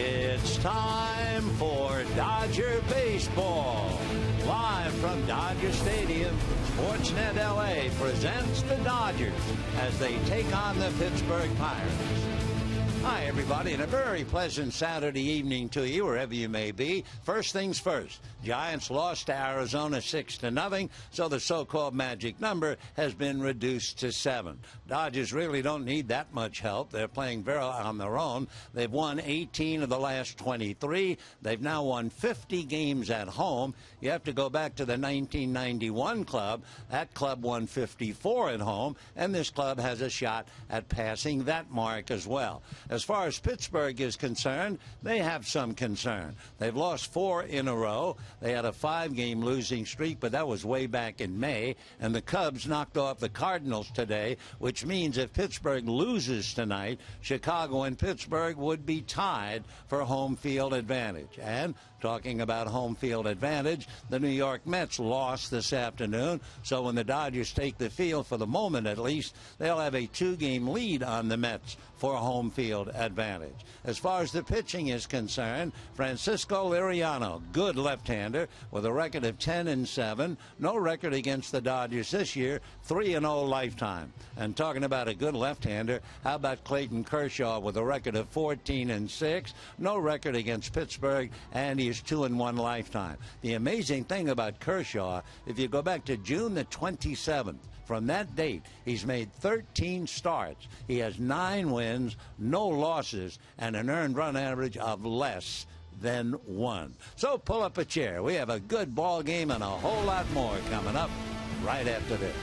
It's time for Dodger Baseball. Live from Dodger Stadium, Sportsnet LA presents the Dodgers as they take on the Pittsburgh Pirates. Hi, everybody, and a very pleasant Saturday evening to you, wherever you may be. First things first, Giants lost to Arizona 6-0, so the so-called magic number has been reduced to 7. Dodgers really don't need that much help. They're playing very on their own. They've won 18 of the last 23. They've now won 50 games at home. You have to go back to the 1991 club. That club won 54 at home, and this club has a shot at passing that mark as well. As far as Pittsburgh is concerned, they have some concern. They've lost 4 in a row. They had a 5-game losing streak, but that was way back in May. And the Cubs knocked off the Cardinals today, which means if Pittsburgh loses tonight, Chicago and Pittsburgh would be tied for home field advantage. And talking about home field advantage, the New York Mets lost this afternoon, so when the Dodgers take the field, for the moment at least, they'll have a 2-game lead on the Mets for home field advantage. As far as the pitching is concerned, Francisco Liriano, good left-hander with a record of 10-7, no record against the Dodgers this year, 3-0 lifetime. And talking about a good left-hander, how about Clayton Kershaw with a record of 14-6, no record against Pittsburgh, and he's 2-1 lifetime. The amazing thing about Kershaw, if you go back to June the 27th, from that date, he's made 13 starts. He has 9 wins, no losses, and an earned run average of less than 1. So pull up a chair. We have a good ball game and a whole lot more coming up right after this.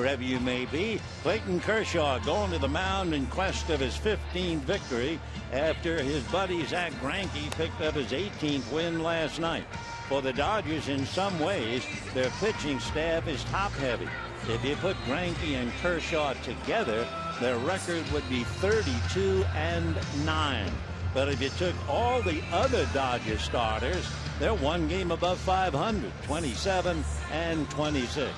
wherever you may be. Clayton Kershaw going to the mound in quest of his 15th victory after his buddy Zach Greinke picked up his 18th win last night. For the Dodgers, in some ways, their pitching staff is top-heavy. If you put Greinke and Kershaw together, their record would be 32-9. But if you took all the other Dodgers starters, they're one game above 500, 27-26.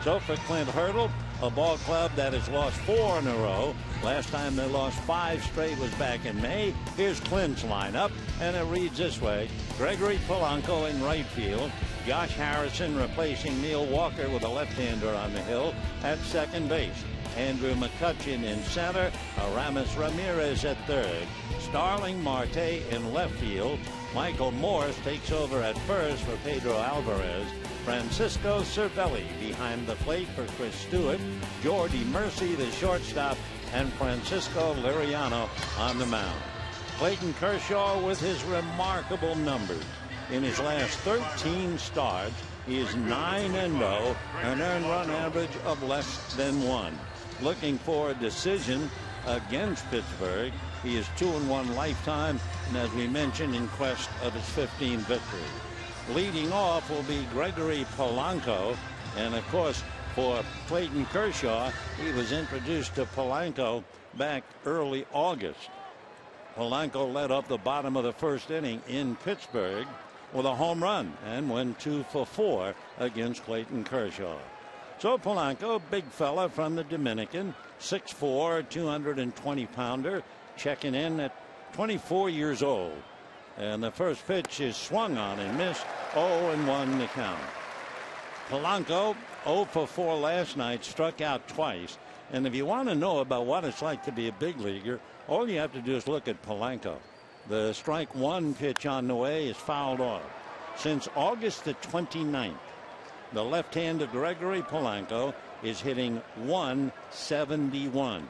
So for Clint Hurdle, a ball club that has lost 4 in a row. Last time they lost 5 straight was back in May. Here's Clint's lineup, and it reads this way. Gregory Polanco in right field. Josh Harrison replacing Neil Walker with a left-hander on the hill at second base. Andrew McCutchen in center. Aramis Ramirez at third. Starling Marte in left field. Michael Morse takes over at first for Pedro Alvarez. Francisco Cervelli behind the plate for Chris Stewart. Jordy Mercy, the shortstop, and Francisco Liriano on the mound. Clayton Kershaw with his remarkable numbers. In his last 13 starts, he is 9-0, an earned run average of less than 1. Looking for a decision against Pittsburgh. He is 2-1 lifetime, and as we mentioned, in quest of his 15th victory. Leading off will be Gregory Polanco, and of course, for Clayton Kershaw, he was introduced to Polanco back early August. Polanco led off the bottom of the first inning in Pittsburgh with a home run and went 2 for 4 against Clayton Kershaw. So Polanco, big fella from the Dominican, 6'4", 220-pounder, checking in at 24 years old. And the first pitch is swung on and missed. 0-1 the count. Polanco 0 for 4 last night, struck out twice. And if you want to know about what it's like to be a big leaguer, all you have to do is look at Polanco. The strike one pitch on the way is fouled off. Since August the 29th, the left-hander Gregory Polanco is hitting .171.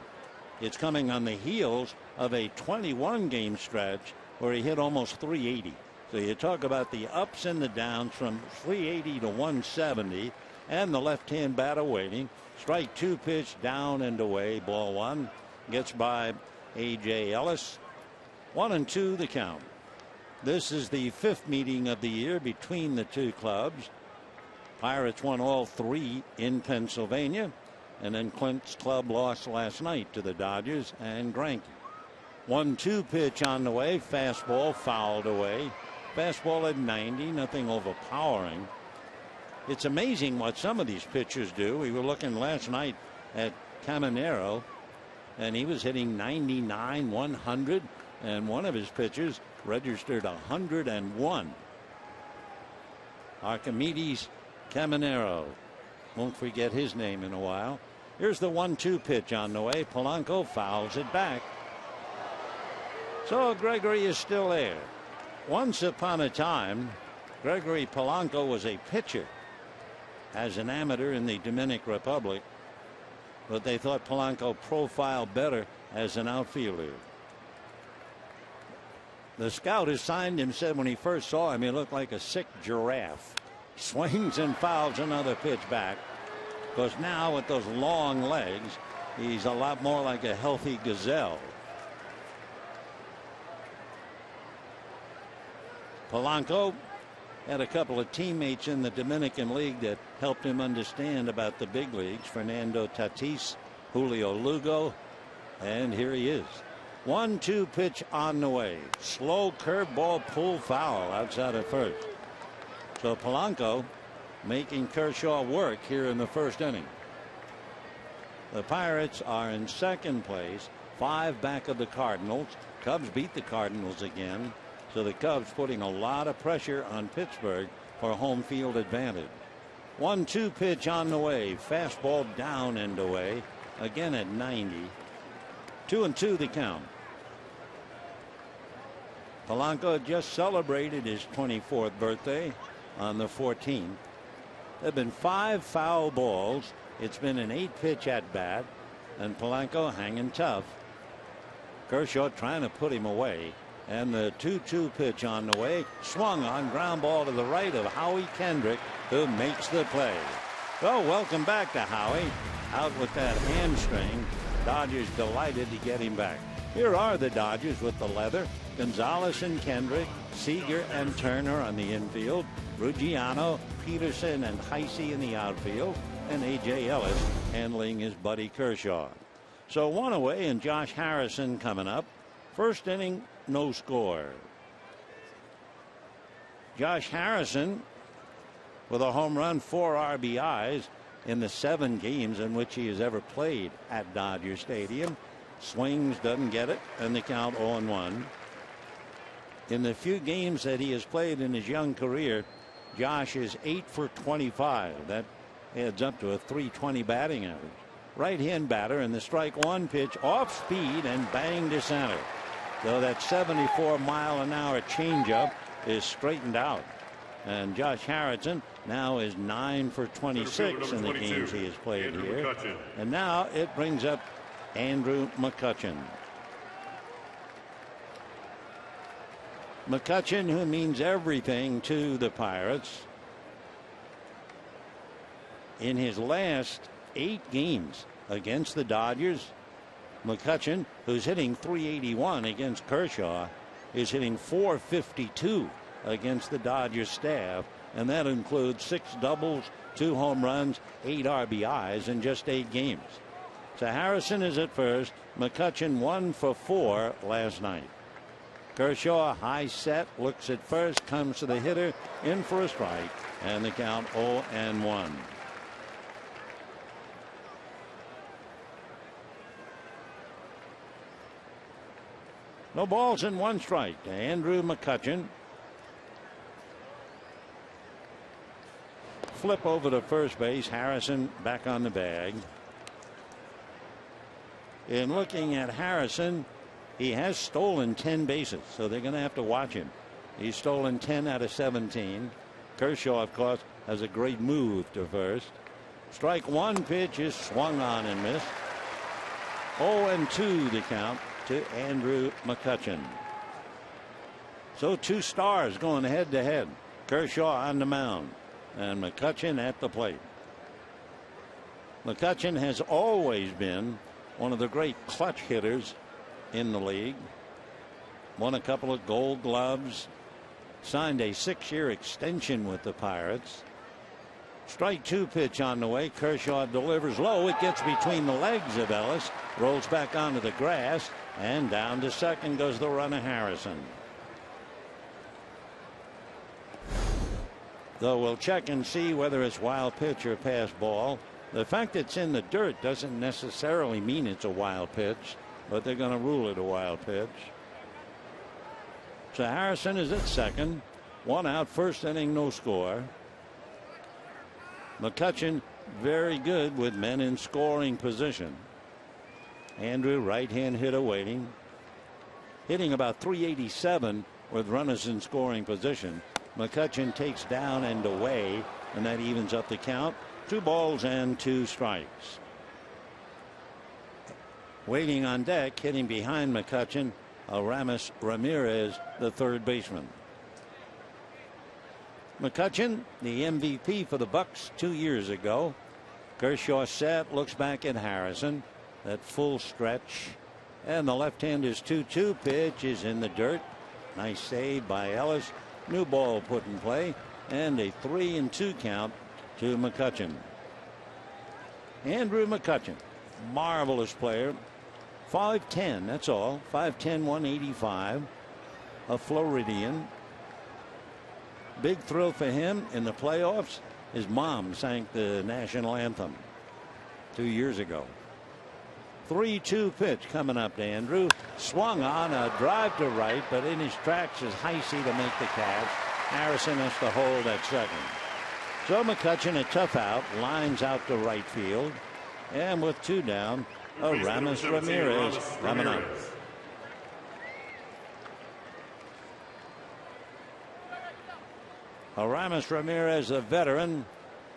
It's coming on the heels of a 21-game stretch where he hit almost .380. So you talk about the ups and the downs from .380 to .170, and the left-hand batter waiting. Strike 2 pitch down and away. Ball 1 gets by A.J. Ellis. 1-2 the count. This is the 5th meeting of the year between the two clubs. Pirates won all 3 in Pennsylvania, and then Clint's club lost last night to the Dodgers and Greinke. 1-2 pitch on the way. Fastball fouled away. Fastball at 90, nothing overpowering. It's amazing what some of these pitchers do. We were looking last night at Caminero, and he was hitting 99, 100, and one of his pitchers registered 101. Archimedes Caminero. Won't forget his name in a while. Here's the 1-2 pitch on the way. Polanco fouls it back. So Gregory is still there. Once upon a time, Gregory Polanco was a pitcher as an amateur in the Dominican Republic, but they thought Polanco profiled better as an outfielder. The scout who signed him said when he first saw him, he looked like a sick giraffe. Swings and fouls another pitch back, because now with those long legs, he's a lot more like a healthy gazelle. Polanco had a couple of teammates in the Dominican League that helped him understand about the big leagues. Fernando Tatis, Julio Lugo, and here he is. 1-2 pitch on the way. Slow curveball pull foul outside of first. So Polanco making Kershaw work here in the first inning. The Pirates are in second place, 5 back of the Cardinals. Cubs beat the Cardinals again. So the Cubs putting a lot of pressure on Pittsburgh for home field advantage. 1-2 pitch on the way. Fastball down and away. Again at 90. 2-2 the count. Polanco just celebrated his 24th birthday on the 14th. There have been 5 foul balls. It's been an 8-pitch at bat, and Polanco hanging tough. Kershaw trying to put him away. And the 2-2 pitch on the way, swung on, ground ball to the right of Howie Kendrick, who makes the play. Well, welcome back to Howie. out with that hamstring. Dodgers delighted to get him back. Here are the Dodgers with the leather. Gonzalez and Kendrick, Seager and Turner on the infield, Ruggiano, Peterson and Heisey in the outfield, and A.J. Ellis handling his buddy Kershaw. So one away, and Josh Harrison coming up. First inning, no score. Josh Harrison with a home run, 4 RBIs in the 7 games in which he has ever played at Dodger Stadium. Swings, doesn't get it, and the count 0-1. In the few games that he has played in his young career, Josh is 8 for 25. That adds up to a .320 batting average. Right-hand batter, and the strike one pitch off speed and bang to center. Though that 74-mile-an-hour changeup is straightened out. And Josh Harrison now is 9 for 26 in the games he has played here. And now it brings up Andrew McCutchen. McCutchen, who means everything to the Pirates. In his last 8 games against the Dodgers, McCutchen, who's hitting .381 against Kershaw, is hitting .452 against the Dodgers staff, and that includes 6 doubles, 2 home runs, 8 RBIs in just 8 games. So Harrison is at first. McCutchen 1 for 4 last night. Kershaw high set, looks at first, comes to the hitter, in for a strike, and the count 0-1. No balls and 1 strike to Andrew McCutchen. Flip over to first base. Harrison back on the bag. In looking at Harrison, he has stolen 10 bases, so they're going to have to watch him. He's stolen 10 out of 17. Kershaw, of course, has a great move to first. Strike one pitch is swung on and missed. 0-2 the count to Andrew McCutchen. So 2 stars going head to head. Kershaw on the mound and McCutchen at the plate. McCutchen has always been one of the great clutch hitters in the league. Won a couple of Gold Gloves. Signed a 6-year extension with the Pirates. Strike 2 pitch on the way. Kershaw delivers low. It gets between the legs of Ellis. Rolls back onto the grass. And down to second goes the runner Harrison. Though we'll check and see whether it's wild pitch or pass ball. The fact it's in the dirt doesn't necessarily mean it's a wild pitch, but they're going to rule it a wild pitch. So Harrison is at second. 1 out, first inning, no score. McCutchen very good with men in scoring position. Andrew, right-hand hitter, waiting. Hitting about .387 with runners in scoring position. McCutchen takes down and away, and that evens up the count. 2 balls and 2 strikes. Waiting on deck, hitting behind McCutchen, Aramis Ramirez, the third baseman. McCutchen, the MVP for the Bucks 2 years ago. Kershaw set, looks back at Harrison. That full stretch, and the left-hander's 2-2 pitch is in the dirt. Nice save by Ellis. New ball put in play, and a 3-2 count to McCutchen. Andrew McCutchen, marvelous player. 5'10", that's all. 5'10", 185. A Floridian. Big thrill for him in the playoffs. His mom sang the national anthem 2 years ago. 3-2 pitch coming up to Andrew. Swung on, a drive to right, but in his tracks is Heisey to make the catch. Harrison has to hold at second. So McCutchen, a tough out, lines out to right field. And with 2 down, Aramis Ramirez coming up. Aramis Ramirez, a veteran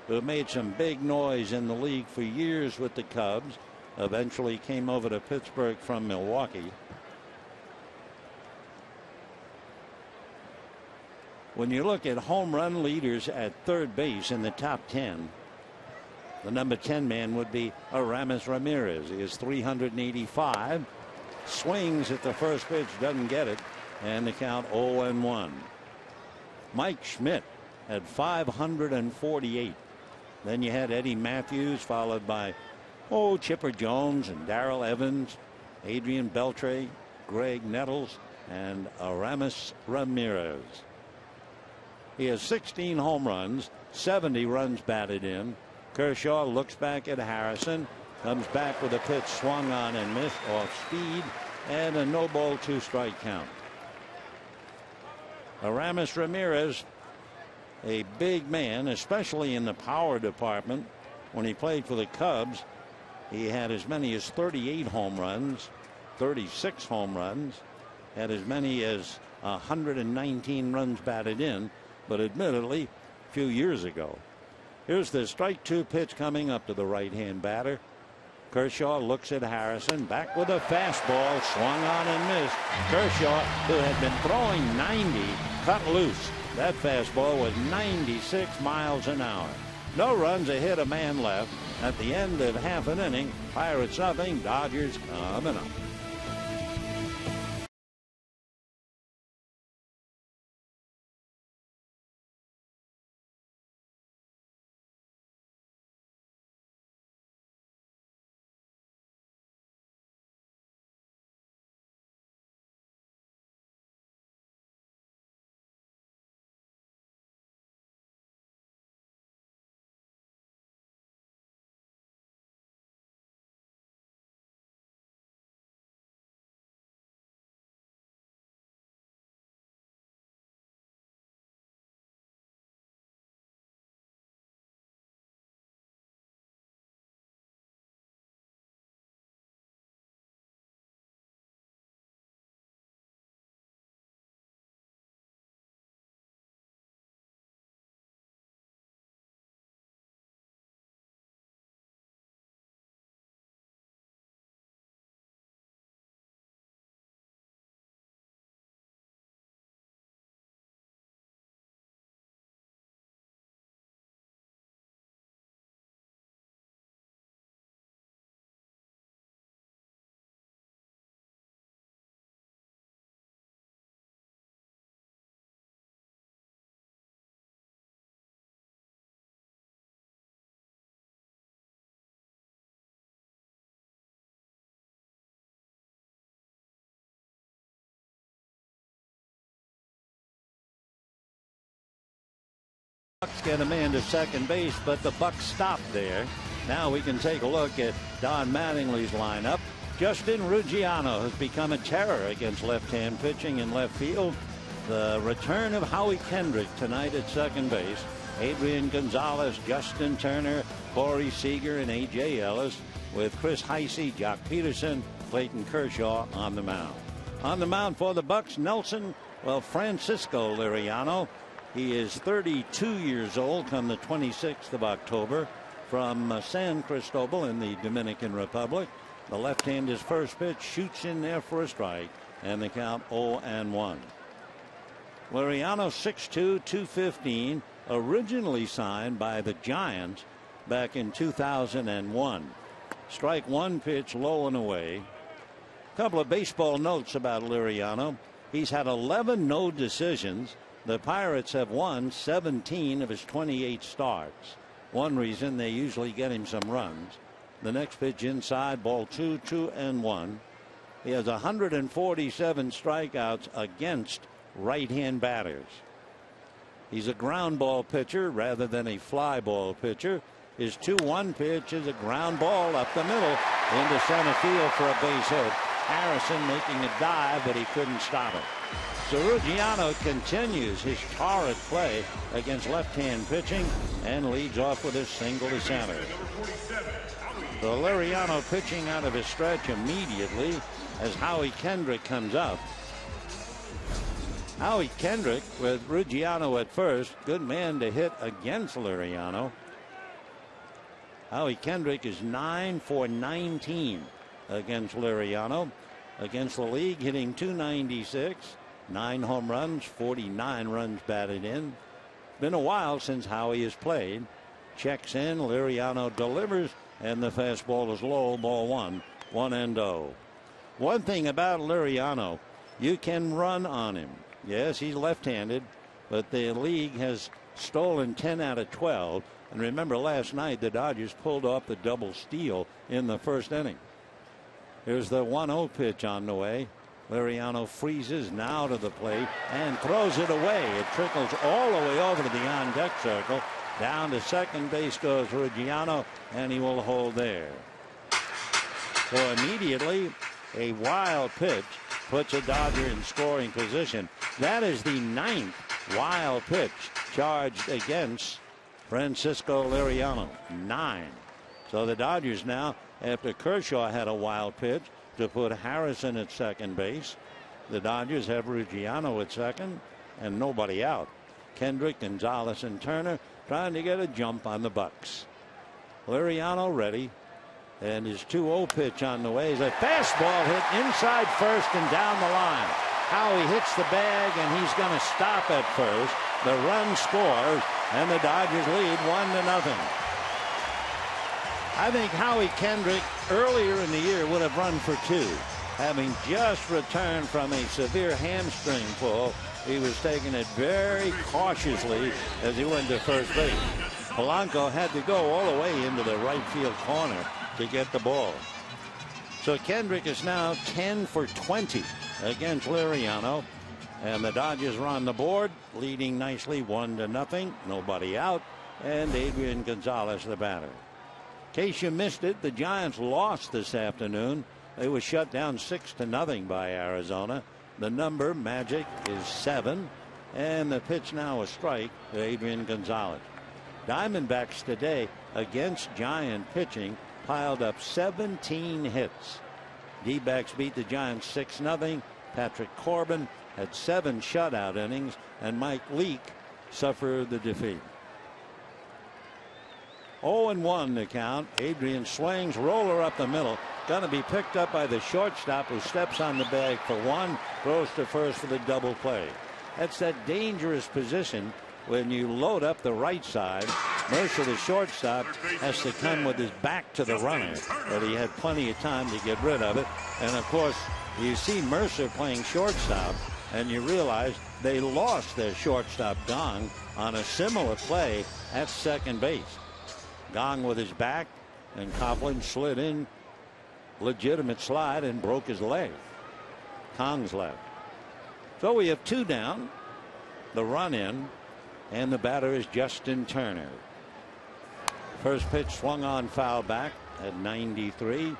who made some big noise in the league for years with the Cubs. Eventually came over to Pittsburgh from Milwaukee. When you look at home run leaders at third base in the top 10, The number 10 man would be Aramis Ramirez. He is 385. Swings at the first pitch, doesn't get it, and the count 0-1. Mike Schmidt had 548. Then you had Eddie Matthews, followed by Chipper Jones and Darrell Evans, Adrian Beltre, Greg Nettles, and Aramis Ramirez. He has 16 home runs, 70 runs batted in. Kershaw looks back at Harrison, comes back with a pitch swung on and missed off speed, and a no ball 2 strike count. Aramis Ramirez, a big man, especially in the power department. When he played for the Cubs, he had as many as 38 home runs, 36 home runs, had as many as 119 runs batted in, but admittedly a few years ago. Here's the strike 2 pitch coming up to the right-hand batter. Kershaw looks at Harrison, back with a fastball, swung on and missed. Kershaw, who had been throwing 90, cut loose. That fastball was 96 miles an hour. No runs, a hit, a man left. At the end of half an inning, Pirates nothing, Dodgers coming up. Bucks get a man to second base, but the Bucks stop there. Now we can take a look at Don Mattingly's lineup. Justin Ruggiano has become a terror against left-hand pitching in left field. The return of Howie Kendrick tonight at second base. Adrian Gonzalez, Justin Turner, Corey Seager, and A.J. Ellis, with Chris Heisey, Jock Peterson, Clayton Kershaw on the mound. On the mound for the Bucks, Francisco Liriano. He is 32 years old come the 26th of October from San Cristobal in the Dominican Republic. The left-hand is first pitch, shoots in there for a strike, and the count 0-1. Liriano 6'2", 215, originally signed by the Giants back in 2001. Strike 1 pitch low and away. A couple of baseball notes about Liriano. He's had 11 no decisions. The Pirates have won 17 of his 28 starts. One reason, they usually get him some runs. The next pitch inside, ball 2, 2-1. He has 147 strikeouts against right-hand batters. He's a ground ball pitcher rather than a fly ball pitcher. His 2-1 pitch is a ground ball up the middle into center field for a base hit. Harrison making a dive, but he couldn't stop it. So Ruggiano continues his torrid play against left-hand pitching and leads off with a single to center. So Liriano pitching out of his stretch immediately as Howie Kendrick comes up. Howie Kendrick with Ruggiano at first. Good man to hit against Liriano. Howie Kendrick is 9 for 19 against Liriano. Against the league, hitting .296. 9 home runs, 49 runs batted in. Been a while since Howie has played. checks in. Liriano delivers, and the fastball is low. Ball one. 1-0. One thing about Liriano, you can run on him. Yes, he's left-handed, but the league has stolen 10 out of 12. And remember, last night the Dodgers pulled off the double steal in the first inning. Here's the 1-0 pitch on the way. Liriano freezes now to the plate and throws it away. It trickles all the way over to the on-deck circle. Down to second base goes Ruggiano, and he will hold there. So immediately a wild pitch puts a Dodger in scoring position. That is the 9th wild pitch charged against Francisco Liriano. 9. So the Dodgers now, after Kershaw had a wild pitch to put Harrison at second base, the Dodgers have Ruggiano at second and nobody out. Kendrick, Gonzalez, and Turner trying to get a jump on the Bucks. Liriano ready. And his 2-0 pitch on the way is a fastball hit inside first and down the line. Howie hits the bag, and he's going to stop at first. The run scores, and the Dodgers lead 1-0. I think Howie Kendrick earlier in the year would have run for 2. Having just returned from a severe hamstring pull, he was taking it very cautiously as he went to first base. Polanco had to go all the way into the right field corner to get the ball. So Kendrick is now 10 for 20 against Liriano, and the Dodgers are on the board, leading nicely 1-0. Nobody out, and Adrian Gonzalez the batter. In case you missed it, the Giants lost this afternoon. They were shut down 6-0 by Arizona. The number magic is 7, and the pitch now a strike to Adrian Gonzalez. Diamondbacks today against Giant pitching piled up 17 hits. D-backs beat the Giants 6-0. Patrick Corbin had 7 shutout innings, and Mike Leake suffered the defeat. 0-1 the count. Adrian swings, roller up the middle. Going to be picked up by the shortstop, who steps on the bag for 1, throws to first for the double play. That's that dangerous position when you load up the right side. Mercer, the shortstop, has to come with his back to the runner, but he had plenty of time to get rid of it. And of course, you see Mercer playing shortstop, and you realize they lost their shortstop Gong on a similar play at second base. Gong with his back, and Coughlin slid in, legitimate slide, and broke his leg. Kong's left. So we have 2 down, the run in, and the batter is Justin Turner. First pitch swung on, foul back at 93.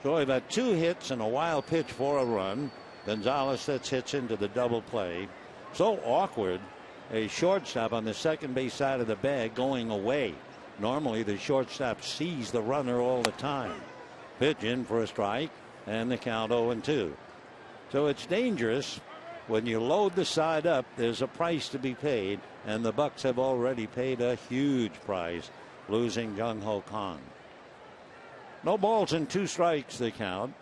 So we've had 2 hits and a wild pitch for a run. Gonzalez sets hits into the double play. So awkward, a shortstop on the second base side of the bag going away. Normally the shortstop sees the runner all the time. Pitch in for a strike, and the count 0-2. So it's dangerous. When you load the side up, there's a price to be paid, and the Bucks have already paid a huge price, losing Jung-Ho Kang. No balls and 2 strikes the count.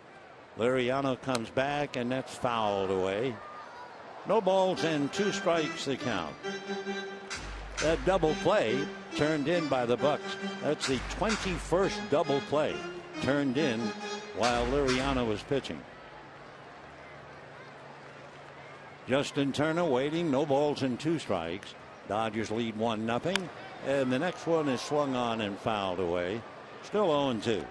Liriano comes back, and that's fouled away. No balls and 2 strikes the count. That double play turned in by the Bucks. That's the 21st double play turned in while Liriano was pitching. Justin Turner waiting, no balls and 2 strikes. Dodgers lead 1-0, and the next one is swung on and fouled away. Still 0-2.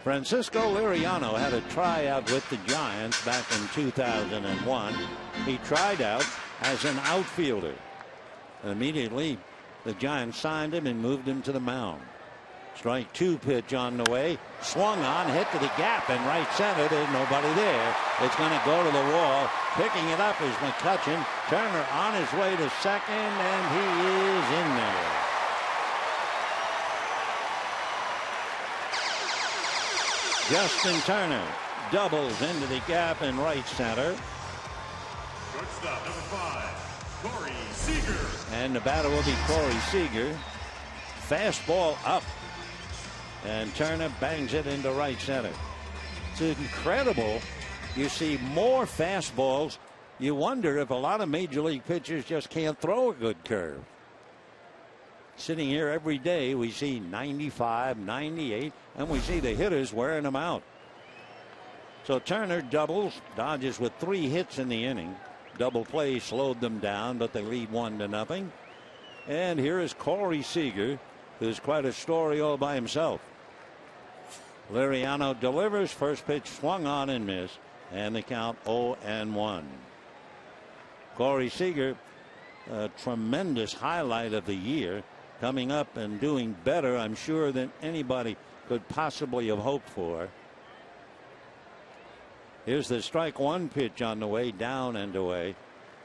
Francisco Liriano had a tryout with the Giants back in 2001. He tried out as an outfielder. Immediately, the Giants signed him and moved him to the mound. Strike 2 pitch on the way. Swung on, hit to the gap in right center. There's nobody there. It's going to go to the wall. Picking it up is McCutchen. Turner on his way to second, and he is in there. Justin Turner doubles into the gap in right center. Shortstop number 5, Corey Seager. And the batter will be Corey Seager. Fastball up. And Turner bangs it into right center. It's incredible. You see more fastballs you wonder if a lot of major league pitchers just can't throw a good curve. Sitting here every day, we see 95, 98, and we see the hitters wearing them out. So Turner doubles, Dodgers with 3 hits in the inning. Double play slowed them down, but they lead 1-0. And here is Corey Seager, who's quite a story all by himself. Liriano delivers, first pitch swung on and missed, and the count 0-1. Corey Seager, a tremendous highlight of the year, coming up and doing better, I'm sure, than anybody could possibly have hoped for. Here's the strike one pitch on the way, down and away.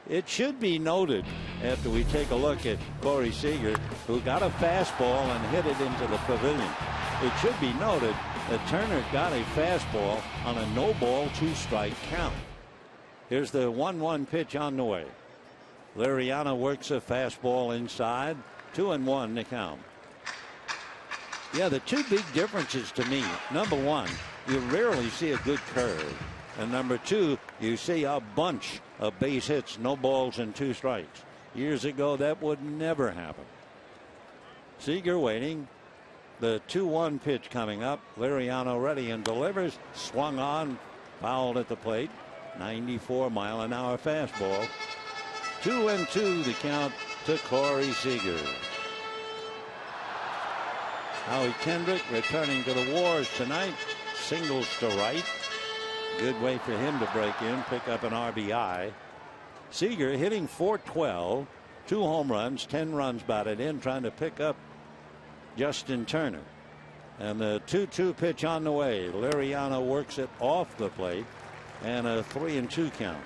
It should be noted, after we take a look at Corey Seager, who got a fastball and hit it into the pavilion. It should be noted that Turner got a fastball on a no-ball, 2-strike count. Here's the 1-1 pitch on the way. Liriano works a fastball inside. 2-1 the count. Yeah, the two big differences to me. Number one, you rarely see a good curve. And number two, you see a bunch of base hits, no balls and 2 strikes. Years ago, that would never happen. Seager waiting. The 2-1 pitch coming up. Liriano ready and delivers. Swung on, fouled at the plate. 94-mile-an-hour fastball. 2-2 the count to Corey Seager. Howie Kendrick returning to the Wars tonight. Singles to right. Good way for him to break in, pick up an RBI. Seager hitting .412, 2 home runs, 10 runs batted in, trying to pick up Justin Turner. And the 2-2 pitch on the way. Liriano works it off the plate, and a 3-2 count.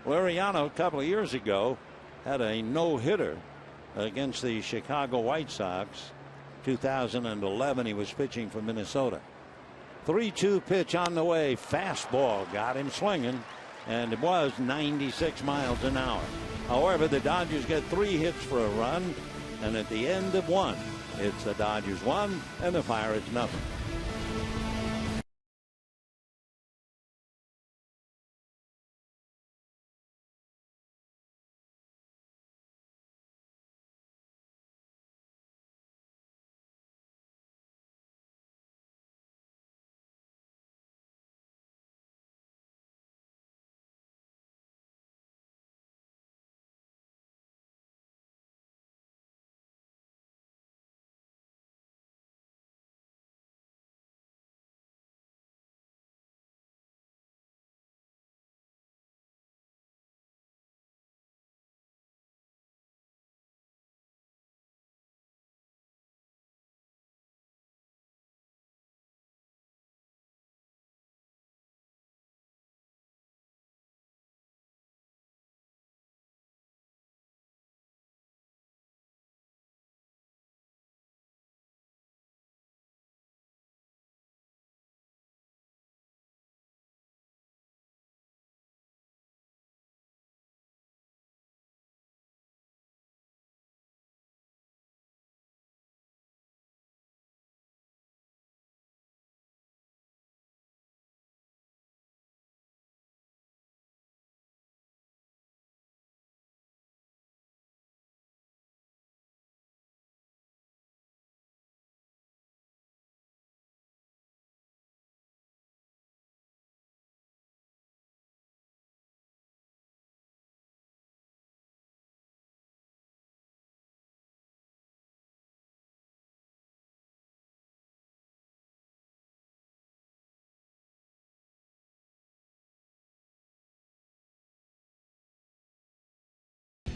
Liriano, a couple of years ago, had a no-hitter against the Chicago White Sox. 2011, he was pitching for Minnesota. 3-2 pitch on the way. Fastball got him swinging, and it was 96 miles an hour. However, the Dodgers get 3 hits for a run, and at the end of 1, it's the Dodgers 1 and the Pirates 0.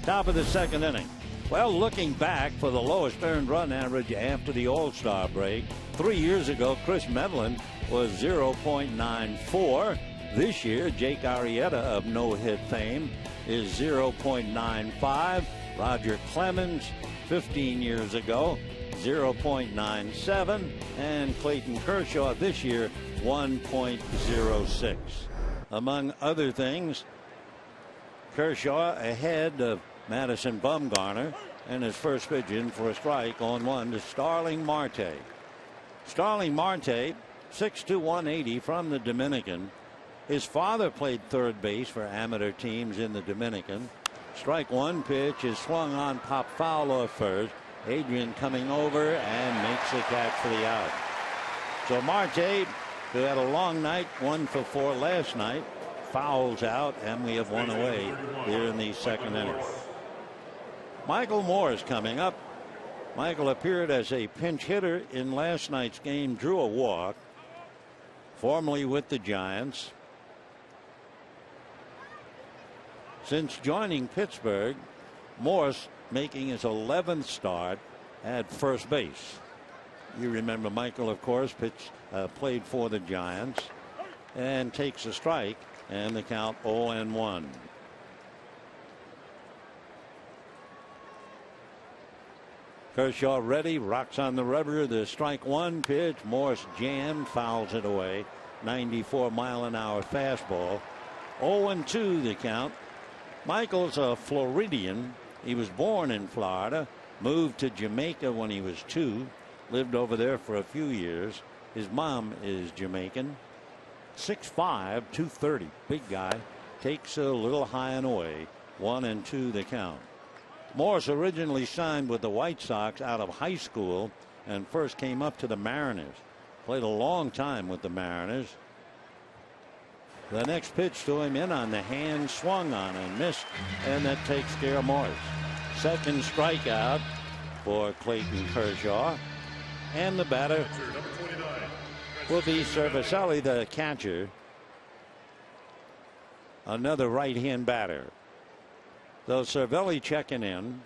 Top of the second inning. Well, looking back for the lowest earned run average after the All-Star break, 3 years ago, Chris Medlin was 0.94. This year, Jake Arrieta of no-hit fame is 0.95. Roger Clemens, 15 years ago, 0.97. And Clayton Kershaw this year, 1.06. Among other things, Kershaw ahead of Madison Bumgarner, and his first pitch in for a strike on 1 to Starling Marte. Starling Marte, 6'2", 180 from the Dominican. His father played third base for amateur teams in the Dominican. Strike one. Pitch is swung on, pop foul off first. Adrian coming over and makes the catch for the out. So Marte, who had a long night, 1 for 4 last night, fouls out, and we have one away here in the second inning. Michael Moore is coming up. Michael appeared as a pinch hitter in last night's game, drew a walk, formerly with the Giants. Since joining Pittsburgh, Morse making his 11th start at first base. You remember Michael, of course, played for the Giants, and takes a strike, and the count 0-1. Kershaw ready, rocks on the rubber. The strike one pitch. Morse jammed, fouls it away. 94-mile-an-hour fastball. 0-2 the count. Michael's a Floridian. He was born in Florida, moved to Jamaica when he was 2, lived over there for a few years. His mom is Jamaican. 6'5", 230, big guy. Takes a little high and away. 1-2 the count. Morse originally signed with the White Sox out of high school and first came up to the Mariners. Played a long time with the Mariners. The next pitch to him, in on the hand, swung on and missed, and that takes care of Morse. Second strikeout for Clayton Kershaw, and the batter will be Cervelli, the catcher, another right-hand batter. So Cervelli checking in,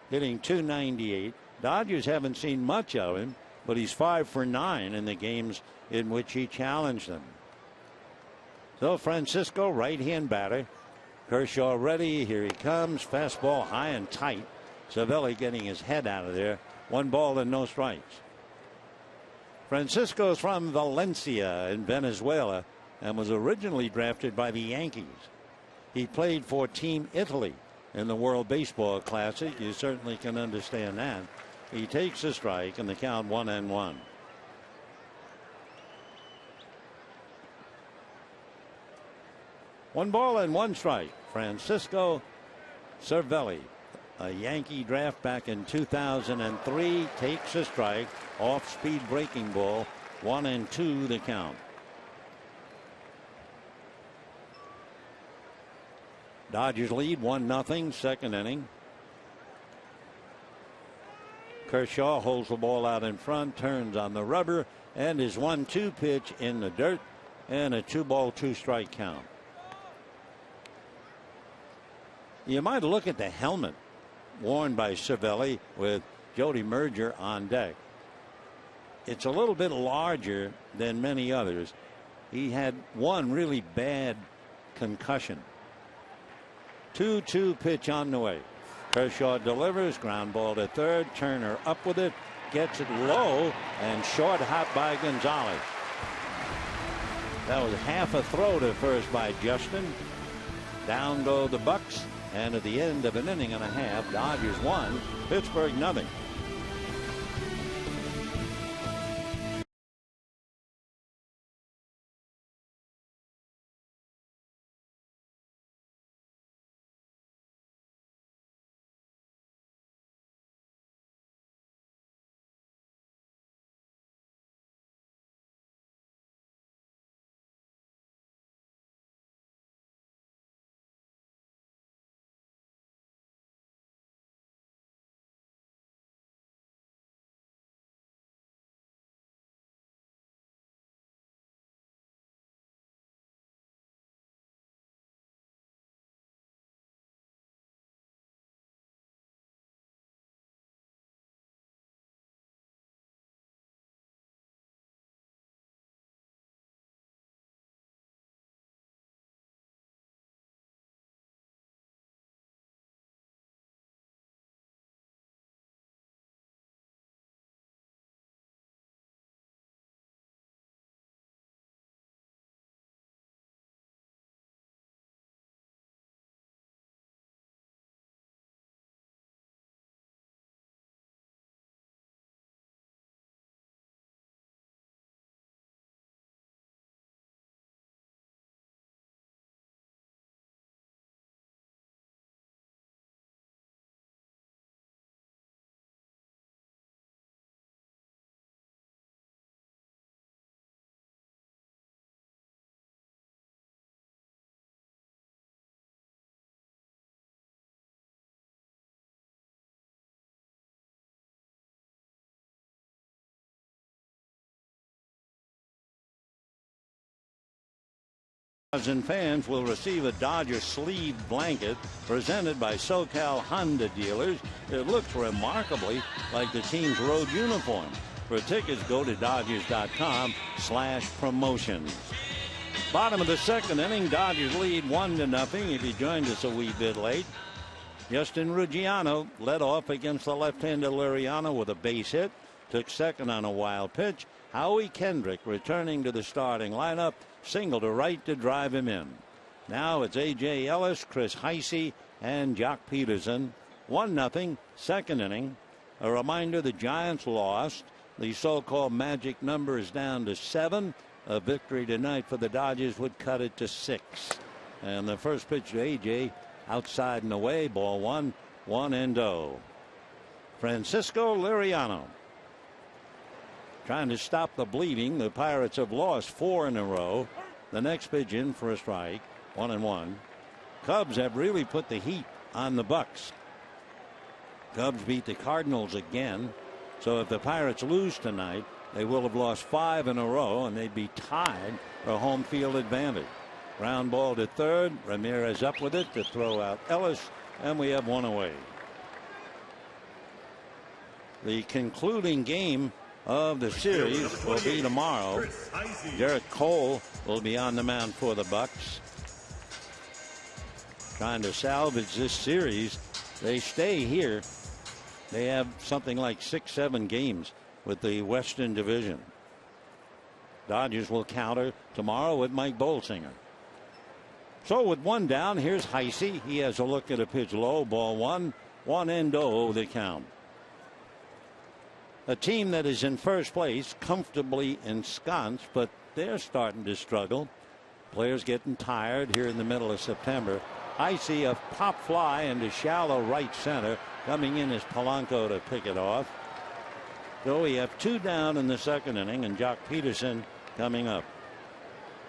hitting .298. Dodgers haven't seen much of him, but he's 5 for 9 in the games in which he challenged them. So Francisco, right-hand batter. Kershaw ready. Here he comes. Fastball high and tight. Cervelli getting his head out of there. 1 ball and no strikes. Francisco's from Valencia in Venezuela and was originally drafted by the Yankees. He played for Team Italy in the World Baseball Classic. You certainly can understand that. He takes a strike, and the count 1-1. One ball and one strike. Francisco Cervelli, a Yankee draft back in 2003, takes a strike. Off speed breaking ball. 1-2 the count. Dodgers lead 1-0, second inning. Kershaw holds the ball out in front, turns on the rubber, and his 1-2 pitch in the dirt, and a 2-ball 2-strike count. You might look at the helmet worn by Cervelli with Jody Merger on deck. It's a little bit larger than many others. He had one really bad concussion. 2-2 pitch on the way. Kershaw delivers, ground ball to third. Turner up with it, gets it low, and short hop by Gonzalez. That was half a throw to first by Justin. Down go the Bucks, and at the end of an inning and a half, Dodgers 1, Pittsburgh 0. Fans will receive a Dodger sleeve blanket presented by SoCal Honda dealers. It looks remarkably like the team's road uniform. For tickets, go to Dodgers.com/promotions. Bottom of the second inning, Dodgers lead 1-0. If you joined us a wee bit late, Justin Ruggiano led off against the left-hander Liriano with a base hit. Took second on a wild pitch. Howie Kendrick returning to the starting lineup. Single to right to drive him in. Now it's A.J. Ellis, Chris Heisey, and Jock Peterson. 1-0, second inning. A reminder the Giants lost. The so-called magic number is down to 7. A victory tonight for the Dodgers would cut it to 6. And the first pitch to A.J. outside and away. Ball 1, 1-0. Francisco Liriano trying to stop the bleeding. The Pirates have lost 4 in a row. The next pitch in for a strike. 1-1. Cubs have really put the heat on the Bucks. Cubs beat the Cardinals again. So if the Pirates lose tonight, they will have lost 5 in a row and they'd be tied for home field advantage. Ground ball to third. Ramirez up with it to throw out Ellis, and we have one away. The concluding game of the series will be tomorrow. Garrett Cole will be on the mound for the Bucks. Trying to salvage this series. They stay here. They have something like 6-7 games with the Western Division. Dodgers will counter tomorrow with Mike Bolsinger. So with one down, here's Heisey. He has a look at a pitch low. Ball 1, 1-0 the count. A team that is in first place, comfortably ensconced, but they're starting to struggle. Players getting tired here in the middle of September. Heisey, a pop fly into shallow right center. Coming in is Polanco to pick it off. So we have 2 down in the second inning, and Jock Peterson coming up.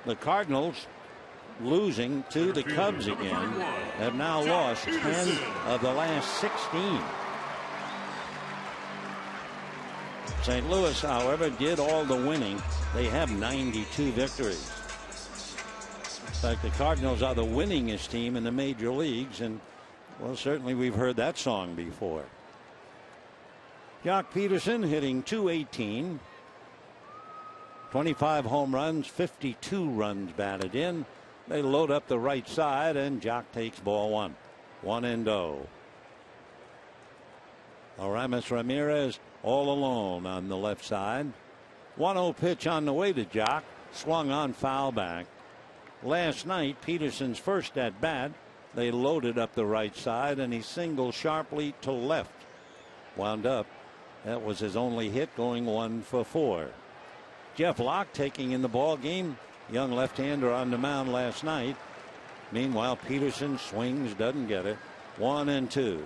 The Cardinals, losing to the Cubs again, have now lost 10 of the last 16. St. Louis, however, did all the winning. They have 92 victories. In fact, the Cardinals are the winningest team in the major leagues, and well, certainly we've heard that song before. Jock Peterson hitting .218, 25 home runs, 52 runs batted in. They load up the right side, and Jock takes ball 1, 1-0. Aramis Ramirez all alone on the left side. 1-0 pitch on the way to Jock. Swung on, foul back. Last night, Peterson's first at bat, they loaded up the right side, and he singled sharply to left. Wound up. That was his only hit, going 1 for 4. Jeff Locke taking in the ball game. Young left-hander on the mound last night. Meanwhile, Peterson swings, doesn't get it. 1-2.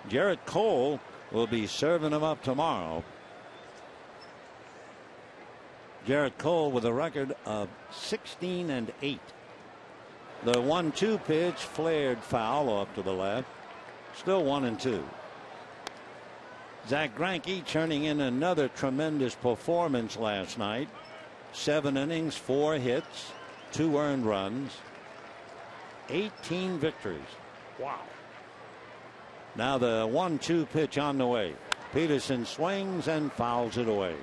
Garrett Cole will be serving him up tomorrow. Garrett Cole with a record of 16-8. The 1-2 pitch flared foul off to the left. Still 1-2. Zach Greinke turning in another tremendous performance last night. 7 innings, 4 hits, 2 earned runs, 18 victories. Wow. Now the 1-2 pitch on the way. Peterson swings and fouls it away.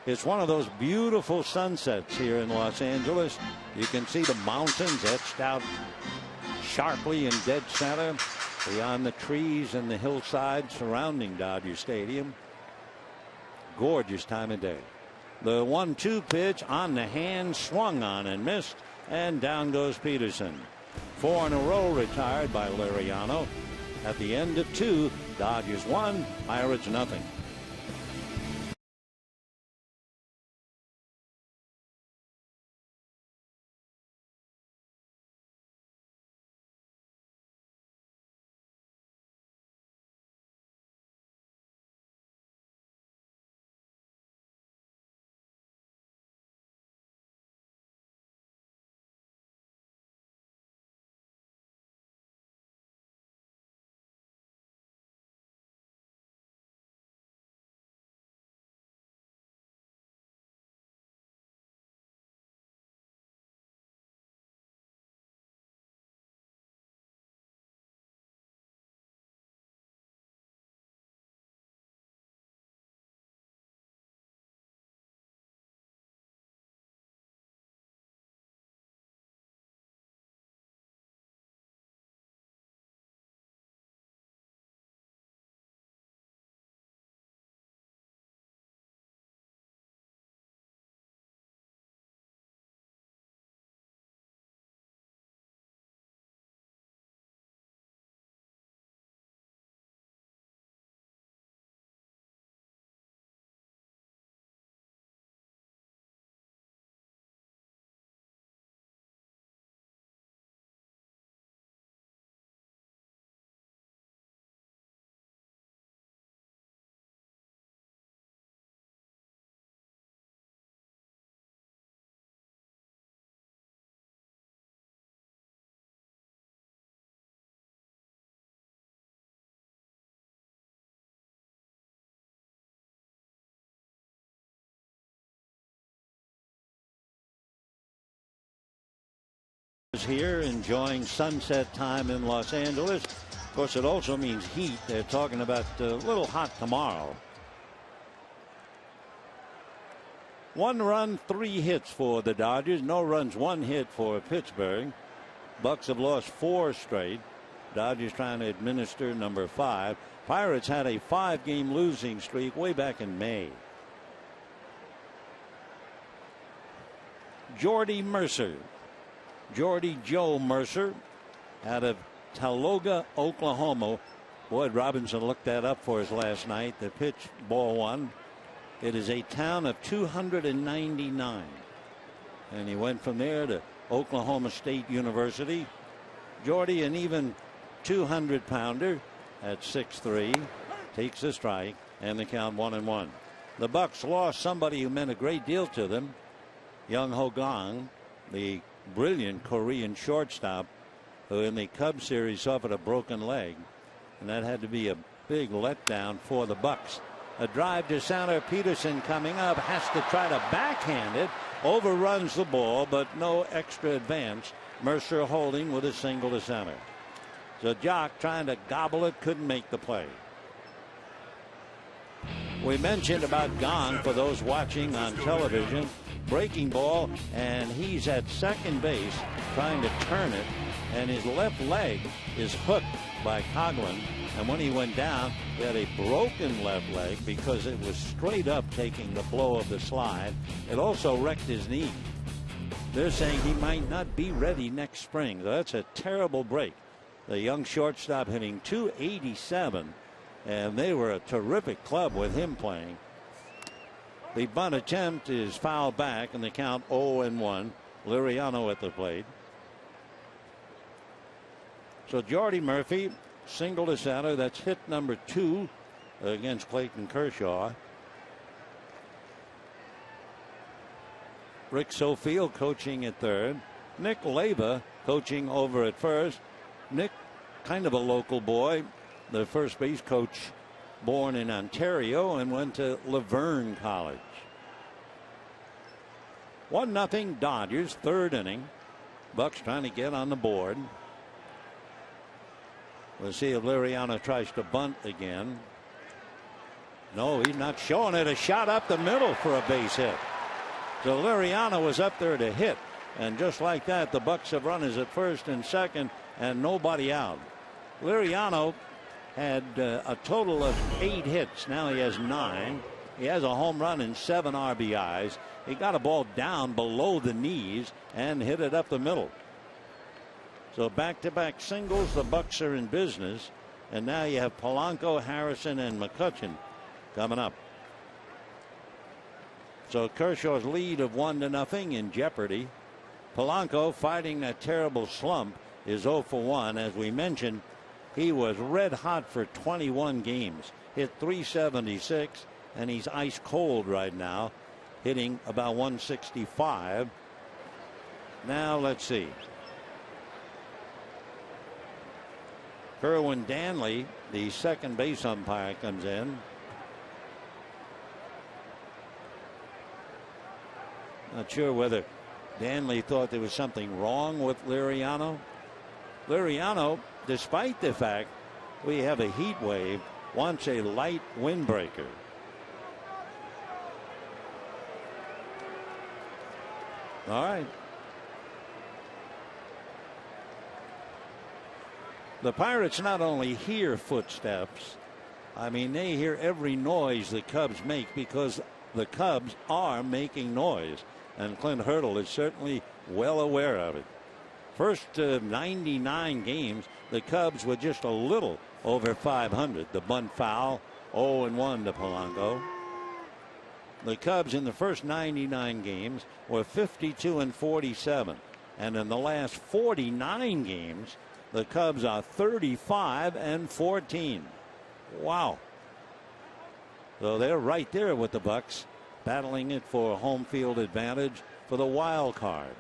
It's one of those beautiful sunsets here in Los Angeles. You can see the mountains etched out sharply in dead center beyond the trees and the hillside surrounding Dodger Stadium. Gorgeous time of day. The 1-2 pitch on the hand, swung on and missed, and down goes Peterson. 4 in a row retired by Liriano. At the end of 2, Dodgers 1, Pirates nothing. is here enjoying sunset time in Los Angeles. Of course, it also means heat. They're talking about a little hot tomorrow. 1 run, 3 hits for the Dodgers. No runs, 1 hit for Pittsburgh. Bucks have lost 4 straight. Dodgers trying to administer number 5. Pirates had a 5-game losing streak way back in May. Jordy Mercer. Jordy Joe Mercer out of Taloga, Oklahoma. Boyd Robinson looked that up for us last night. The pitch, ball 1. It is a town of 299. And he went from there to Oklahoma State University. Jordy, an even 200-pounder at 6'3", takes a strike, and the count 1-1. The Bucks lost somebody who meant a great deal to them. Young Ho Gong, the brilliant Korean shortstop, who in the Cubs series suffered a broken leg, and that had to be a big letdown for the Bucks. A drive to center. Peterson coming up, has to try to backhand it, overruns the ball, but no extra advance. Mercer holding with a single to center. So Jock trying to gobble it, couldn't make the play. We mentioned about Gong for those watching on television. Breaking ball, and he's at second base trying to turn it, and his left leg is hooked by Coghlan, and when he went down, he had a broken left leg because it was straight up taking the blow of the slide. It also wrecked his knee. They're saying he might not be ready next spring. That's a terrible break. The young shortstop hitting .287, and they were a terrific club with him playing. The bunt attempt is fouled back, and the count 0-1. Liriano at the plate. So Jordy Murphy, single to center. That's hit number 2 against Clayton Kershaw. Rick Sofield coaching at third. Nick Leyva coaching over at first. Nick, kind of a local boy, the first base coach, born in Ontario and went to Laverne College. 1-0 Dodgers, 3rd inning. Bucks trying to get on the board. We'll see if Liriano tries to bunt again. No, he's not showing it. A shot up the middle for a base hit. So Liriano was up there to hit, and just like that, the Bucks have runners at first and second and nobody out. Liriano had a total of 8 hits. Now he has 9. He has a home run and 7 RBIs. He got a ball down below the knees and hit it up the middle. So back-to-back singles. The Bucks are in business, and now you have Polanco, Harrison, and McCutchen coming up. So Kershaw's lead of 1-0 in jeopardy. Polanco, fighting that terrible slump, is 0 for 1. As we mentioned, he was red hot for 21 games, hit .376, and he's ice cold right now, hitting about 165. Now let's see. Kerwin Danley, the second base umpire, comes in. Not sure whether Danley thought there was something wrong with Liriano. Liriano, despite the fact we have a heat wave, wants a light windbreaker. All right. The Pirates not only hear footsteps, I mean, they hear every noise the Cubs make because the Cubs are making noise. And Clint Hurdle is certainly well aware of it. First 99 games, the Cubs were just a little over 500. The bunt foul, 0-1 to Polanco. The Cubs in the first 99 games were 52-47. And in the last 49 games, the Cubs are 35-14. Wow. So they're right there with the Bucks, battling it for home field advantage for the wild card.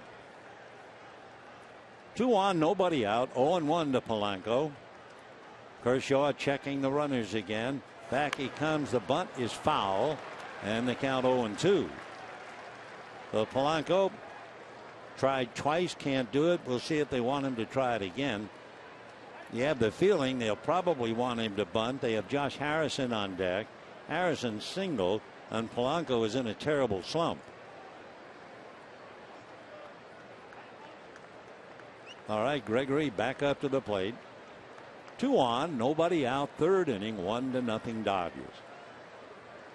2 on, nobody out. 0-1 to Polanco. Kershaw checking the runners again. Back he comes. The bunt is foul, and the count 0-2. So Polanco Tried twice, can't do it. We'll see if they want him to try it again. You have the feeling they'll probably want him to bunt. They have Josh Harrison on deck. Harrison singled, and Polanco is in a terrible slump. All right, Gregory back up to the plate. 2 on, nobody out, 3rd inning, 1-0 Dodgers.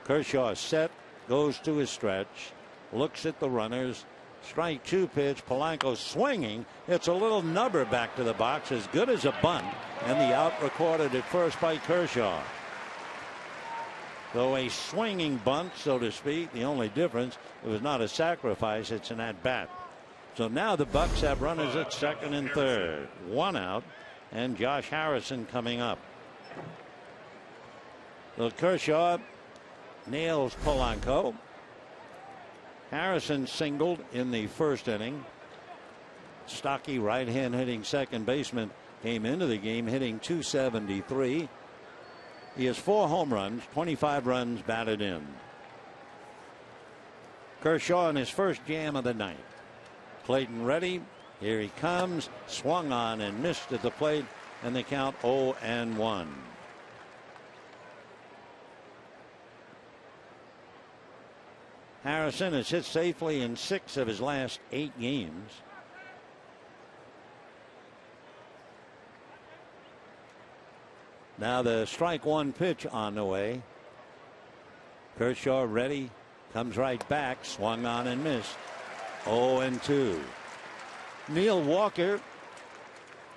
Kershaw set, goes to his stretch, looks at the runners. Strike 2 pitch. Polanco swinging. It's a little nubber back to the box, as good as a bunt, and the out recorded at first by Kershaw. So a swinging bunt, so to speak. The only difference, it was not a sacrifice, it's an at bat. So now the Bucks have runners at 2nd and 3rd. 1 out, and Josh Harrison coming up. So Kershaw nails Polanco. Harrison singled in the 1st inning. Stocky right-hand hitting second baseman came into the game hitting .273. He has 4 home runs, 25 runs batted in. Kershaw in his first jam of the night. Clayton ready. Here he comes. Swung on and missed at the plate, and the count 0-1. Harrison has hit safely in 6 of his last 8 games. Now the strike 1 pitch on the way. Kershaw ready, comes right back, swung on and missed. 0-2. Neil Walker,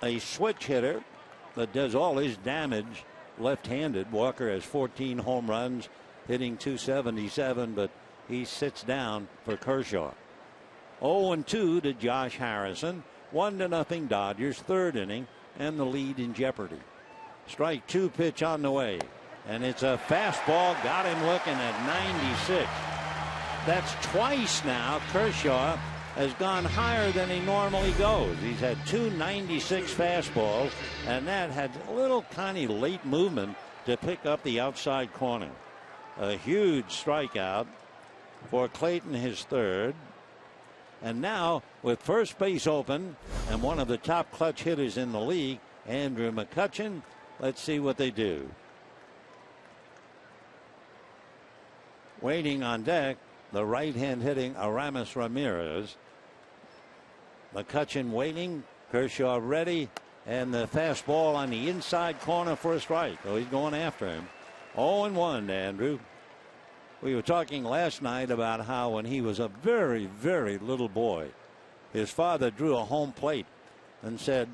a switch hitter that does all his damage left-handed. Walker has 14 home runs, hitting .277, but he sits down for Kershaw. 0-2 to Josh Harrison. 1-0 Dodgers, 3rd inning, and the lead in jeopardy. Strike 2 pitch on the way, and it's a fastball. Got him looking at 96. That's twice now Kershaw has gone higher than he normally goes. He's had 2 96 fastballs, and that had a little tiny late movement to pick up the outside corner. A huge strikeout for Clayton, his 3rd. And now with first base open and one of the top clutch hitters in the league, Andrew McCutchen, let's see what they do. Waiting on deck, the right-hand hitting Aramis Ramirez. McCutchen waiting, Kershaw ready, and the fastball on the inside corner for a strike. Oh, he's going after him. 0-1 Andrew. We were talking last night about how when he was a very, very little boy, his father drew a home plate and said,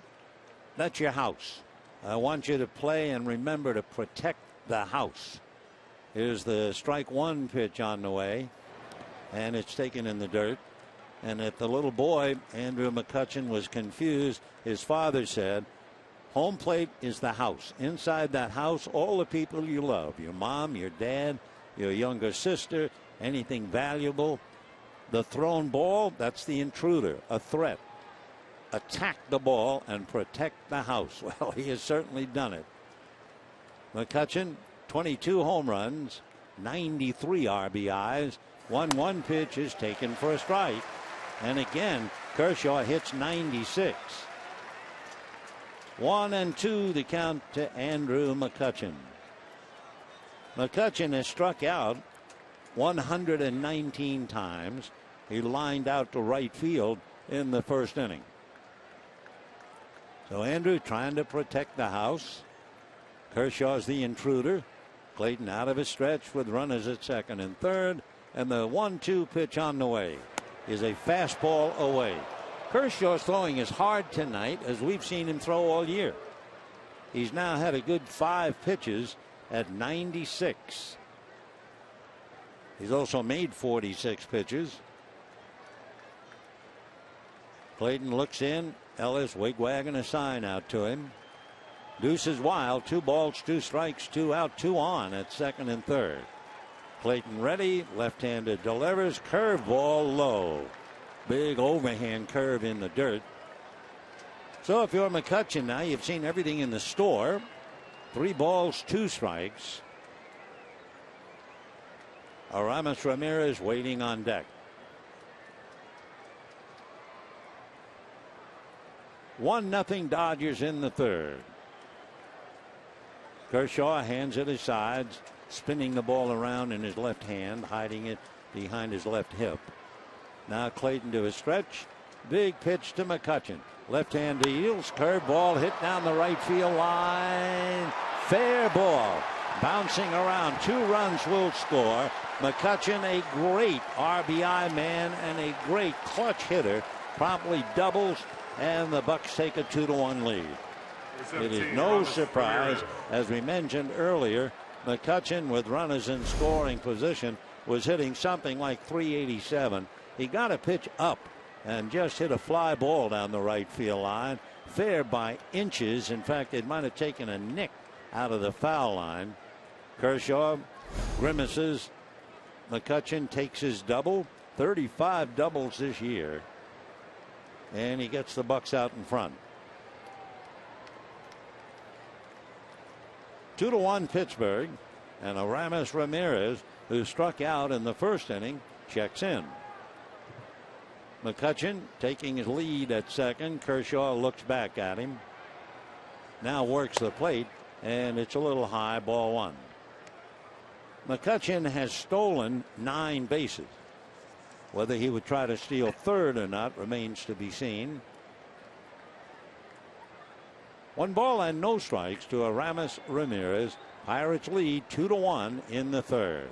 "That's your house. I want you to play and remember to protect the house." Here's the strike 1 pitch on the way, and it's taken in the dirt. And if the little boy, Andrew McCutchen, was confused, his father said, home plate is the house. Inside that house, all the people you love, your mom, your dad, your younger sister, anything valuable. The thrown ball, that's the intruder, a threat. Attack the ball and protect the house. Well, he has certainly done it. McCutchen, 22 home runs, 93 RBIs. 1-1 pitch is taken for a strike. And again, Kershaw hits 96. 1-2 the count to Andrew McCutchen. McCutchen has struck out 119 times. He lined out to right field in the 1st inning. So Andrew trying to protect the house. Kershaw's the intruder. Clayton out of his stretch with runners at 2nd and 3rd. And the 1-2 pitch on the way is a fastball away. Kershaw's throwing as hard tonight as we've seen him throw all year. He's now had a good 5 pitches at 96. He's also made 46 pitches. Clayton looks in. Ellis wigwagging a sign out to him. Deuce is wild. 2 balls, 2 strikes, 2 out, 2 on at 2nd and 3rd. Clayton ready. Left-handed delivers. Curveball low. Big overhand curve in the dirt. So if you're McCutchen now, you've seen everything in the store. 3 balls, 2 strikes. Aramis Ramirez waiting on deck. 1-0 Dodgers in the third. Kershaw, hands at his sides, spinning the ball around in his left hand, hiding it behind his left hip. Now Clayton to his stretch. Big pitch to McCutchen. Left hand deals. Curveball hit down the right field line. Fair ball. Bouncing around. 2 runs will score. McCutchen, a great RBI man and a great clutch hitter, promptly doubles, and the Bucks take a 2-1 lead. It is no surprise, as we mentioned earlier, McCutchen, with runners in scoring position, was hitting something like 387. He got a pitch up and just hit a fly ball down the right field line. Fair by inches. In fact, it might have taken a nick out of the foul line. Kershaw grimaces. McCutchen takes his double. 35 doubles this year. And he gets the Bucks out in front. 2-1 Pittsburgh. And Aramis Ramirez, who struck out in the first inning, checks in. McCutchen taking his lead at second. Kershaw looks back at him. Now works the plate, and it's a little high, ball 1. McCutchen has stolen 9 bases. Whether he would try to steal third or not remains to be seen. 1 ball and no strikes to Aramis Ramirez. Pirates lead 2-1 in the third.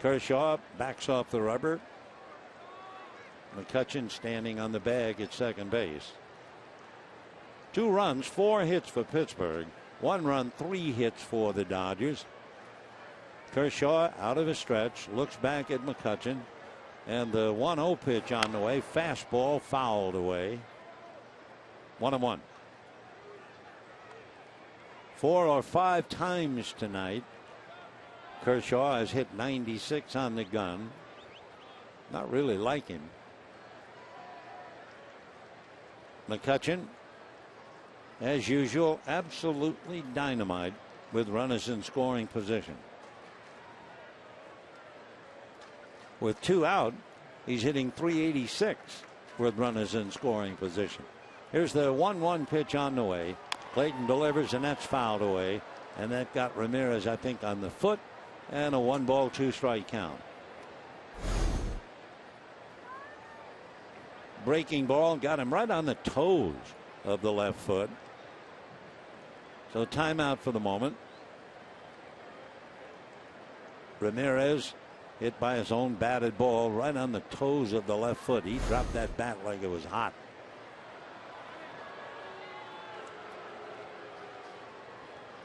Kershaw backs off the rubber. McCutchen standing on the bag at second base. 2 runs, 4 hits for Pittsburgh. 1 run, 3 hits for the Dodgers. Kershaw out of his stretch, looks back at McCutchen, and the 1-0 pitch on the way. Fastball fouled away. 1-1. 4 or 5 times tonight, Kershaw has hit 96 on the gun. Not really like him. McCutchen, as usual, absolutely dynamite with runners in scoring position. With 2 out, he's hitting 386 with runners in scoring position. Here's the 1-1 pitch on the way. Clayton delivers, and that's fouled away. And that got Ramirez, I think, on the foot, and a 1-ball, 2-strike count. Breaking ball got him right on the toes of the left foot. So timeout for the moment. Ramirez hit by his own batted ball right on the toes of the left foot. He dropped that bat like it was hot.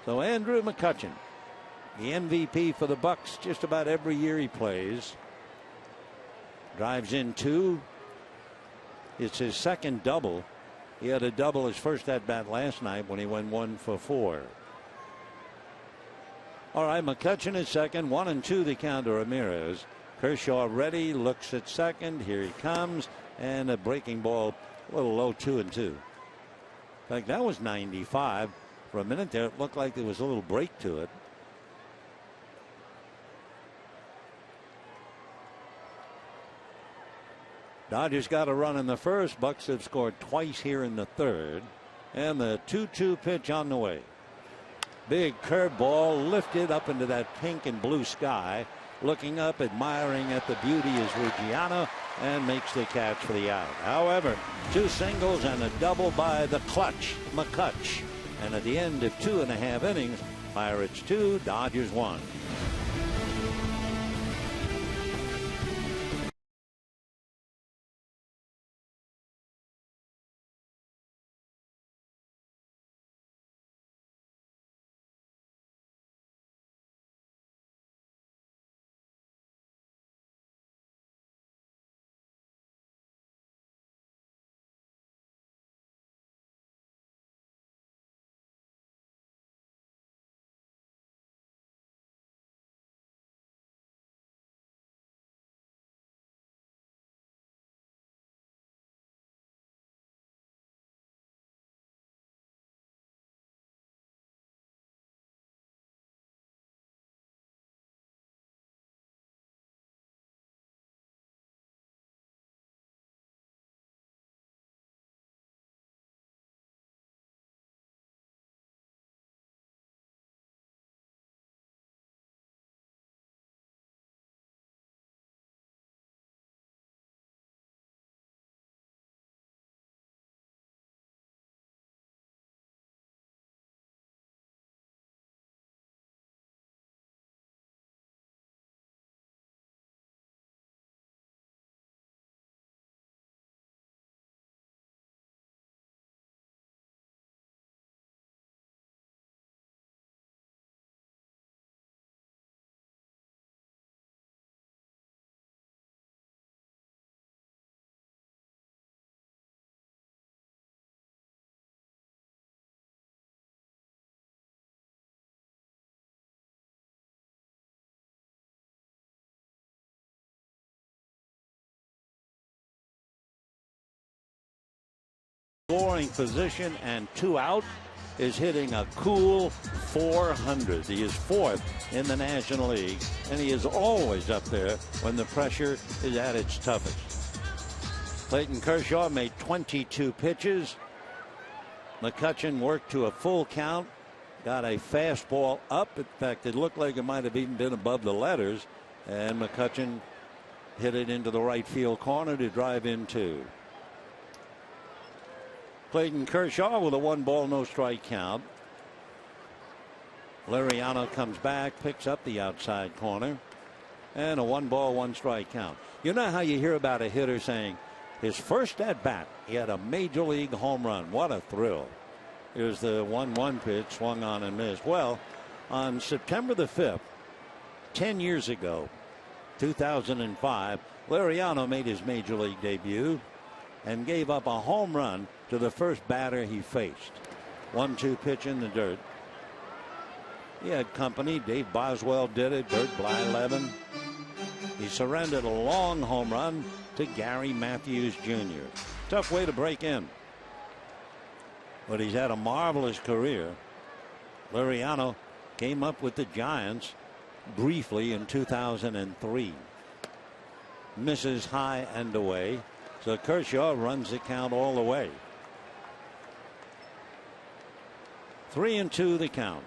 So Andrew McCutchen, the MVP for the Bucks just about every year he plays. Drives in 2. It's his second double. He had a double his first at bat last night when he went 1 for 4. All right, McCutchen is second. 1-2 the count to Ramirez. Kershaw ready, looks at second. Here he comes, and a breaking ball, a little low, 2-2. In fact, that was 95. For a minute there, it looked like there was a little break to it. Dodgers got a run in the first. Bucks have scored twice here in the third. And the 2-2 pitch on the way. Big curveball lifted up into that pink and blue sky. Looking up, admiring at the beauty is Reggiano, and makes the catch for the out. However, 2 singles and a double by the clutch, McCutch. And at the end of 2.5 innings, Pirates 2, Dodgers 1. scoring position and 2 out, is hitting a cool 400. He is 4th in the National League, and he is always up there when the pressure is at its toughest. Clayton Kershaw made 22 pitches. McCutchen worked to a full count, got a fastball up. In fact, it looked like it might have even been above the letters, and McCutchen hit it into the right field corner to drive in 2. Clayton Kershaw with a 1-ball, no strike count. Liriano comes back, picks up the outside corner, and a 1-ball, 1-strike count. You know how you hear about a hitter saying his first at bat, he had a major league home run. What a thrill. Here's the 1-1 pitch, swung on and missed. Well, on September the 5th, 10 years ago, 2005, Liriano made his major league debut and gave up a home run to the first batter he faced. 1-2 pitch in the dirt. He had company. Dave Boswell did it. Bert Blyleven. He surrendered a long home run to Gary Matthews Jr. Tough way to break in, but he's had a marvelous career. Liriano came up with the Giants briefly in 2003. Misses high and away. So Kershaw runs the count all the way. 3-2 the count.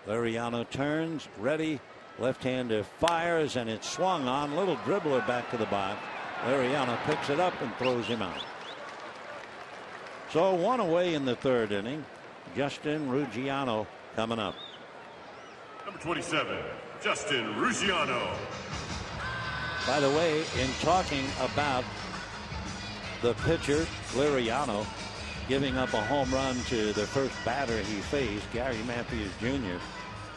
Liriano turns, ready. Left-hander fires, and it's swung on. Little dribbler back to the box. Liriano picks it up and throws him out. So 1 away in the 3rd inning. Justin Ruggiano coming up. Number 27, Justin Ruggiano. By the way, in talking about the pitcher, Liriano, giving up a home run to the first batter he faced, Gary Matthews Jr.,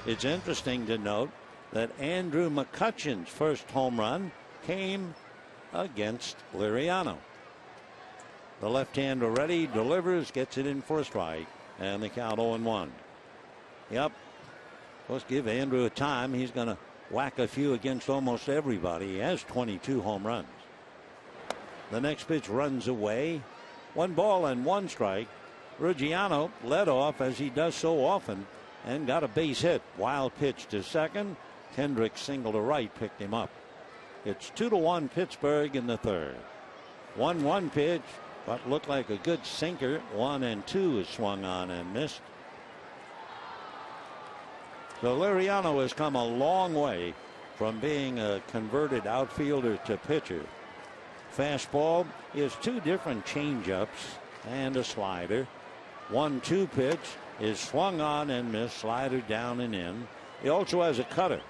it's interesting to note that Andrew McCutchen's first home run came against Liriano. The left-hander ready, delivers, gets it in for a strike, and the count 0-1. Yep. Let's give Andrew a time. He's going to whack a few against almost everybody. He has 22 home runs. The next pitch runs away. 1 ball and 1 strike. Ruggiano led off, as he does so often, and got a base hit. Wild pitch to second. Kendrick single to right, picked him up. It's 2-1 Pittsburgh in the 3rd. 1-1 pitch, but looked like a good sinker. 1-2 is swung on and missed. So Liriano has come a long way from being a converted outfielder to pitcher. Fastball is 2 different changeups and a slider. 1-2 pitch is swung on and missed. Slider down and in. He also has a cutter.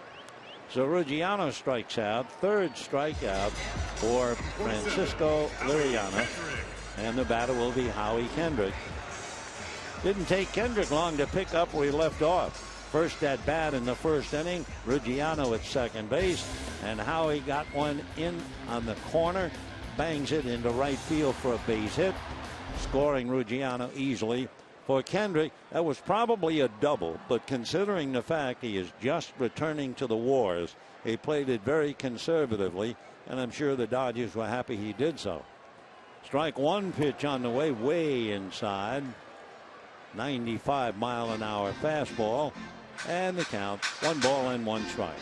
So Ruggiano strikes out. 3rd strikeout for Francisco Liriano. And the batter will be Howie Kendrick. Didn't take Kendrick long to pick up where he left off. First at bat in the 1st inning. Ruggiano at second base. And Howie got one in on the corner. Bangs it into right field for a base hit. Scoring Ruggiano easily. For Kendrick, that was probably a double, but considering the fact he is just returning to the wars, he played it very conservatively, and I'm sure the Dodgers were happy he did so. Strike 1 pitch on the way, way inside. 95-mile-an-hour fastball, and the count 1 ball and 1 strike.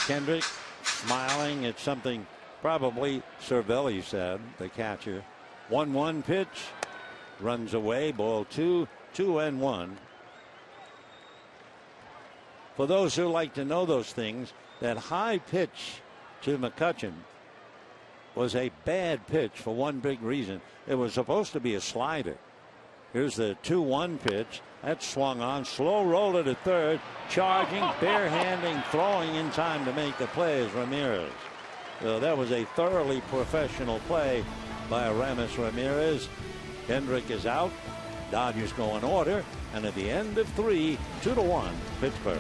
Kendrick smiling at something probably Cervelli said, the catcher. 1-1 pitch, runs away, ball 2, 2-1. For those who like to know those things, that high pitch to McCutchen was a bad pitch for one big reason. It was supposed to be a slider. Here's the 2-1 pitch. That swung on. Slow roller to third. Charging, barehanding, throwing in time to make the play is Ramirez. So that was a thoroughly professional play by Aramis Ramirez. Kendrick is out. Dodgers go in order. And at the end of 3, 2-1 Pittsburgh.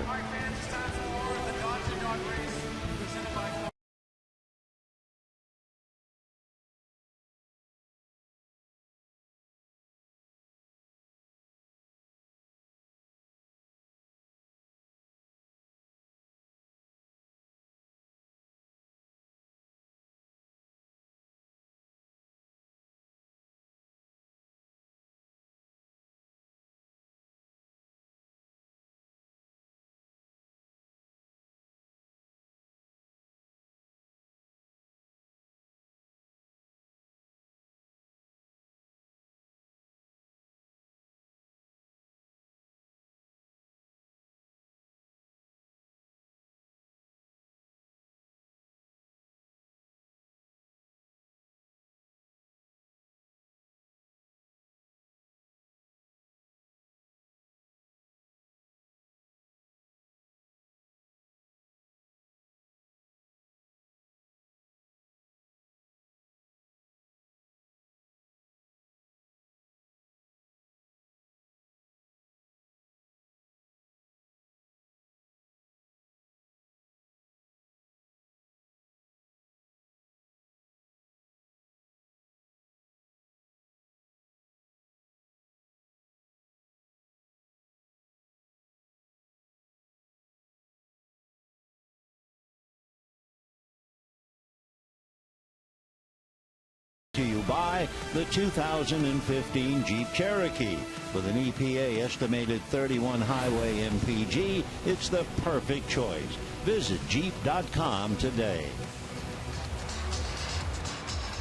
to you by the 2015 Jeep Cherokee. With an EPA estimated 31 highway MPG, it's the perfect choice. Visit Jeep.com today.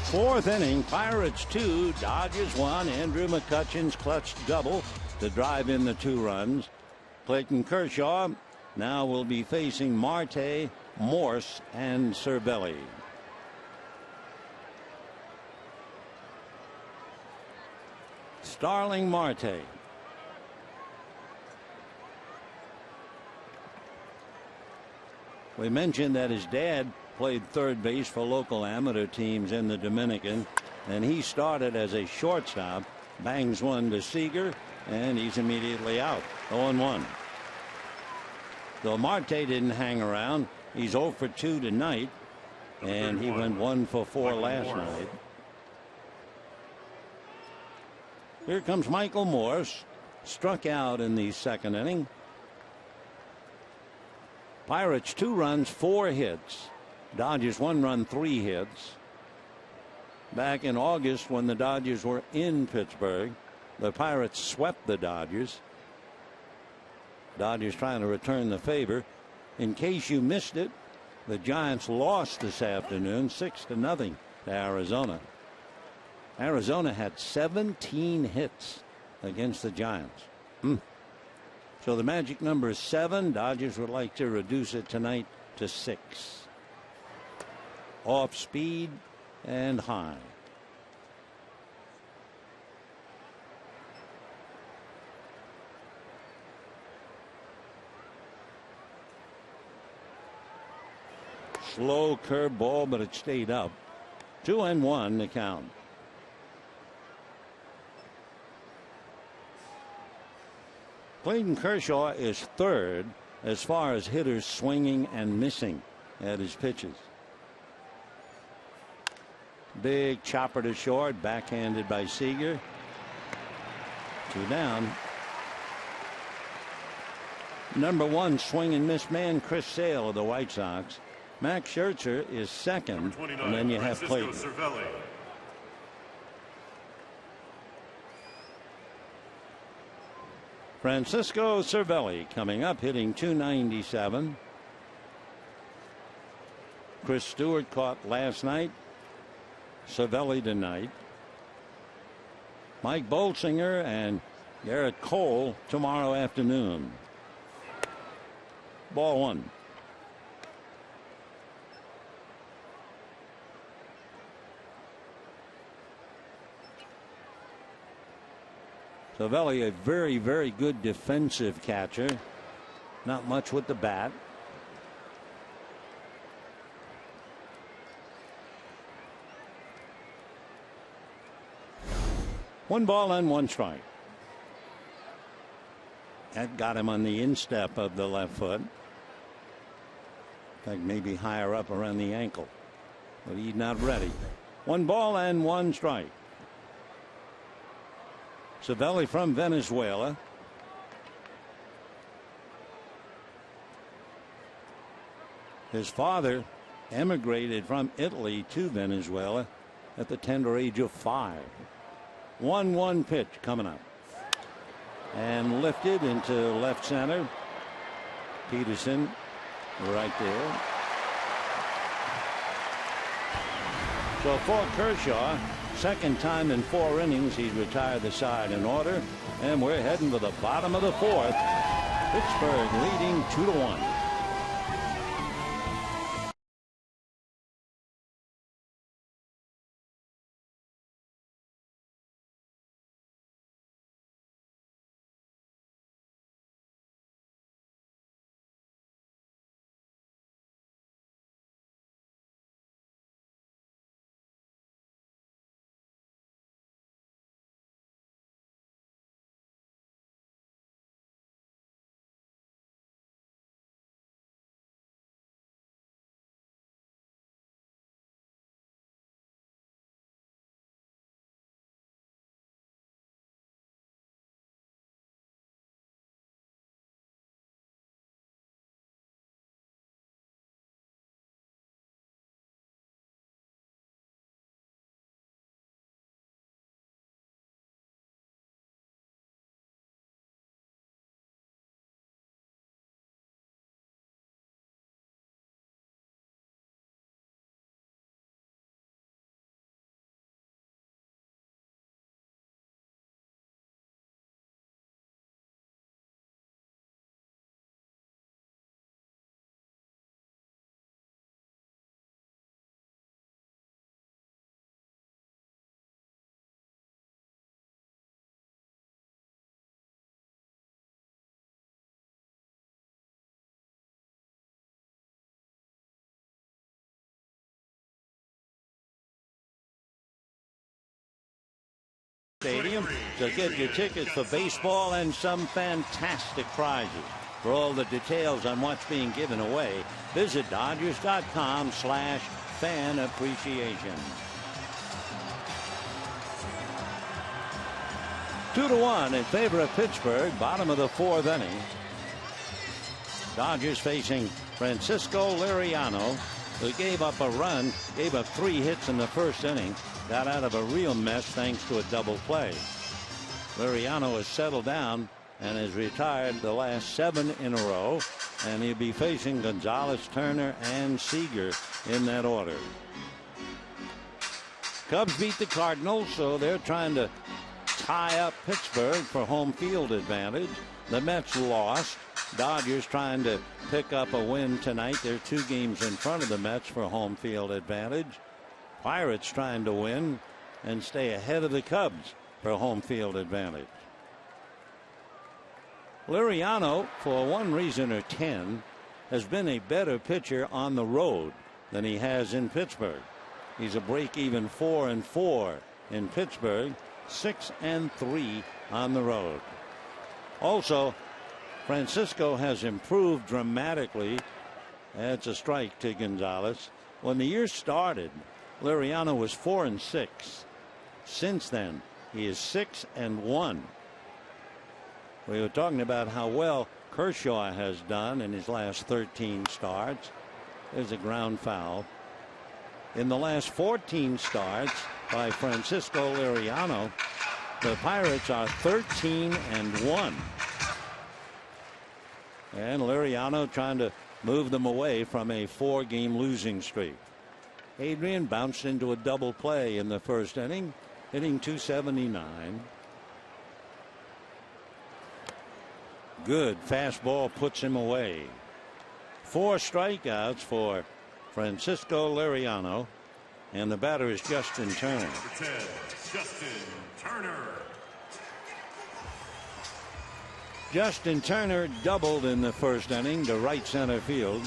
Fourth inning, Pirates 2, Dodgers 1. Andrew McCutchen's clutch double to drive in the 2 runs. Clayton Kershaw now will be facing Marte, Morse, and Cervelli. Starling Marte. We mentioned that his dad played third base for local amateur teams in the Dominican, and he started as a shortstop. Bangs one to Seager, and he's immediately out. 0-1. Though Marte didn't hang around, he's 0 for 2 tonight, and he went 1 for 4 last night. Here comes Michael Morse, struck out in the second inning. Pirates 2 runs, 4 hits. Dodgers 1 run, 3 hits. Back in August, when the Dodgers were in Pittsburgh, the Pirates swept the Dodgers. Dodgers trying to return the favor. In case you missed it, the Giants lost this afternoon 6-0 to Arizona. Arizona had 17 hits against the Giants. So the magic number is 7. Dodgers would like to reduce it tonight to 6. Off speed and high. Slow curveball, but it stayed up. 2-1 the count. Clayton Kershaw is third as far as hitters swinging and missing at his pitches. Big chopper to short, backhanded by Seager. 2 down. Number 1 swing and miss man, Chris Sale of the White Sox. Max Scherzer is second, and then you have Clayton. Francisco Cervelli coming up, hitting .297. Chris Stewart caught last night. Cervelli tonight. Mike Bolsinger and Garrett Cole tomorrow afternoon. Ball 1. Cervelli, a very, very good defensive catcher. Not much with the bat. One ball and 1 strike. That got him on the instep of the left foot. In fact, maybe higher up around the ankle. But he's not ready. 1 ball and 1 strike. Cervelli from Venezuela. His father emigrated from Italy to Venezuela at the tender age of 5. 1-1 pitch coming up. And lifted into left center. Peterson right there. So for Kershaw, second time in 4 innings he's retired the side in order, and we're heading to the bottom of the 4th. Pittsburgh leading 2-1. Stadium to get your tickets for baseball and some fantastic prizes. For all the details on what's being given away, visit Dodgers.com/fan appreciation. 2-1 in favor of Pittsburgh, bottom of the fourth inning. Dodgers facing Francisco Liriano, who gave up a run, gave up 3 hits in the first inning, got out of a real mess thanks to a double play. Liriano has settled down and has retired the last 7 in a row, and he'll be facing Gonzalez, Turner, and Seager in that order. Cubs beat the Cardinals, so they're trying to tie up Pittsburgh for home field advantage. The Mets lost. Dodgers trying to pick up a win tonight. They're 2 games in front of the Mets for home field advantage. Pirates trying to win and stay ahead of the Cubs for home field advantage. Liriano, for one reason or 10, has been a better pitcher on the road than he has in Pittsburgh. He's a break-even 4-4 in Pittsburgh, 6-3 on the road. Also, Francisco has improved dramatically. That's a strike to Gonzalez. When the year started, Liriano was 4-6. Since then, he is 6-1. We were talking about how well Kershaw has done in his last 13 starts. There's a ground foul. In the last 14 starts by Francisco Liriano, the Pirates are 13-1. And Liriano trying to move them away from a 4-game losing streak. Adrian bounced into a double play in the first inning, hitting .279. Good fastball puts him away. 4 strikeouts for Francisco Liriano, and the batter is Justin Turner. Number 10, Justin Turner. Justin Turner doubled in the first inning to right center field.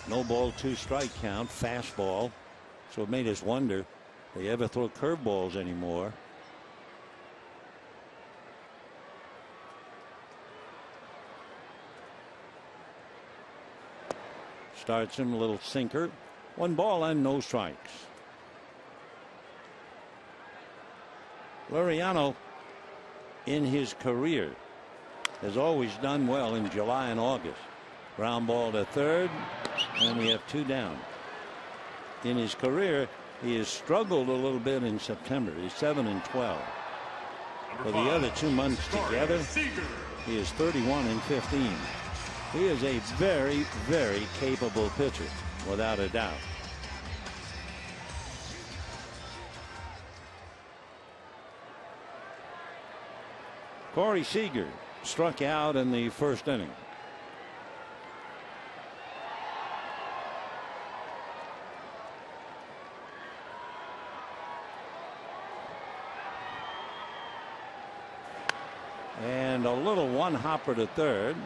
No ball, 2 strike count, fastball. So it made us wonder if they ever throw curveballs anymore. Starts him a little sinker. 1 ball and no strikes. Liriano in his career has always done well in July and August. Ground ball to third, and we have 2 down. In his career, he has struggled a little bit in September. He's 7-12. For the other 2 months together, he is 31-15. He is a very, very capable pitcher, without a doubt. Corey Seager struck out in the first inning. And a little one-hopper to third.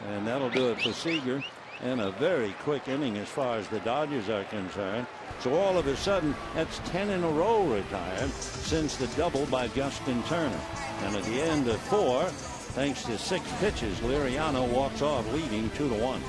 And that'll do it for Seager. And a very quick inning as far as the Dodgers are concerned. So all of a sudden, that's 10 in a row retired since the double by Justin Turner. And at the end of 4, thanks to 6 pitches, Liriano walks off leading 2-1.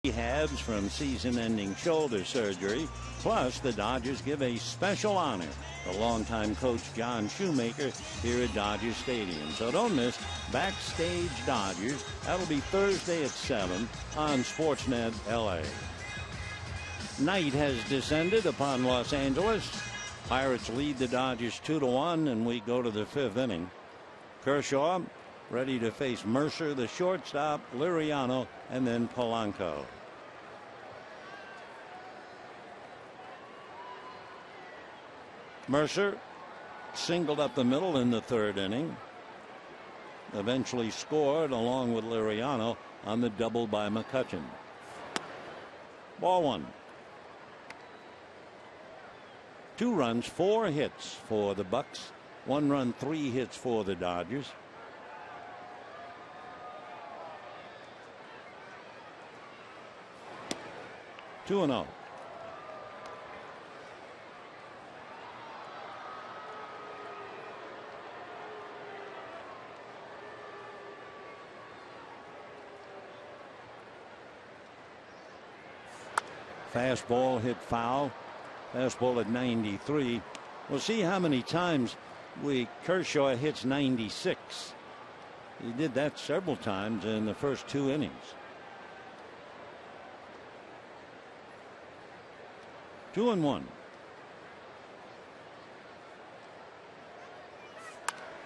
rehabs from season-ending shoulder surgery. Plus, the Dodgers give a special honor to longtime coach John Shoemaker here at Dodger Stadium. So don't miss Backstage Dodgers. That'll be Thursday at 7 on Sportsnet LA. Night has descended upon Los Angeles. Pirates lead the Dodgers 2-1, and we go to the 5th inning. Kershaw ready to face Mercer, the shortstop, Liriano, and then Polanco. Mercer singled up the middle in the 3rd inning. Eventually scored along with Liriano on the double by McCutchen. Ball 1. 2 runs, 4 hits for the Bucks. 1 run, 3 hits for the Dodgers. Two and 0. Fastball hit foul. Fastball at 93. We'll see how many times Kershaw hits 96. He did that several times in the first 2 innings. 2-1.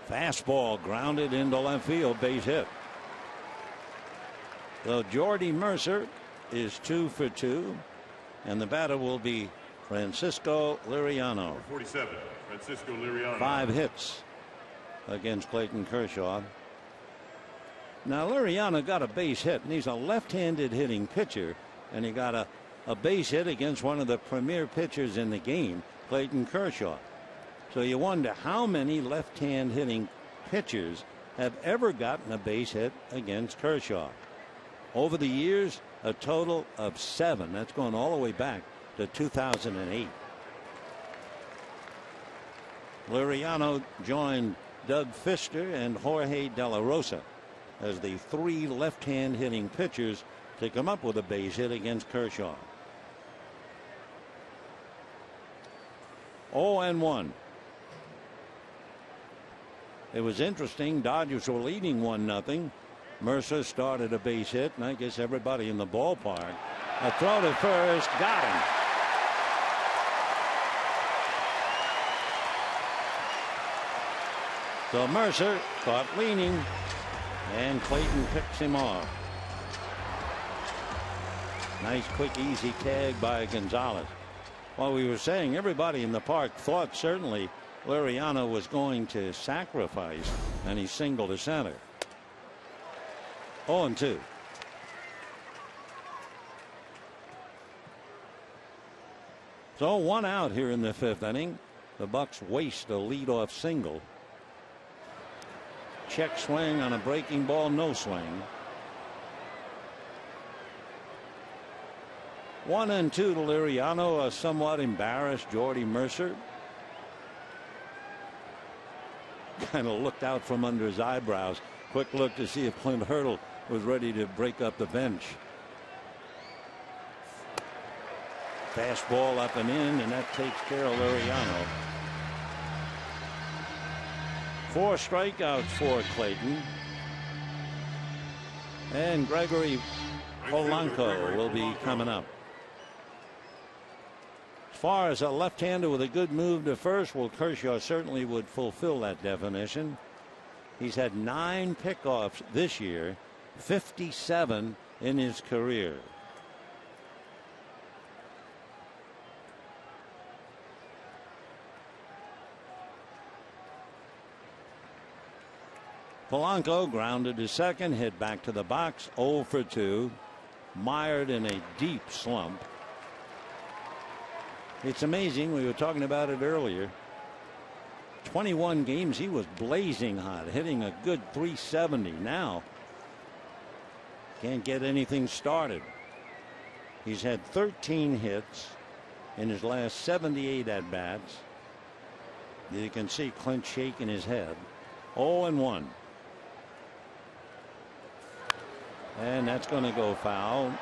Fastball grounded into left field, base hit. So Jordy Mercer is 2 for 2, and the batter will be Francisco Liriano. 47, Francisco Liriano. 5 hits against Clayton Kershaw. Now Liriano got a base hit, and he's a left-handed hitting pitcher, and he got a base hit against one of the premier pitchers in the game, Clayton Kershaw. So you wonder how many left-hand hitting pitchers have ever gotten a base hit against Kershaw. Over the years, a total of 7. That's going all the way back to 2008. Liriano joined Doug Fister and Jorge De La Rosa as the 3 left-hand hitting pitchers to come up with a base hit against Kershaw. 0-1. It was interesting. Dodgers were leading 1-0. Mercer started a base hit, and I guess everybody in the ballpark. A throw to first, got him. So Mercer caught leaning, and Clayton picks him off. Nice, quick, easy tag by Gonzalez. While we were saying, everybody in the park thought certainly Liriano was going to sacrifice, and he singled to center. 0-2. So 1 out here in the 5th inning. The Bucks waste a leadoff single. Check swing on a breaking ball, no swing. 1-2 to Liriano. A somewhat embarrassed Jordy Mercer. Kind of looked out from under his eyebrows. Quick look to see if Clint Hurdle was ready to break up the bench. Fastball up and in, and that takes care of Liriano. 4 strikeouts for Clayton. And Gregory Polanco will be coming up. As far as a left-hander with a good move to first, well, Kershaw certainly would fulfill that definition. He's had 9 pickoffs this year, 57 in his career. Polanco grounded to second, hit back to the box, 0 for 2, mired in a deep slump. It's amazing. We were talking about it earlier. 21 games he was blazing hot, hitting a good 370. Now can't get anything started. He's had 13 hits in his last 78 at bats. You can see Clint shaking his head. 0-1. And that's going to go foul.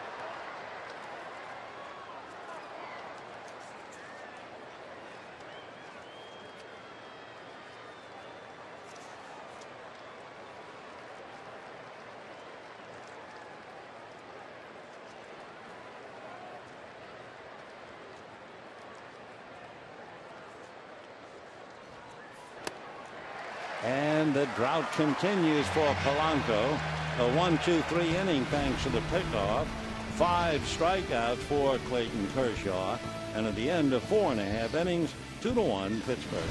And the drought continues for Polanco. A 1-2-3 inning thanks to the pickoff. 5 strikeouts for Clayton Kershaw. And at the end of 4.5 innings, 2-1 Pittsburgh.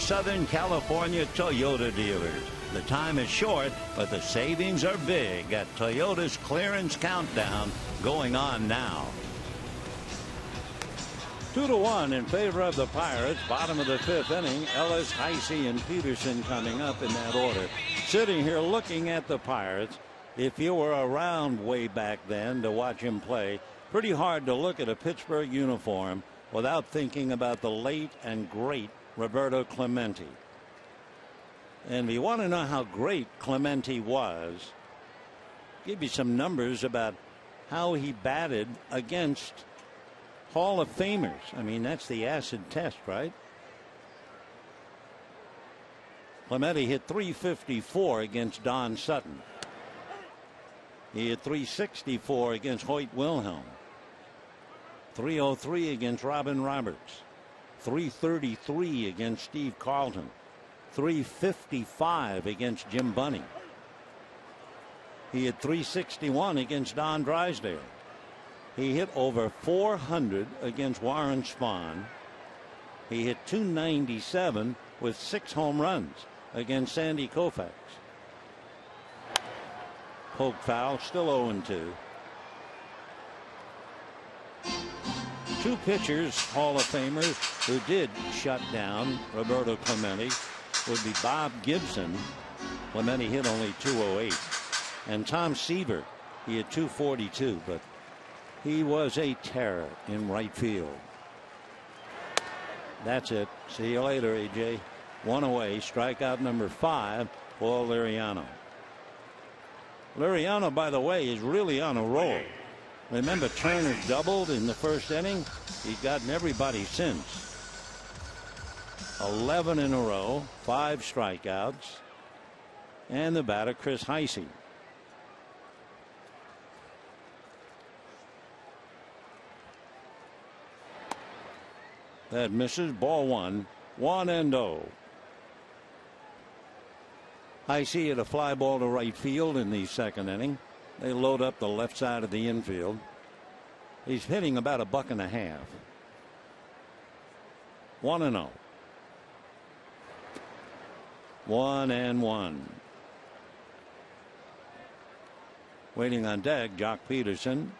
Southern California Toyota dealers. The time is short, but the savings are big at Toyota's clearance countdown going on now. 2-1 in favor of the Pirates. Bottom of the 5th inning. Ellis, Heisey, and Peterson coming up in that order. Sitting here looking at the Pirates. If you were around way back then to watch him play, pretty hard to look at a Pittsburgh uniform without thinking about the late and great Roberto Clemente. And if you want to know how great Clemente was, give you some numbers about how he batted against Hall of Famers. I mean, that's the acid test, right? Clemente hit .354 against Don Sutton. He hit .364 against Hoyt Wilhelm. .303 against Robin Roberts. .333 against Steve Carlton. .355 against Jim Bunning. He hit .361 against Don Drysdale. He hit over .400 against Warren Spahn. He hit .297 with 6 home runs against Sandy Koufax. Poke foul, still 0-2. 2 pitchers, Hall of Famers, who did shut down Roberto Clemente would be Bob Gibson. Clemente hit only .208. And Tom Seaver, he had .242, but he was a terror in right field. That's it. See you later, AJ. 1 away. Strikeout number 5 for Liriano. Liriano, by the way, is really on a roll. Remember, Turner doubled in the first inning. He's gotten everybody since. 11 in a row, 5 strikeouts. And the batter, Chris Heisey. That misses. Ball 1. 1-0. Heisey hit a fly ball to right field in the second inning. They load up the left side of the infield. He's hitting about $1.50. 1-0. 1-1. Waiting on deck, Jock Peterson.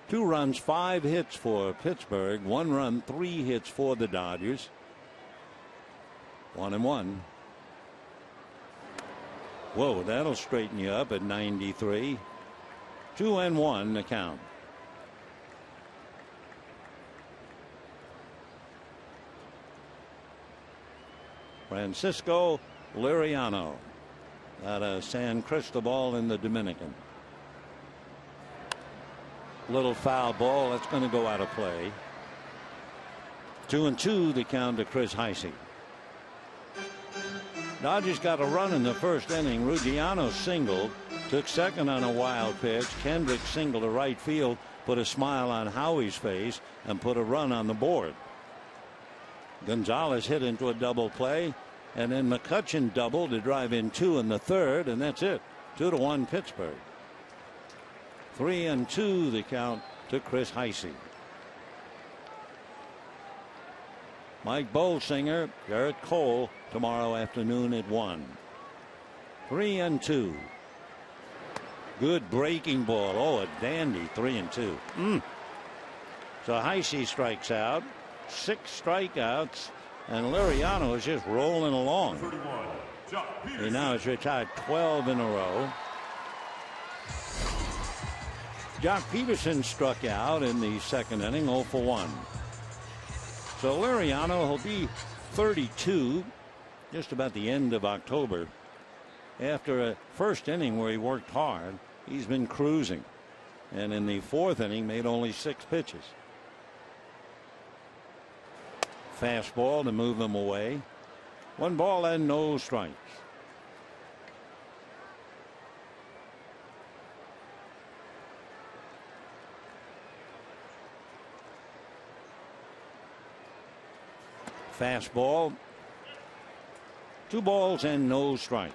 2 runs, 5 hits for Pittsburgh. 1 run, 3 hits for the Dodgers. 1-1. Whoa, that'll straighten you up at 93. 2-1 the count. Francisco Liriano out of San Cristobal in the Dominican. Little foul ball. That's going to go out of play. 2-2 the count to Chris Heisey. Dodgers got a run in the first inning. Ruggiano singled, took second on a wild pitch. Kendrick singled to right field, put a smile on Howie's face, and put a run on the board. Gonzalez hit into a double play, and then McCutchen doubled to drive in 2 in the third, and that's it. 2-1 Pittsburgh. 3-2 the count to Chris Heisey. Mike Bolsinger, Garrett Cole tomorrow afternoon at 1. 3-2. Good breaking ball. Oh, a dandy 3-2. So Heisey strikes out. 6 strikeouts, and Liriano is just rolling along. He now has retired 12 in a row. Jock Peterson struck out in the second inning, 0 for 1. So Liriano will be 32 just about the end of October. After a first inning where he worked hard, he's been cruising, and in the fourth inning made only 6 pitches. Fastball to move him away. 1 ball and no strikes. Fastball. 2 balls and no strikes.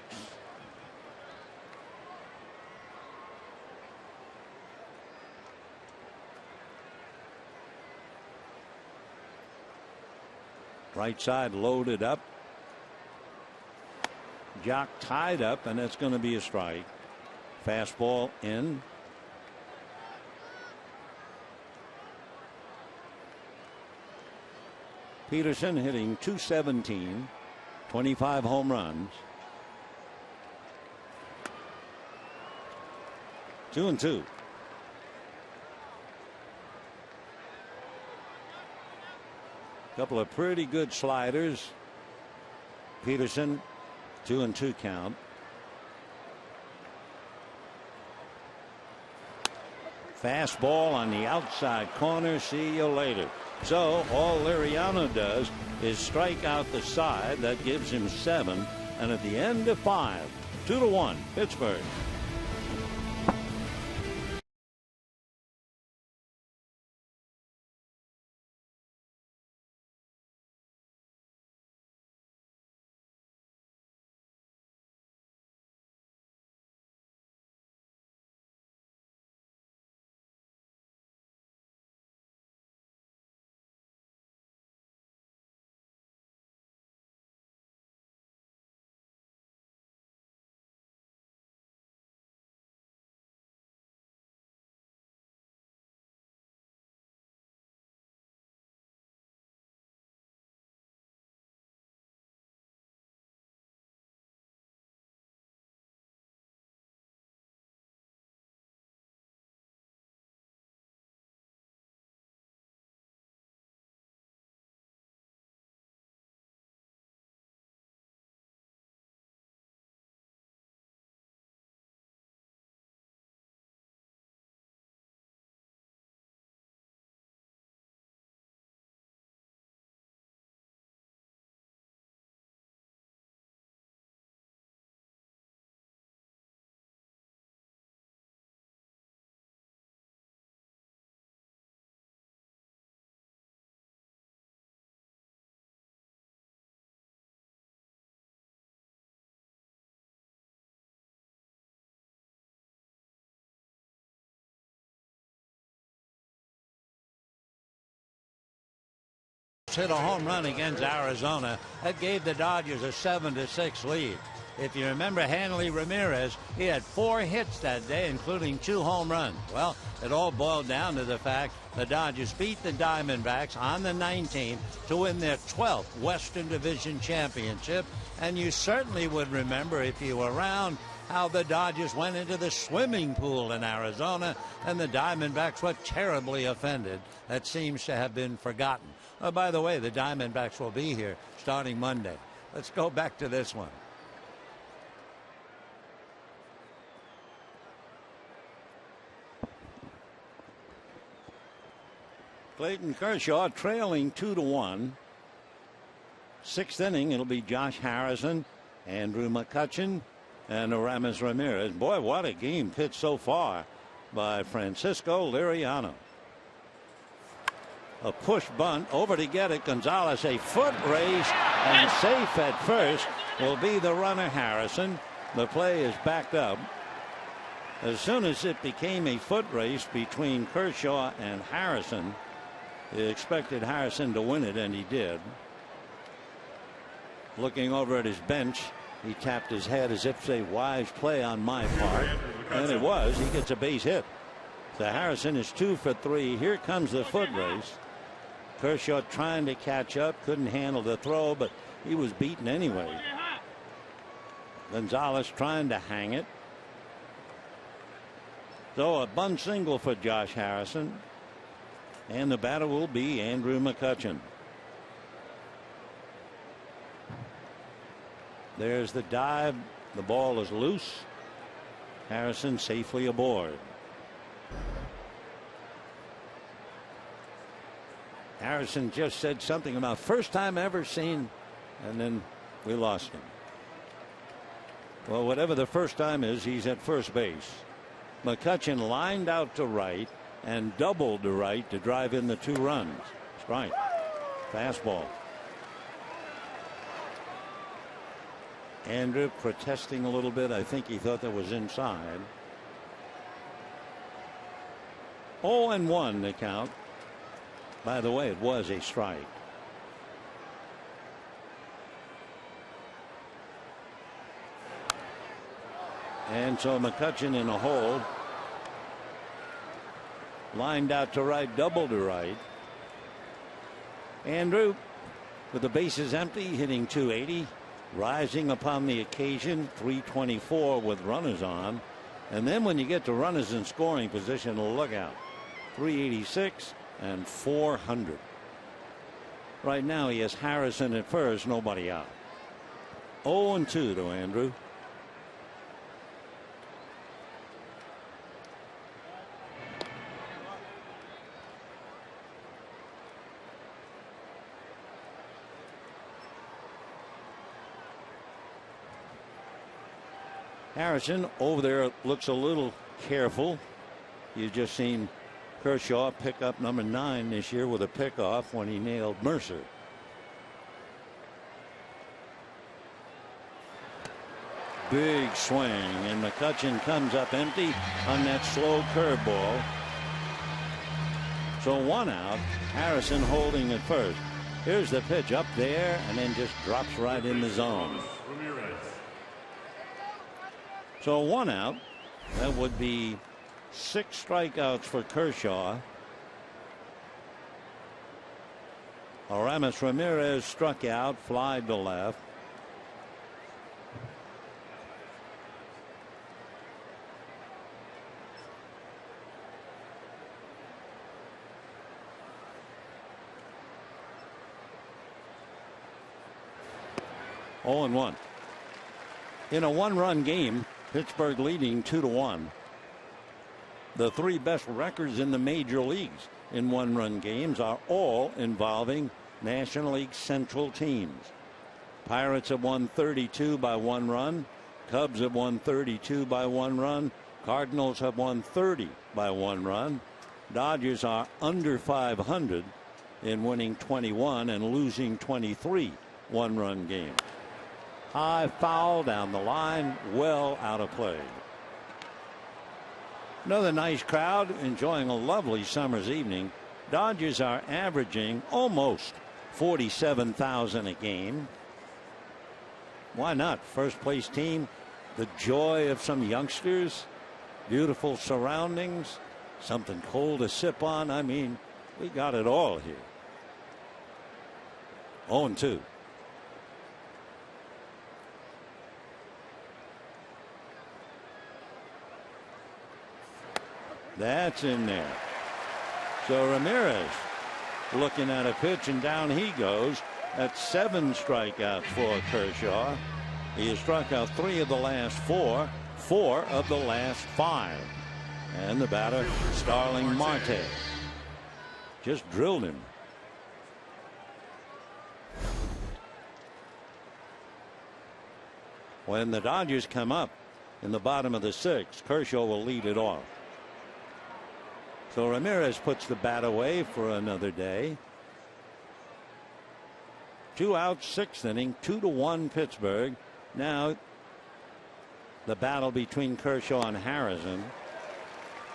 Right side loaded up. Jock tied up, and that's going to be a strike. Fastball in. Peterson hitting .217, 25 home runs. 2-2. Couple of pretty good sliders. Peterson, 2-2 count. Fastball on the outside corner. See you later. So all Liriano does is strike out the side. That gives him 7. And at the end of 5, 2-1 Pittsburgh. Hit a home run against Arizona that gave the Dodgers a 7-6 lead. If you remember Hanley Ramirez, he had 4 hits that day, including 2 home runs. Well, it all boiled down to the fact the Dodgers beat the Diamondbacks on the 19th to win their 12th Western Division championship. And you certainly would remember, if you were around, how the Dodgers went into the swimming pool in Arizona and the Diamondbacks were terribly offended. That seems to have been forgotten. Oh, by the way, the Diamondbacks will be here starting Monday. Let's go back to this one. Clayton Kershaw trailing 2-1. Sixth inning, it'll be Josh Harrison, Andrew McCutchen, and Aramis Ramirez. Boy, what a game pitched so far by Francisco Liriano. A push bunt over to get it. Gonzalez, a foot race, and safe at first will be the runner Harrison. The play is backed up. As soon as it became a foot race between Kershaw and Harrison, they expected Harrison to win it, and he did. Looking over at his bench, he tapped his head as if to say, wise play on my part. And it was. He gets a base hit. So Harrison is 2 for 3. Here comes the foot race. Kershaw trying to catch up, couldn't handle the throw, but he was beaten anyway. Gonzalez trying to hang it. So a bunt single for Josh Harrison. And the batter will be Andrew McCutchen. There's the dive. The ball is loose. Harrison safely aboard. Harrison just said something about first time ever seen, and then we lost him. Well, whatever the first time is, he's at first base. McCutchen lined out to right and doubled to right to drive in the 2 runs. Strike. Fastball. Andrew protesting a little bit. I think he thought that was inside. 0-1 the count. By the way, it was a strike. And so McCutchen in a hole. Lined out to right, double to right. Andrew, with the bases empty, hitting .280. Rising upon the occasion, .324 with runners on. And then when you get to runners in scoring position, look out. .386 and .400. Right now he has Harrison at first, nobody out. 0-2 to Andrew. Harrison over there looks a little careful. You've just seen Kershaw pick up number 9 this year with a pickoff when he nailed Mercer. Big swing, and McCutchen comes up empty on that slow curveball. So 1 out. Harrison holding at first. Here's the pitch up there, and then just drops right in the zone. So 1 out. That would be 6 strikeouts for Kershaw. Aramis Ramirez struck out, fly to left. Oh, and 1. In a 1-run game, Pittsburgh leading 2-1. The 3 best records in the major leagues in 1-run games are all involving National League Central teams. Pirates have won 32 by 1 run. Cubs have won 32 by 1 run. Cardinals have won 30 by 1 run. Dodgers are under 500 in winning 21 and losing 23 1-run games. High foul down the line, well out of play. Another nice crowd enjoying a lovely summer's evening. Dodgers are averaging almost 47,000 a game. Why not? First place team, the joy of some youngsters, beautiful surroundings, something cold to sip on. I mean, we got it all here. 0-2. That's in there. So Ramirez looking at a pitch, and down he goes. That's 7 strikeouts for Kershaw. He has struck out 3 of the last 4, 4 of the last 5. And the batter, Starling Marte. just drilled him. When the Dodgers come up in the bottom of the 6th, Kershaw will lead it off. So Ramirez puts the bat away for another day. 2 outs, 6th inning, 2-1 Pittsburgh. Now the battle between Kershaw and Harrison.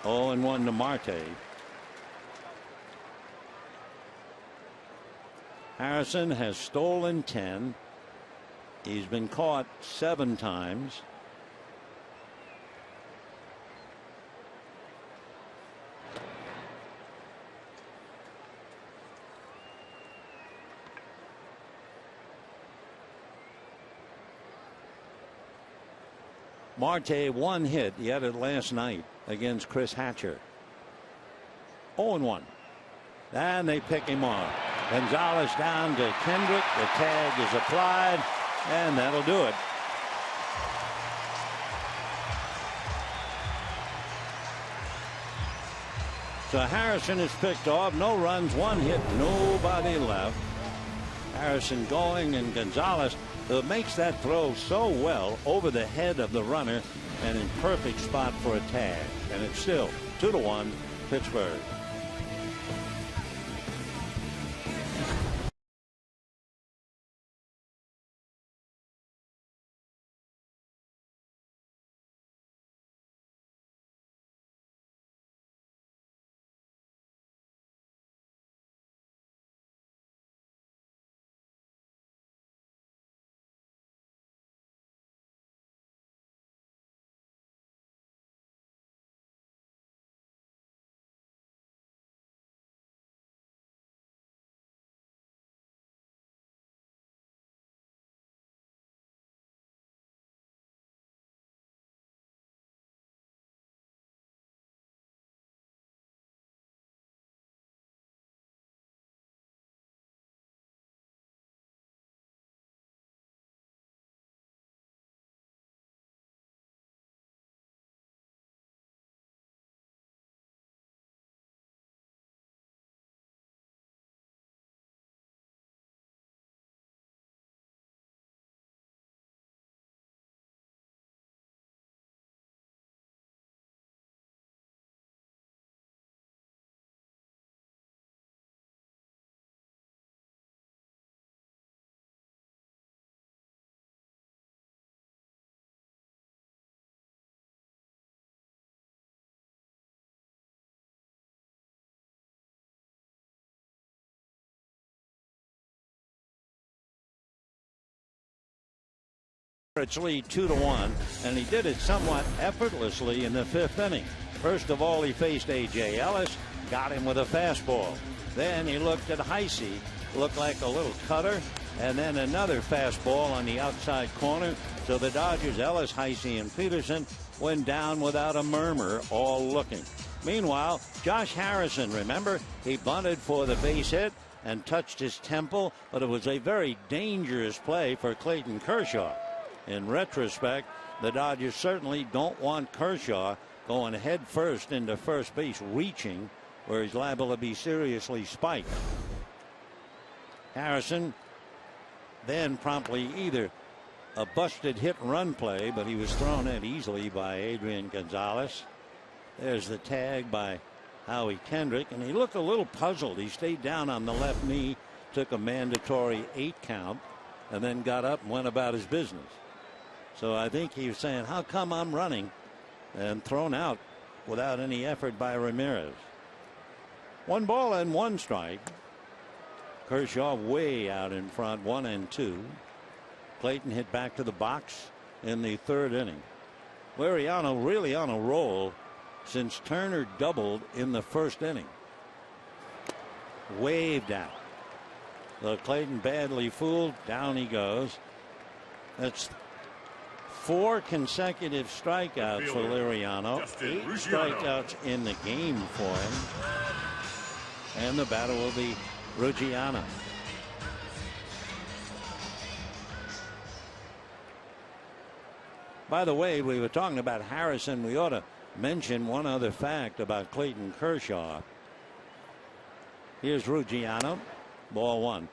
0-1 to Marte. Harrison has stolen 10. He's been caught 7 times. Marte 1 hit. He had it last night against Chris Hatcher. 0-1. And they pick him off. Gonzalez down to Kendrick. The tag is applied, and that'll do it. So Harrison is picked off. No runs, 1 hit, nobody left. Harrison going, and Gonzalez, who makes that throw so well over the head of the runner and in perfect spot for a tag. And it's still 2-1 Pittsburgh. It's lead 2-1, and he did it somewhat effortlessly in the 5th inning. First of all, he faced A.J. Ellis, got him with a fastball. Then he looked at Heisey, looked like a little cutter, and then another fastball on the outside corner. So the Dodgers, Ellis, Heisey, and Peterson went down without a murmur, all looking. Meanwhile, Josh Harrison, remember, he bunted for the base hit and touched his temple, but it was a very dangerous play for Clayton Kershaw. In retrospect, the Dodgers certainly don't want Kershaw going head first into first base, reaching where he's liable to be seriously spiked. Harrison then promptly either a busted hit and run play, but he was thrown in easily by Adrian Gonzalez. There's the tag by Howie Kendrick, and he looked a little puzzled. He stayed down on the left knee, took a mandatory 8 count, and then got up and went about his business. So I think he was saying, how come I'm running? And thrown out without any effort by Ramirez. 1 ball and 1 strike. Kershaw way out in front, 1-2. Clayton hit back to the box in the 3rd inning. Liriano really on a roll since Turner doubled in the 1st inning. Waved out. So Clayton badly fooled. Down he goes. That's 4 consecutive strikeouts for Liriano. 8 strikeouts in the game for him. And the batter will be Ruggiano. By the way, we were talking about Harrison. We ought to mention one other fact about Clayton Kershaw. Here's Ruggiano. Ball one.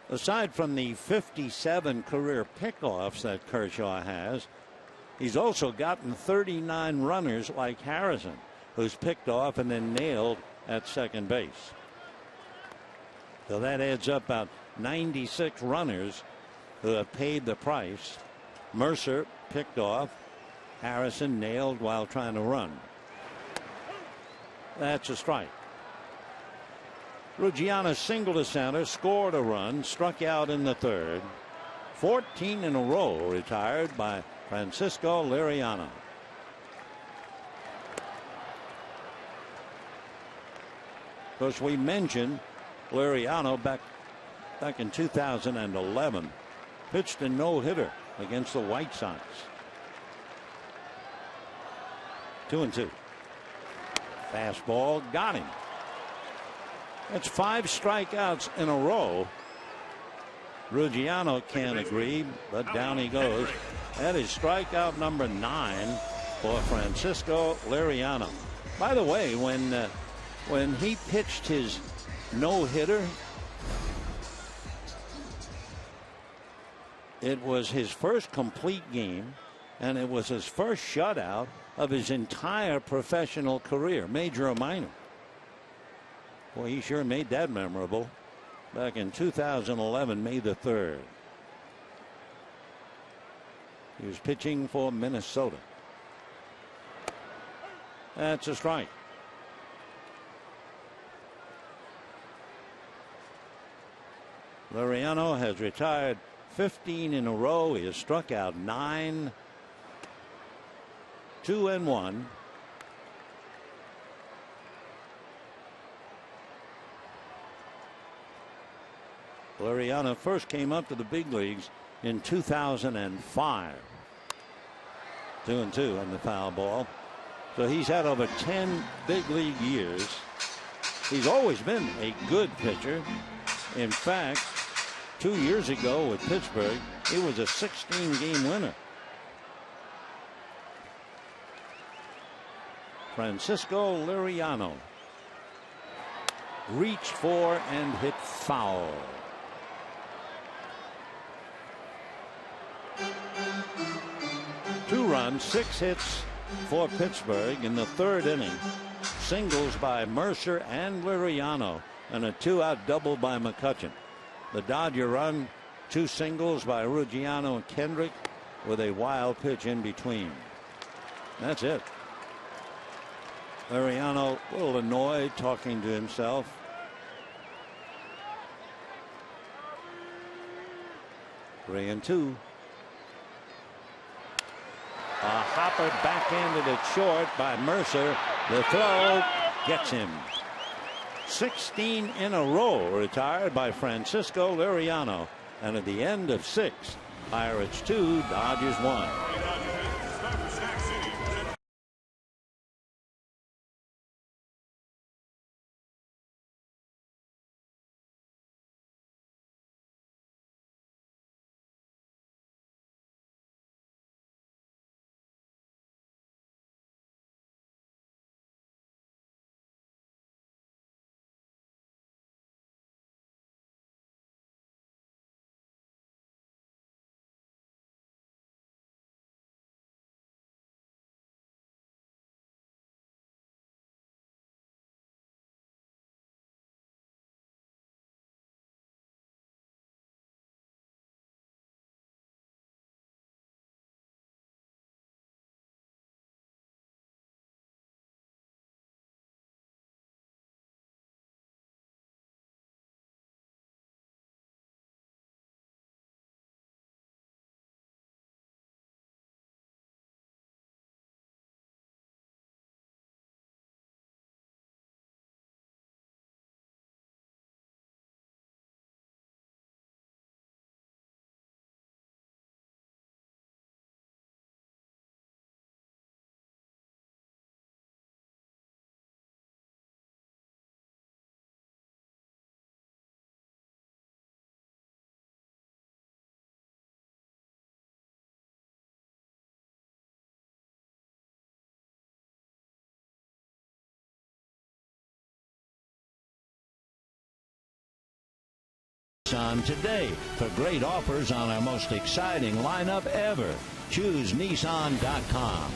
Aside from the 57 career pickoffs that Kershaw has, he's also gotten 39 runners like Harrison, who's picked off and then nailed at second base. So that adds up about 96 runners who have paid the price. Mercer picked off. Harrison nailed while trying to run. That's a strike. Ruggiano singled to center, scored a run, struck out in the third. 14 in a row retired by Francisco Liriano. Of course, we mentioned Liriano back in 2011. Pitched a no-hitter against the White Sox. 2-2. Fastball got him. That's 5 strikeouts in a row. Ruggiano can't agree, but down he goes. That is strikeout number 9 for Francisco Liriano. By the way, when he pitched his no-hitter, it was his first complete game, and it was his first shutout of his entire professional career, major or minor. Boy, he sure made that memorable back in 2011, May the 3rd. He was pitching for Minnesota. That's a strike. Liriano has retired 15 in a row. He has struck out 9. 2-1. Liriano first came up to the big leagues in 2005. 2-2 on the foul ball. So he's had over 10 big league years. He's always been a good pitcher. In fact, 2 years ago with Pittsburgh, he was a 16-game winner. Francisco Liriano reached for and hit foul. Two runs, 6 hits for Pittsburgh in the third inning. Singles by Mercer and Liriano, and a 2-out double by McCutchen. The Dodger run, 2 singles by Ruggiano and Kendrick, with a wild pitch in between. That's it. Liriano a little annoyed, talking to himself. Three and two. A hopper backhanded it short by Mercer. The throw gets him. 16 in a row retired by Francisco Liriano. And at the end of 6, Pirates 2, Dodgers 1. On today for great offers on our most exciting lineup ever. Choose Nissan.com.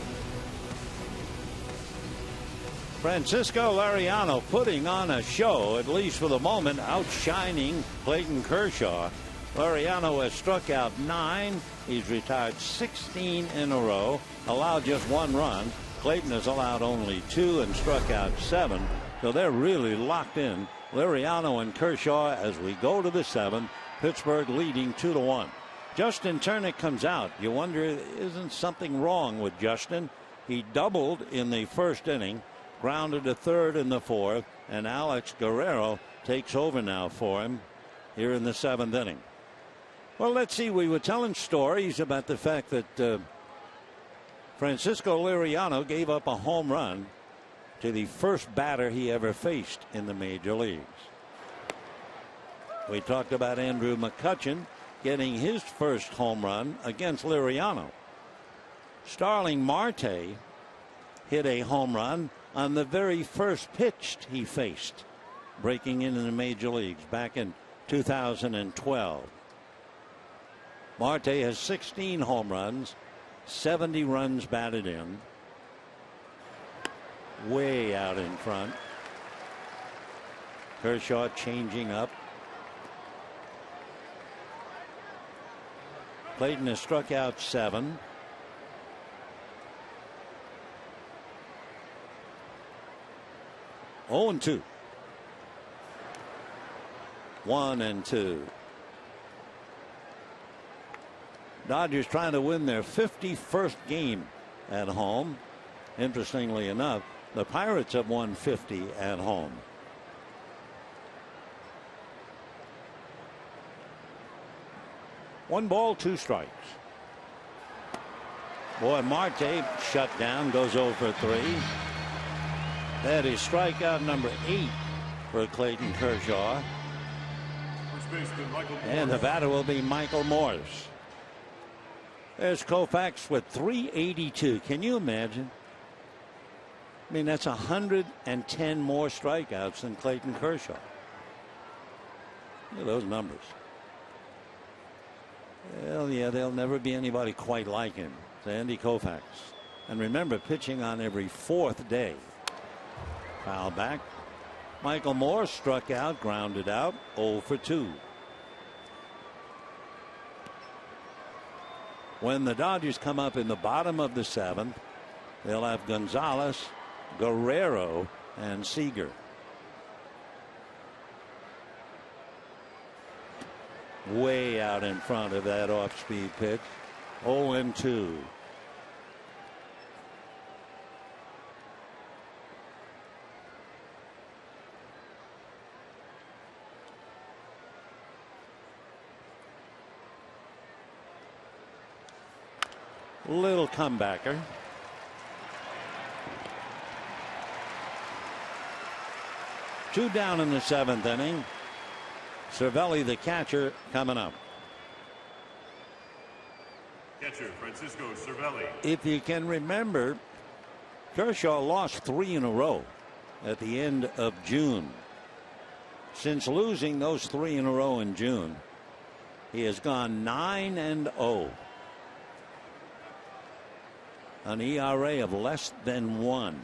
Francisco Liriano putting on a show, at least for the moment, outshining Clayton Kershaw. Liriano has struck out 9. He's retired 16 in a row, allowed just 1 run. Clayton has allowed only 2 and struck out 7. So they're really locked in. Liriano and Kershaw as we go to the 7th. Pittsburgh leading 2-1. Justin Turner comes out. You wonder, isn't something wrong with Justin? He doubled in the first inning, grounded to third in the 4th, and Alex Guerrero takes over now for him here in the 7th inning. Well, let's see. We were telling stories about the fact that Francisco Liriano gave up a home run to the first batter he ever faced in the major leagues. We talked about Andrew McCutchen getting his first home run against Liriano. Starling Marte hit a home run on the very first pitch he faced, breaking into the major leagues back in 2012. Marte has 16 home runs, 70 runs batted in. Way out in front. Kershaw changing up. Clayton has struck out 7. Oh and 2. 1 and 2. Dodgers trying to win their 51st game at home. Interestingly enough, the Pirates have won 50 at home. One ball, 2 strikes. Boy, Marte shut down, goes over 3. That is strikeout number 8 for Clayton Kershaw. And the batter will be Michael Morse. There's Koufax with 382. Can you imagine? I mean, that's 110 more strikeouts than Clayton Kershaw. Look at those numbers. Well, yeah, there'll never be anybody quite like him. It's Andy Koufax. And remember, pitching on every 4th day. Foul back. Michael Moore struck out, grounded out, 0 for 2. When the Dodgers come up in the bottom of the 7th, they'll have Gonzalez, Guerrero, and Seager. Way out in front of that off-speed pitch. 0 and 2. Little comebacker. Two down in the 7th inning. Cervelli, the catcher, coming up. Catcher Francisco Cervelli. If you can remember, Kershaw lost 3 in a row at the end of June. Since losing those 3 in a row in June, he has gone 9 and 0. An ERA of less than 1.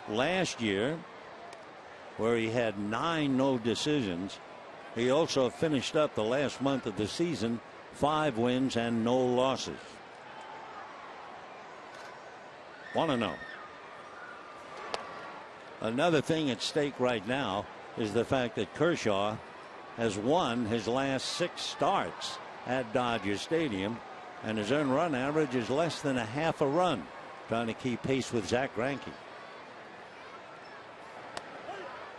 Last year, where he had 9 no decisions, he also finished up the last month of the season 5 wins and no losses. 1-0. Another thing at stake right now is the fact that Kershaw has won his last 6 starts at Dodger Stadium, and his earned run average is less than a half a run, trying to keep pace with Zach Greinke.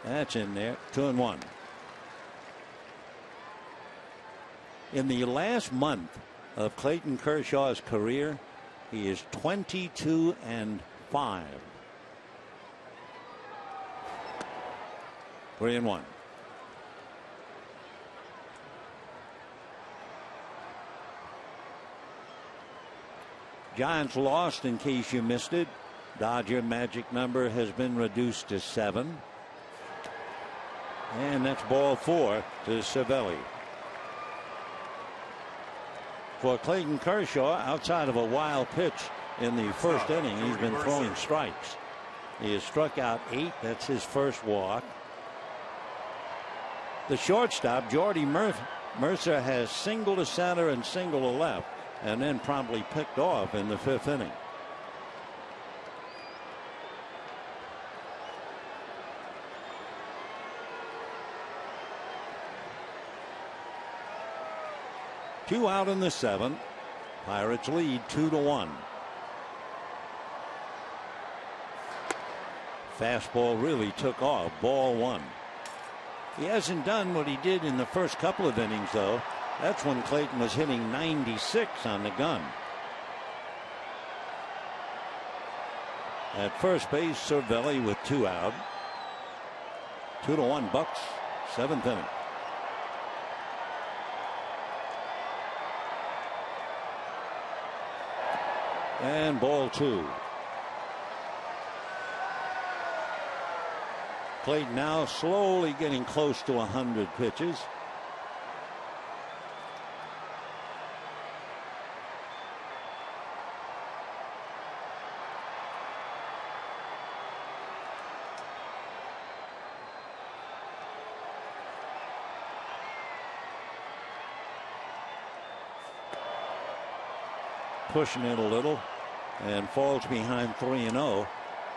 That's in there. 2-1. In the last month of Clayton Kershaw's career, he is 22 and 5. 3-1. Giants lost, in case you missed it. Dodger magic number has been reduced to 7. And that's ball 4 to Cervelli. For Clayton Kershaw, outside of a wild pitch in the first inning, he's been throwing strikes. He has struck out 8. That's his first walk. The shortstop, Jordy Mercer, has single to center and single to left, and then promptly picked off in the 5th inning. Two out in the 7th. Pirates lead 2-1. Fastball really took off. Ball 1. He hasn't done what he did in the first couple of innings, though. That's when Clayton was hitting 96 on the gun. At first base, Cervelli with 2 out. 2-1 Bucks, 7th inning. And ball 2. Clayton now slowly getting close to 100 pitches. Pushing it a little and falls behind 3-0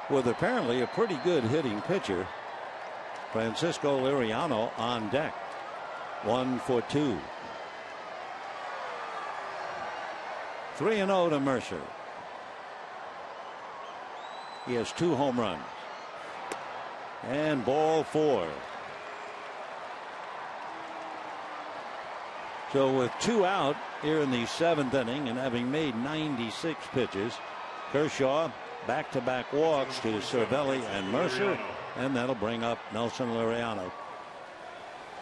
with apparently a pretty good hitting pitcher. Francisco Liriano on deck. 1 for 2. 3-0 to Mercer. He has 2 home runs. And ball 4. So with 2 out here in the 7th inning and having made 96 pitches, Kershaw back-to-back walks to Cervelli and Mercer, and that'll bring up Nelson Liriano.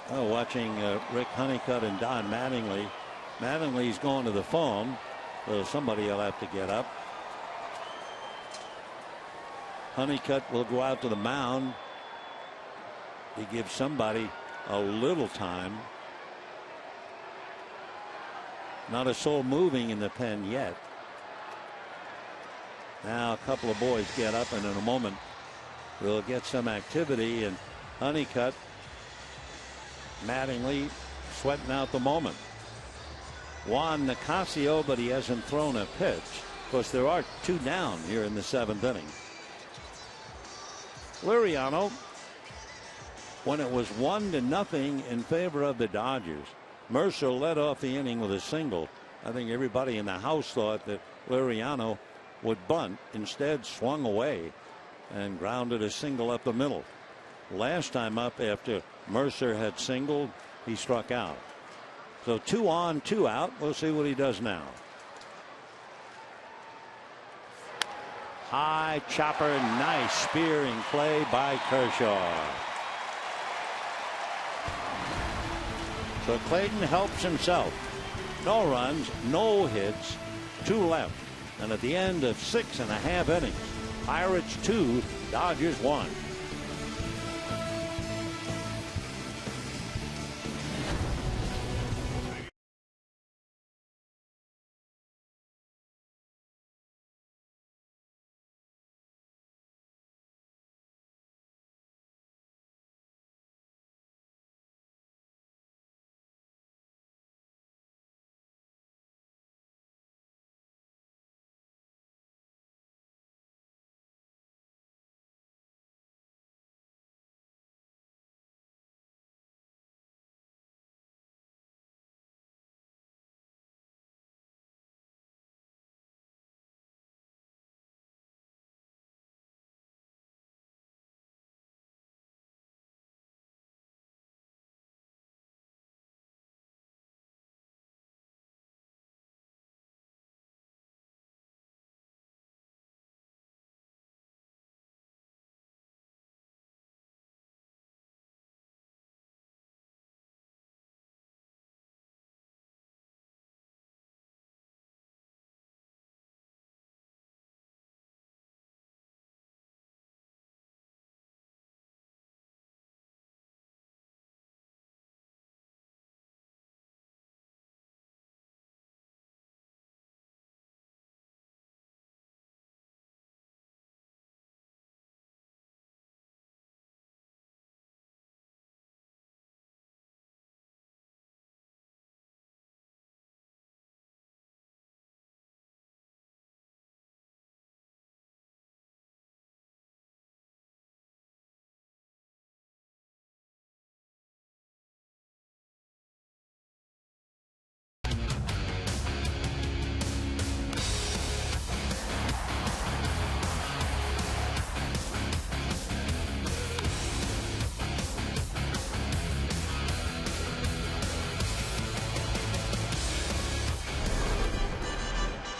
Watching Rick Honeycutt and Don Mattingly. Mattingly's going to the phone, so somebody will have to get up. Honeycutt will go out to the mound. He gives somebody a little time. Not a soul moving in the pen yet. Now a couple of boys get up, and in a moment we'll get some activity. And Honeycutt, Mattingly sweating out the moment. Juan Nicasio, but he hasn't thrown a pitch. Of course, there are 2 down here in the 7th inning. Liriano, when it was 1-0 in favor of the Dodgers, Mercer led off the inning with a single. I think everybody in the house thought that Liriano would bunt. Instead, swung away and grounded a single up the middle. Last time up, after Mercer had singled, he struck out. So 2 on, 2 out. We'll see what he does now. High chopper, nice spearing play by Kershaw. So Clayton helps himself. No runs, no hits, 2 left. And at the end of 6.5 innings, Pirates 2, Dodgers 1.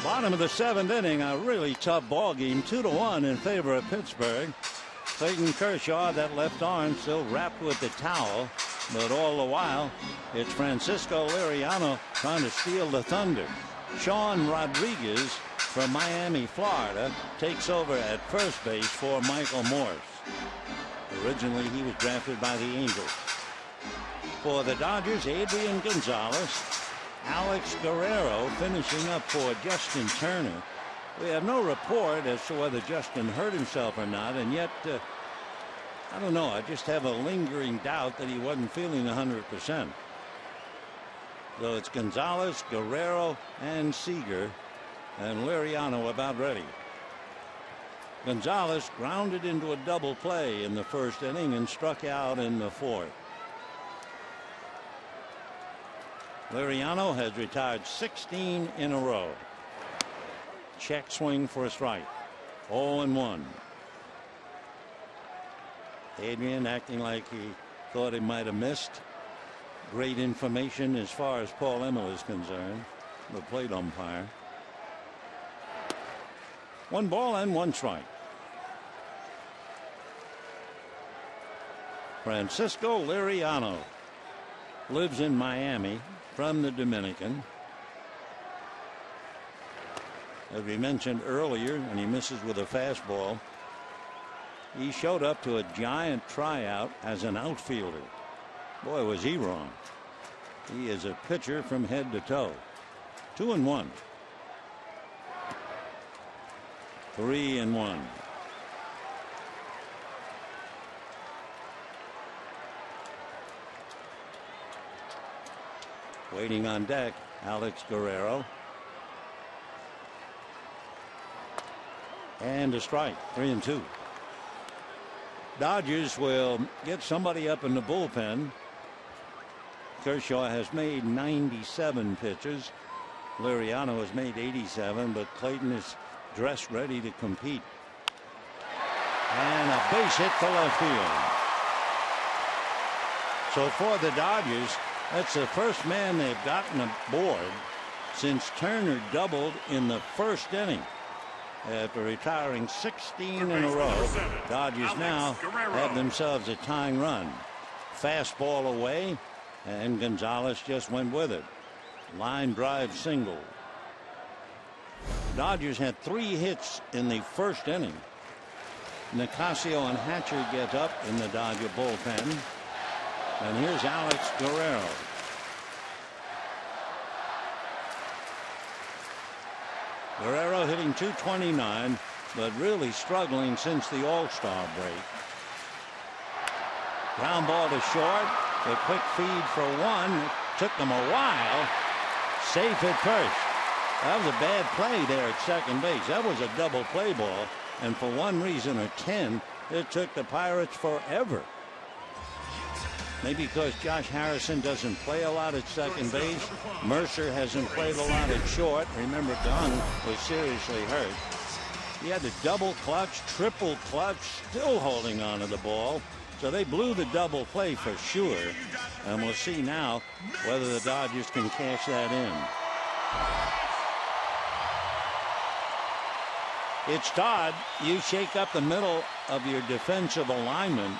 Bottom of the 7th inning, a really tough ball game, 2-1 in favor of Pittsburgh. Clayton Kershaw, that left arm still wrapped with the towel, but all the while it's Francisco Liriano trying to steal the thunder. Sean Rodriguez from Miami, Florida, takes over at first base for Michael Morse. Originally he was drafted by the Angels. For the Dodgers, Adrian Gonzalez, Alex Guerrero finishing up for Justin Turner. We have no report as to whether Justin hurt himself or not, and yet I don't know, I just have a lingering doubt that he wasn't feeling 100%. So it's Gonzalez, Guerrero, and Seager, and Liriano about ready. Gonzalez grounded into a double play in the 1st inning and struck out in the 4th. Liriano has retired 16 in a row. Check swing for a strike. 0-1. Adrian acting like he thought he might have missed. Great information as far as Paul Emmel is concerned, the plate umpire. 1 ball and 1 strike. Francisco Liriano lives in Miami, from the Dominican. As we mentioned earlier, and he misses with a fastball, he showed up to a giant tryout as an outfielder. Boy, was he wrong. He is a pitcher from head to toe. 2-1. 3-1. Waiting on deck, Alex Guerrero. And a strike. 3-2. Dodgers will get somebody up in the bullpen. Kershaw has made 97 pitches. Liriano has made 87, but Clayton is dressed ready to compete. And a base hit to left field. So for the Dodgers, that's the first man they've gotten aboard since Turner doubled in the 1st inning. After retiring 16 in a row, Dodgers now have themselves a tying run. Fastball away, and Gonzalez just went with it. Line drive single. Dodgers had 3 hits in the 1st inning. Nicasio and Hatcher get up in the Dodger bullpen. And here's Alex Guerrero. Guerrero hitting .229, but really struggling since the All-Star break. Ground ball to short. A quick feed for 1. Took them a while. Safe at first. That was a bad play there at second base. That was a double play ball. And for one reason or 10, it took the Pirates forever. Maybe because Josh Harrison doesn't play a lot at second base. Mercer hasn't played a lot at short. Remember, Gunn was seriously hurt. He had to double clutch, triple clutch, still holding on to the ball. So they blew the double play for sure. And we'll see now whether the Dodgers can cash that in. It's Todd. You shake up the middle of your defensive alignment.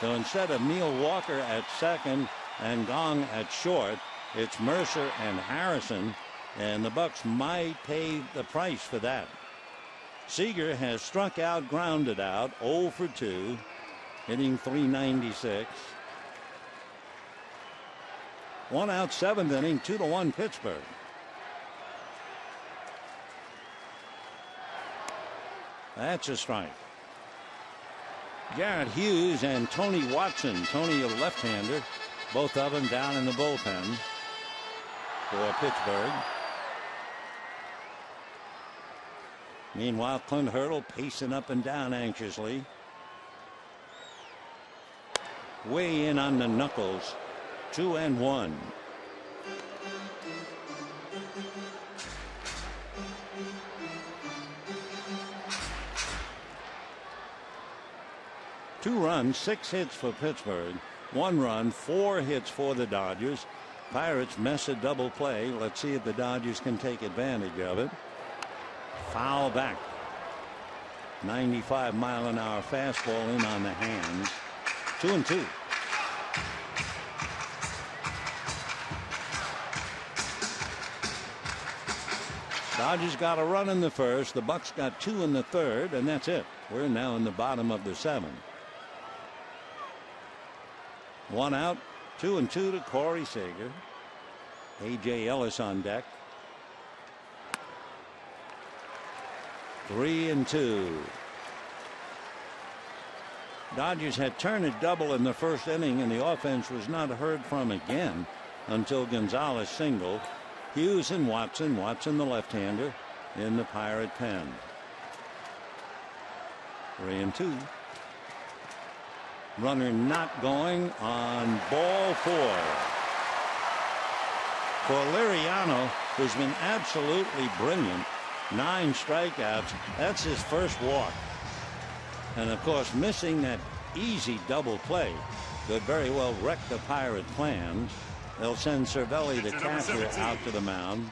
So instead of Neil Walker at second and Gong at short, it's Mercer and Harrison, and the Bucks might pay the price for that. Seager has struck out, grounded out, 0 for 2, hitting .396. 1 out, 7th inning, 2-1 Pittsburgh. That's a strike. Garrett Hughes and Tony Watson. Tony, a left-hander. Both of them down in the bullpen for Pittsburgh. Meanwhile, Clint Hurdle pacing up and down anxiously. Way in on the knuckles. 2-1. Two runs, 6 hits for Pittsburgh. 1 run, 4 hits for the Dodgers. Pirates mess a double play. Let's see if the Dodgers can take advantage of it. Foul back. 95-mile-an-hour fastball in on the hands. 2-2. Dodgers got a run in the first. The Bucks got 2 in the third, and that's it. We're now in the bottom of the 7th. 1 out, 2-2 to Corey Seager. A.J. Ellis on deck. 3-2. Dodgers had turned a double in the first inning, and the offense was not heard from again until Gonzalez singled. Hughes and Watson. Watson, the left-hander, in the Pirate pen. 3-2. Runner not going on ball 4. For Liriano, who's been absolutely brilliant, 9 strikeouts. That's his first walk. And of course, missing that easy double play could very well wreck the Pirate plans. They'll send Cervelli, the catcher, out to the mound.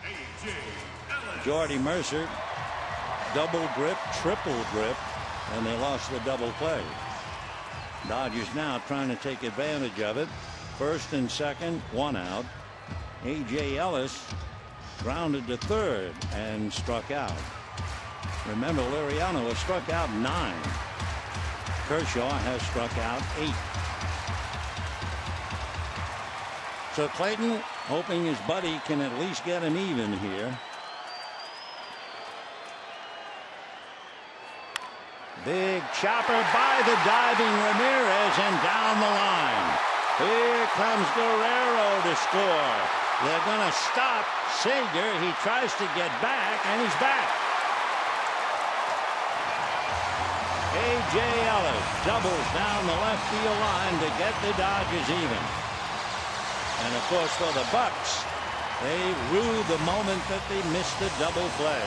Jordy Mercer, double grip, triple grip, and they lost the double play. Dodgers now trying to take advantage of it. First and second, 1 out. A.J. Ellis grounded to third and struck out. Remember, Liriano has struck out 9. Kershaw has struck out 8. So Clayton hoping his buddy can at least get him even here. Big chopper by the diving Ramirez and down the line. Here comes Guerrero to score. They're going to stop Seager. He tries to get back, and he's back. A.J. Ellis doubles down the left field line to get the Dodgers even. And of course, for the Bucks, they rue the moment that they missed the double play.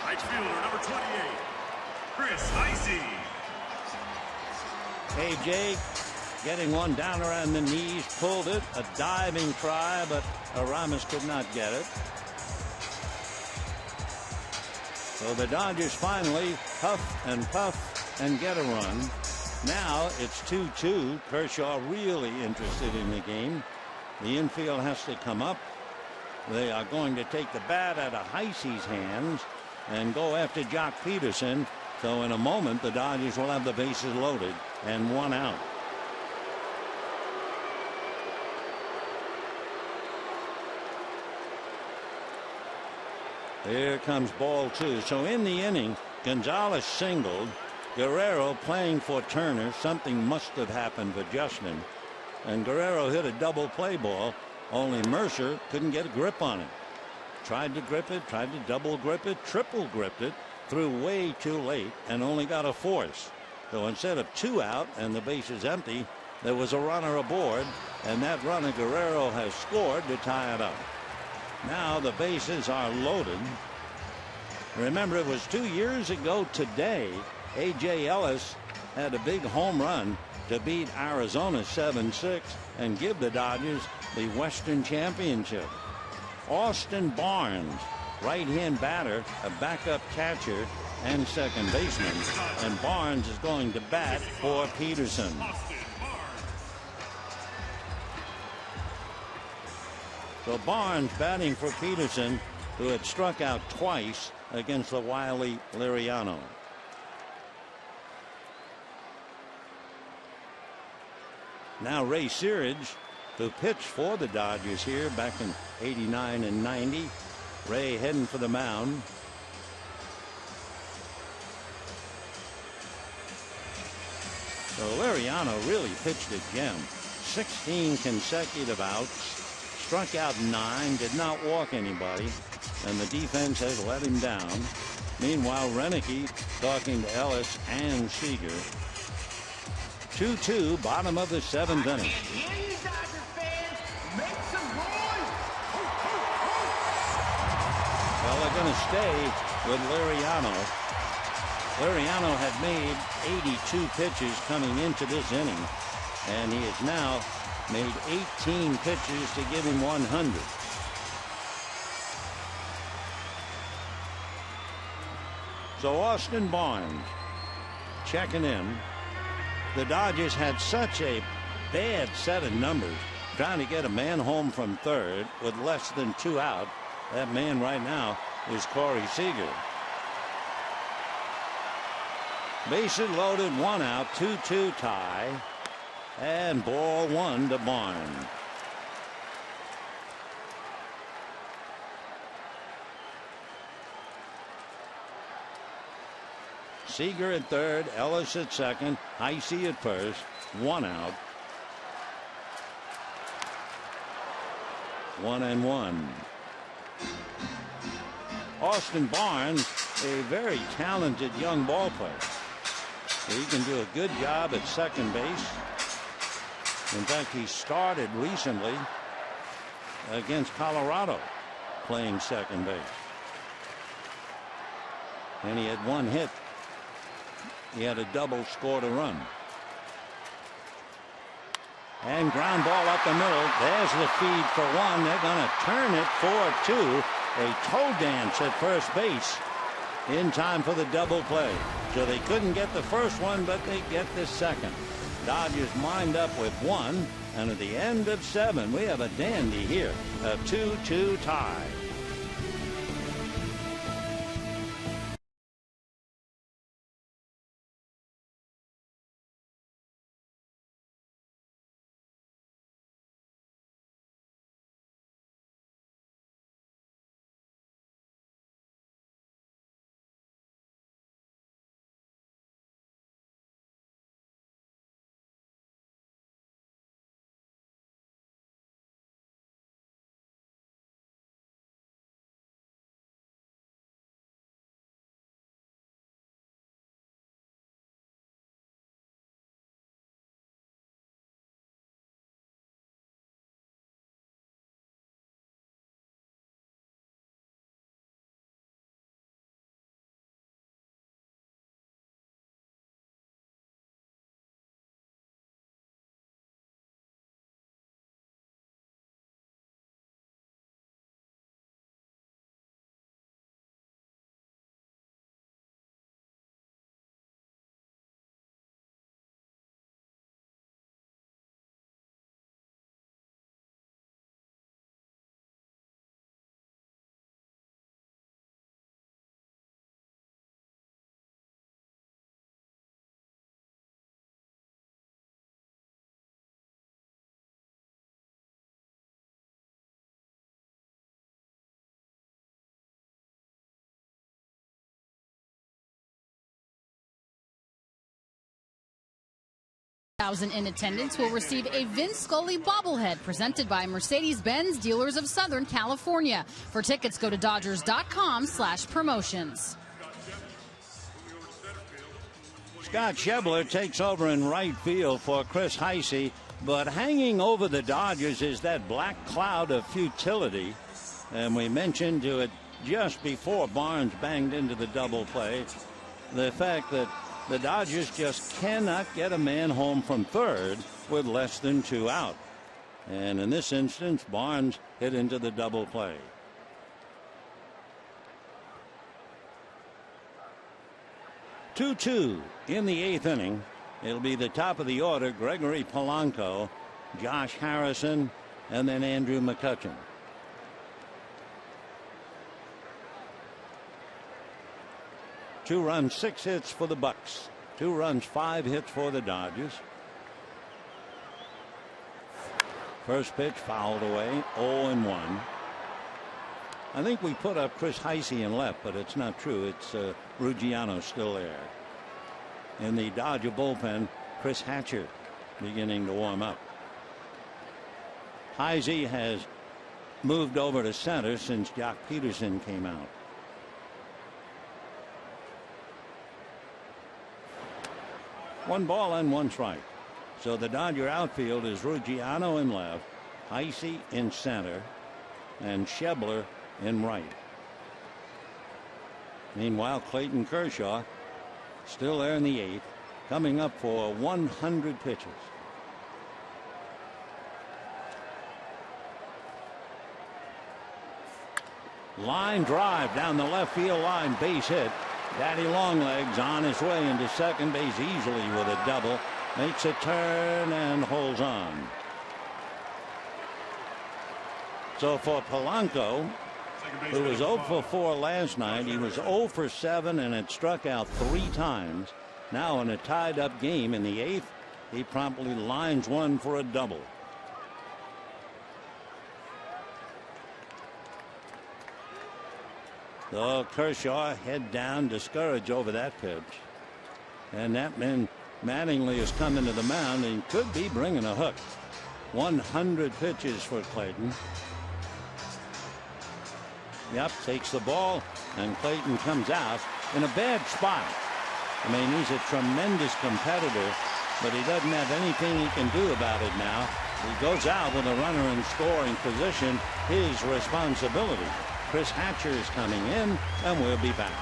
Right fielder, number 28, Chris Icy. A.J. getting one down around the knees, pulled it, a diving try, but Aramis could not get it. So the Dodgers finally huff and puff and get a run. Now it's 2-2. Kershaw really interested in the game. The infield has to come up. They are going to take the bat out of Heisey's hands and go after Jock Peterson. So in a moment, the Dodgers will have the bases loaded and 1 out. Here comes ball 2. So in the inning, Gonzalez singled. Guerrero playing for Turner. Something must have happened for Justin. And Guerrero hit a double play ball. Only Mercer couldn't get a grip on it. Tried to grip it, tried to double grip it, triple gripped it, threw way too late, and only got a force. So instead of 2 out and the base is empty, there was a runner aboard, and that runner Guerrero has scored to tie it up. Now the bases are loaded. Remember, it was 2 years ago today, A.J. Ellis had a big home run to beat Arizona 7-6 and give the Dodgers the Western Championship. Austin Barnes, right-hand batter, a backup catcher and second baseman, and Barnes is going to bat for Peterson. So Barnes batting for Peterson, who had struck out twice against the wily Liriano. Now Ray Searage, who pitched for the Dodgers here back in '89 and '90. Ray heading for the mound. So Liriano really pitched a gem. 16 consecutive outs. Struck out 9, did not walk anybody, and the defense has let him down. Meanwhile, Renicky talking to Ellis and Seager. 2-2, bottom of the 7th inning. Well, they're going to stay with Liriano. Liriano had made 82 pitches coming into this inning, and he is now made 18 pitches to give him 100. So Austin Barnes checking in. The Dodgers had such a bad set of numbers trying to get a man home from third with less than 2 out. That man right now is Corey Seager. Bases loaded, 1 out, 2-2 tie, and ball 1 to Barnes. Seager at third, Ellis at second, Heisey at first, 1 out. 1-1. Austin Barnes, a very talented young ball player. He can do a good job at second base. In fact, he started recently against Colorado playing second base. And he had 1 hit. He had a double, scored a run. And ground ball up the middle. There's the feed for 1. They're going to turn it 4-2. A toe dance at first base in time for the double play. So they couldn't get the first one, but they get the second. Dodgers wind up with 1, and at the end of 7, we have a dandy here. A 2-2 tie. Thousand in attendance will receive a Vince Scully bobblehead presented by Mercedes-Benz Dealers of Southern California. For tickets, go to Dodgers.com/promotions. Scott Schebler takes over in right field for Chris Heisey, but hanging over the Dodgers is that black cloud of futility. And we mentioned to it just before Barnes banged into the double play, the fact that the Dodgers just cannot get a man home from third with less than 2 out. And in this instance, Barnes hit into the double play. Two-two in the 8th inning. It'll be the top of the order: Gregory Polanco, Josh Harrison, and then Andrew McCutchen. Two runs, 6 hits for the Bucks. 2 runs, 5 hits for the Dodgers. First pitch fouled away, 0-1. I think we put up Chris Heisey in left, but it's not true. It's Ruggiano still there. In the Dodger bullpen, Chris Hatcher beginning to warm up. Heisey has moved over to center since Jock Peterson came out. One ball and 1 strike. So the Dodger outfield is Ruggiano in left, Heisey in center, and Schebler in right. Meanwhile, Clayton Kershaw still there in the 8th, coming up for 100 pitches. Line drive down the left field line, base hit. Daddy Longlegs on his way into second base easily with a double. Makes a turn and holds on. So for Polanco, who was 0 for 4 last night, he was 0 for 7 and had struck out 3 times. Now in a tied up game in the 8th, he promptly lines one for a double. So Kershaw head down, discouraged over that pitch. And that meant Mattingly has come into the mound and could be bringing a hook. 100 pitches for Clayton. Yep, takes the ball, and Clayton comes out in a bad spot. I mean, he's a tremendous competitor, but he doesn't have anything he can do about it now. He goes out with a runner in scoring position, his responsibility. Chris Hatcher is coming in, and we'll be back.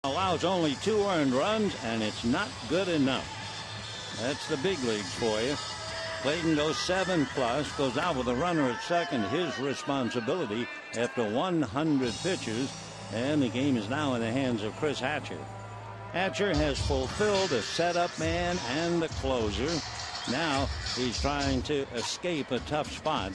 Allows only 2 earned runs, and it's not good enough. That's the big leagues for you. Clayton goes 7+, goes out with a runner at second, his responsibility after 100 pitches, and the game is now in the hands of Chris Hatcher. Hatcher has fulfilled a setup man and a closer. Now he's trying to escape a tough spot.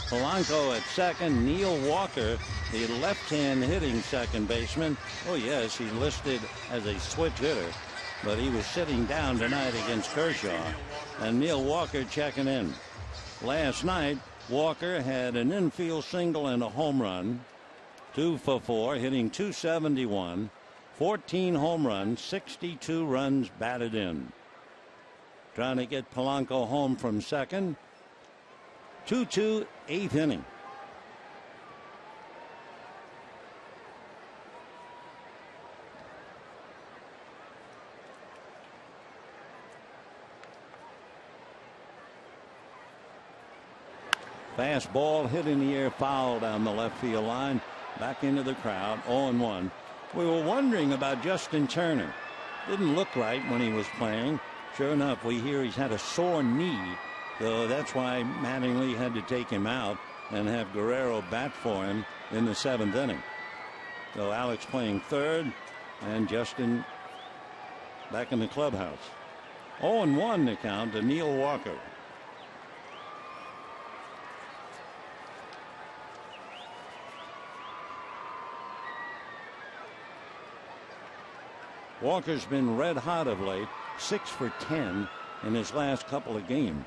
Polanco at second. Neil Walker, the left-hand hitting second baseman. Oh yes, he's listed as a switch hitter, but he was sitting down tonight against Kershaw. And Neil Walker checking in. Last night, Walker had an infield single and a home run. 2 for 4, hitting .271. 14 home runs, 62 runs batted in. Trying to get Polanco home from second. 2-2, 8th inning. Fastball hit in the air, foul down the left field line. Back into the crowd, 0-1. We were wondering about Justin Turner. Didn't look right when he was playing. Sure enough, we hear he's had a sore knee, so that's why Mattingly had to take him out and have Guerrero bat for him in the 7th inning. So Alex playing third, and Justin back in the clubhouse. 0-1 the count to Neil Walker. Walker's been red hot of late. 6 for 10 in his last couple of games.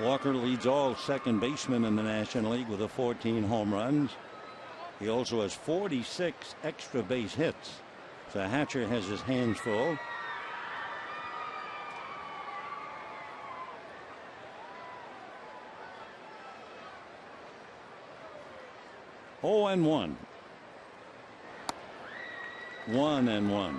Walker leads all second basemen in the National League with 14 home runs. He also has 46 extra base hits. So Hatcher has his hands full. Oh, and 1. 1-1.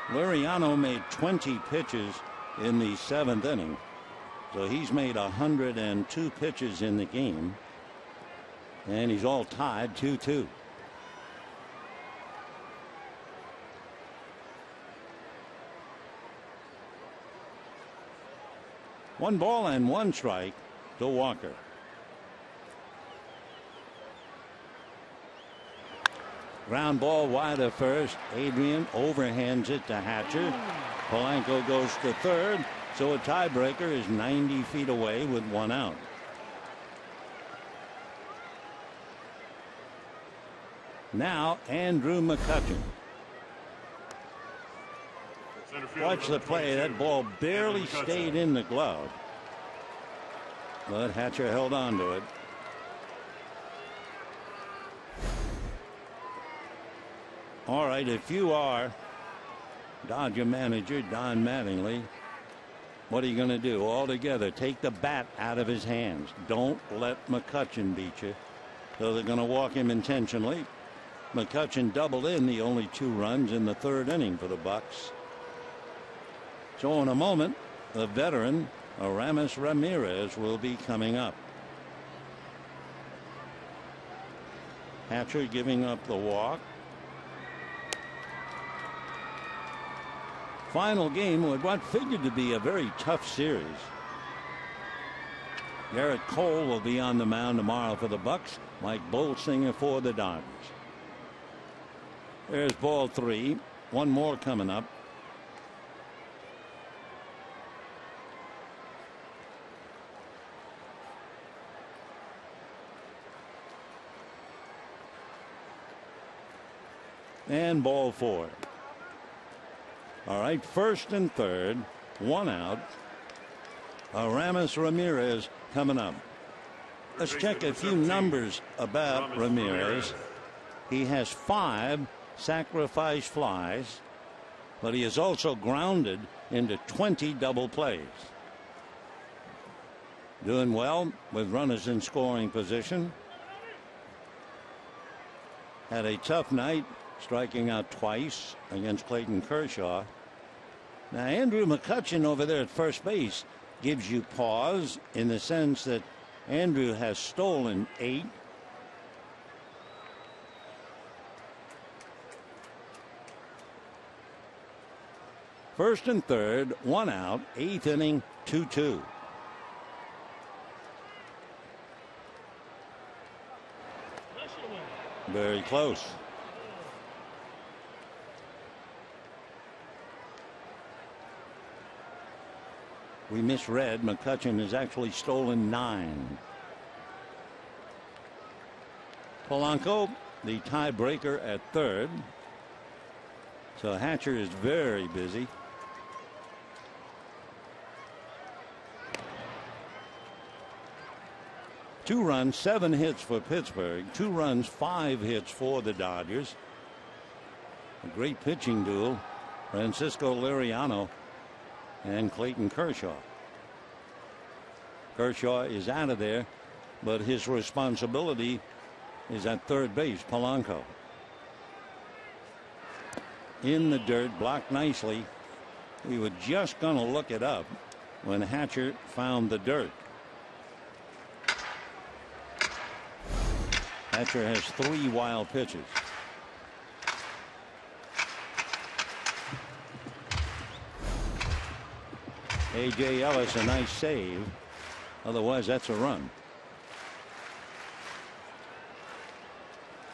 Liriano made 20 pitches in the 7th inning, so he's made 102 pitches in the game, and he's all tied 2-2. One ball and one strike to Walker. Ground ball wide of first. Adrian overhands it to Hatcher. Polanco goes to third, so a tiebreaker is 90 feet away with one out. Now Andrew McCutchen. Watch the play. That ball barely stayed in the glove, but Hatcher held on to it. All right, if you are Dodger manager Don Mattingly, what are you going to do? Altogether, take the bat out of his hands. Don't let McCutchen beat you. So they're going to walk him intentionally. McCutchen doubled in the only 2 runs in the 3rd inning for the Bucks. So in a moment, the veteran Aramis Ramirez will be coming up. Hatcher giving up the walk. Final game with what figured to be a very tough series. Garrett Cole will be on the mound tomorrow for the Bucks. Mike Bolsinger for the Dodgers. There's ball 3. One more coming up. And ball 4. All right, 1st and 3rd, 1 out. Aramis Ramirez coming up. Let's check a few numbers about Ramirez. He has 5 sacrifice flies, but he is also grounded into 20 double plays. Doing well with runners in scoring position. Had a tough night, striking out twice against Clayton Kershaw. Now Andrew McCutchen over there at first base gives you pause in the sense that Andrew has stolen 8. First and 3rd, 1 out, 8th inning, 2-2. Very close. We misread. McCutchen has actually stolen 9. Polanco, the tiebreaker at 3rd. So Hatcher is very busy. Two runs, 7 hits for Pittsburgh. 2 runs, 5 hits for the Dodgers. A great pitching duel. Francisco Liriano and Clayton Kershaw. Kershaw is out of there, but his responsibility is at 3rd base. Polanco in the dirt, blocked nicely. We were just going to look it up when Hatcher found the dirt. Hatcher has 3 wild pitches. A.J. Ellis, a nice save. Otherwise, that's a run.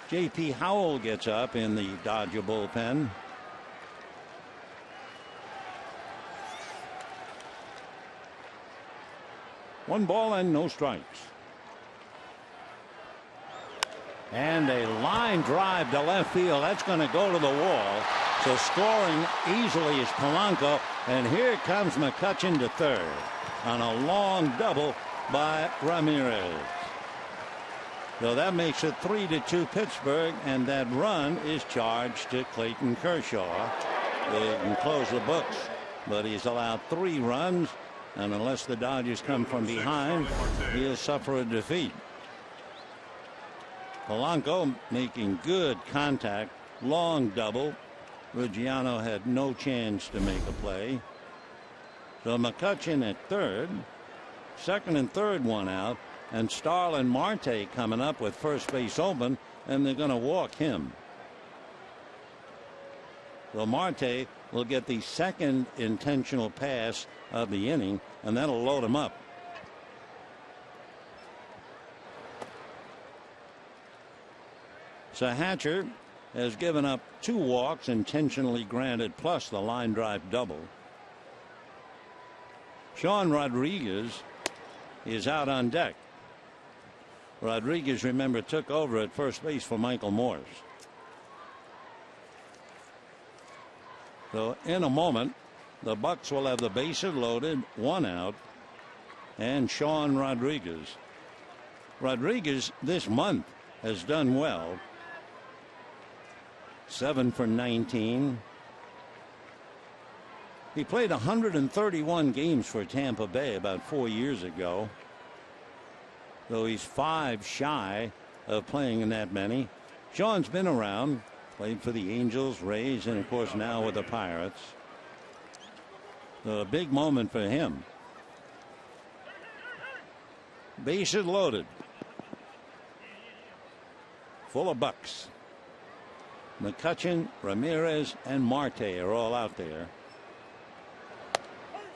J.P. Howell gets up in the Dodger bullpen. One ball and no strikes. And a line drive to left field. That's going to go to the wall. So scoring easily is Polanco. And here comes McCutchen to 3rd on a long double by Ramirez. So that makes it 3-2 Pittsburgh, and that run is charged to Clayton Kershaw. They can close the books, but he's allowed 3 runs, and unless the Dodgers come from behind, he'll suffer a defeat. Polanco making good contact. Long double. Ruggiano had no chance to make a play. So McCutchen at third. Second and third one out. And Starlin Marte coming up with first base open. And they're going to walk him. So Marte will get the second intentional pass of the inning. And that'll load him up. So Hatcher has given up 2 walks intentionally granted plus the line drive double. Sean Rodriguez is out on deck. Rodriguez, remember, took over at first base for Michael Morse. So in a moment the Bucks will have the bases loaded, 1 out, and Sean Rodriguez. Rodriguez this month has done well. 7 for 19. He played 131 games for Tampa Bay about 4 years ago. Though he's 5 shy of playing in that many. Sean's been around, played for the Angels, Rays, and of course now with the Pirates. So a big moment for him. Bases loaded. Full of Bucks. McCutchen, Ramirez, and Marte are all out there.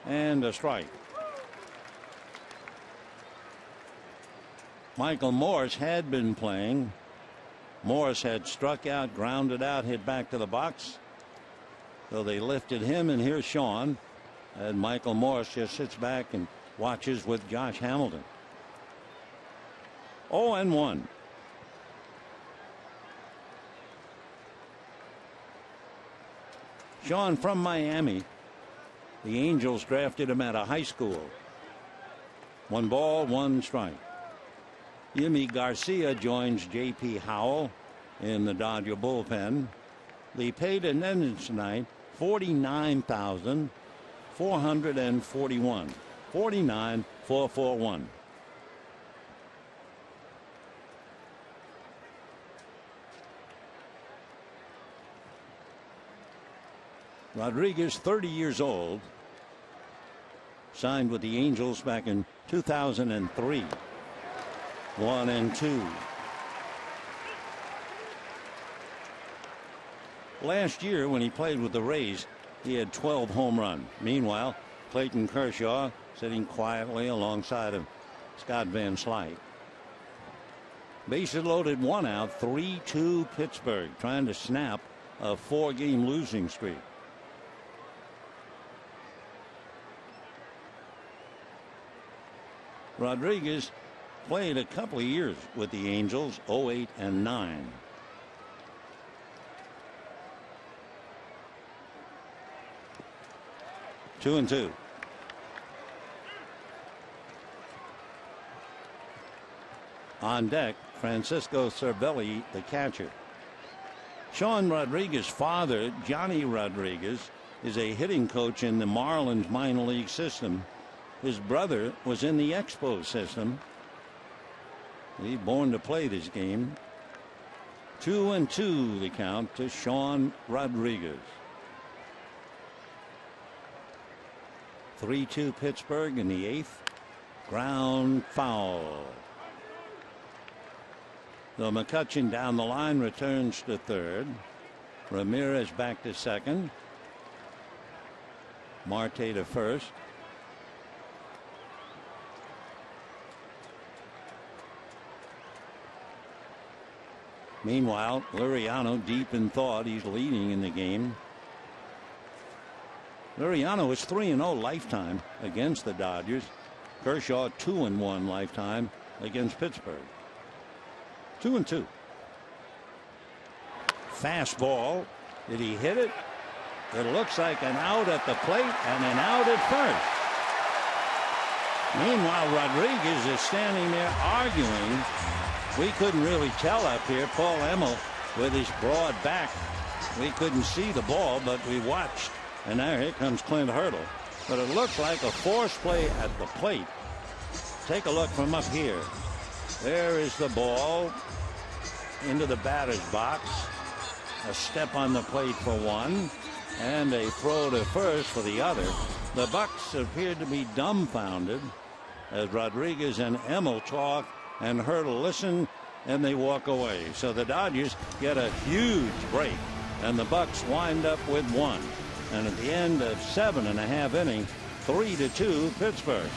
And a strike. Michael Morse had been playing. Morse had struck out, grounded out, hit back to the box. So they lifted him, and here's Sean. And Michael Morse just sits back and watches with Josh Hamilton. 0-1. Sean from Miami. The Angels drafted him out of high school. 1 ball, 1 strike. Yimi Garcia joins J.P. Howell in the Dodger bullpen. The paid attendance tonight, 49,441. 49,441. Rodriguez, 30 years old, signed with the Angels back in 2003. 1-2. Last year when he played with the Rays, he had 12 home runs. Meanwhile, Clayton Kershaw sitting quietly alongside of Scott Van Slyke. Bases loaded, 1 out, 3-2 Pittsburgh, trying to snap a 4-game losing streak. Rodriguez played a couple of years with the Angels, 08 and 9. Two and 2. On deck, Francisco Cervelli, the catcher. Sean Rodriguez's father, Johnny Rodriguez, is a hitting coach in the Marlins minor league system. His brother was in the Expos system. He's born to play this game. 2-2 the count to Sean Rodriguez. 3-2 Pittsburgh in the 8th. Ground foul. So McCutchen down the line returns to third. Ramirez back to second. Marte to first. Meanwhile, Liriano deep in thought. He's leading in the game. Liriano is 3-0 lifetime against the Dodgers. Kershaw 2-1 lifetime against Pittsburgh. 2-2. Fastball. Did he hit it? It looks like an out at the plate and an out at first. Meanwhile, Rodriguez is standing there arguing. We couldn't really tell up here. Paul Emmel with his broad back. We couldn't see the ball, but we watched. And now here comes Clint Hurdle. But it looks like a force play at the plate. Take a look from up here. There is the ball. into the batter's box. A step on the plate for one, and a throw to first for the other. The Bucks appeared to be dumbfounded as Rodriguez and Emmel talk and Hurdle listen, and they walk away. So the Dodgers get a huge break, and the Bucks wind up with one. And at the end of 7.5 innings, 3-2 Pittsburgh.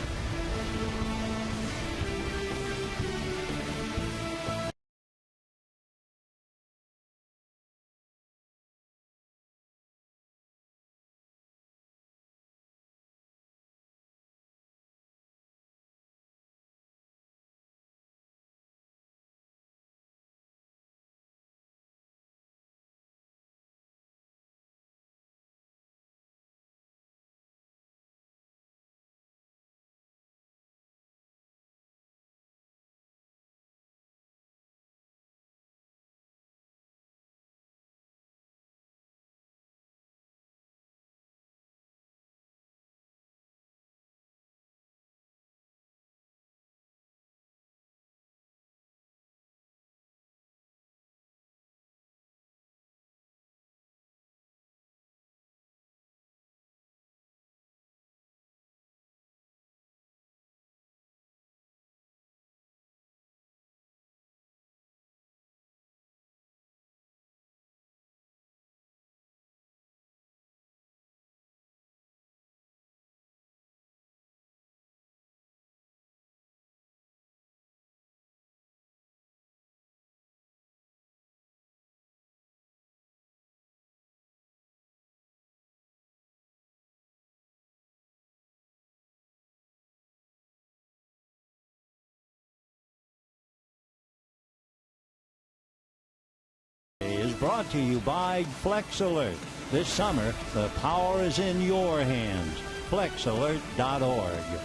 Is brought to you by Flex Alert. This summer, the power is in your hands. FlexAlert.org.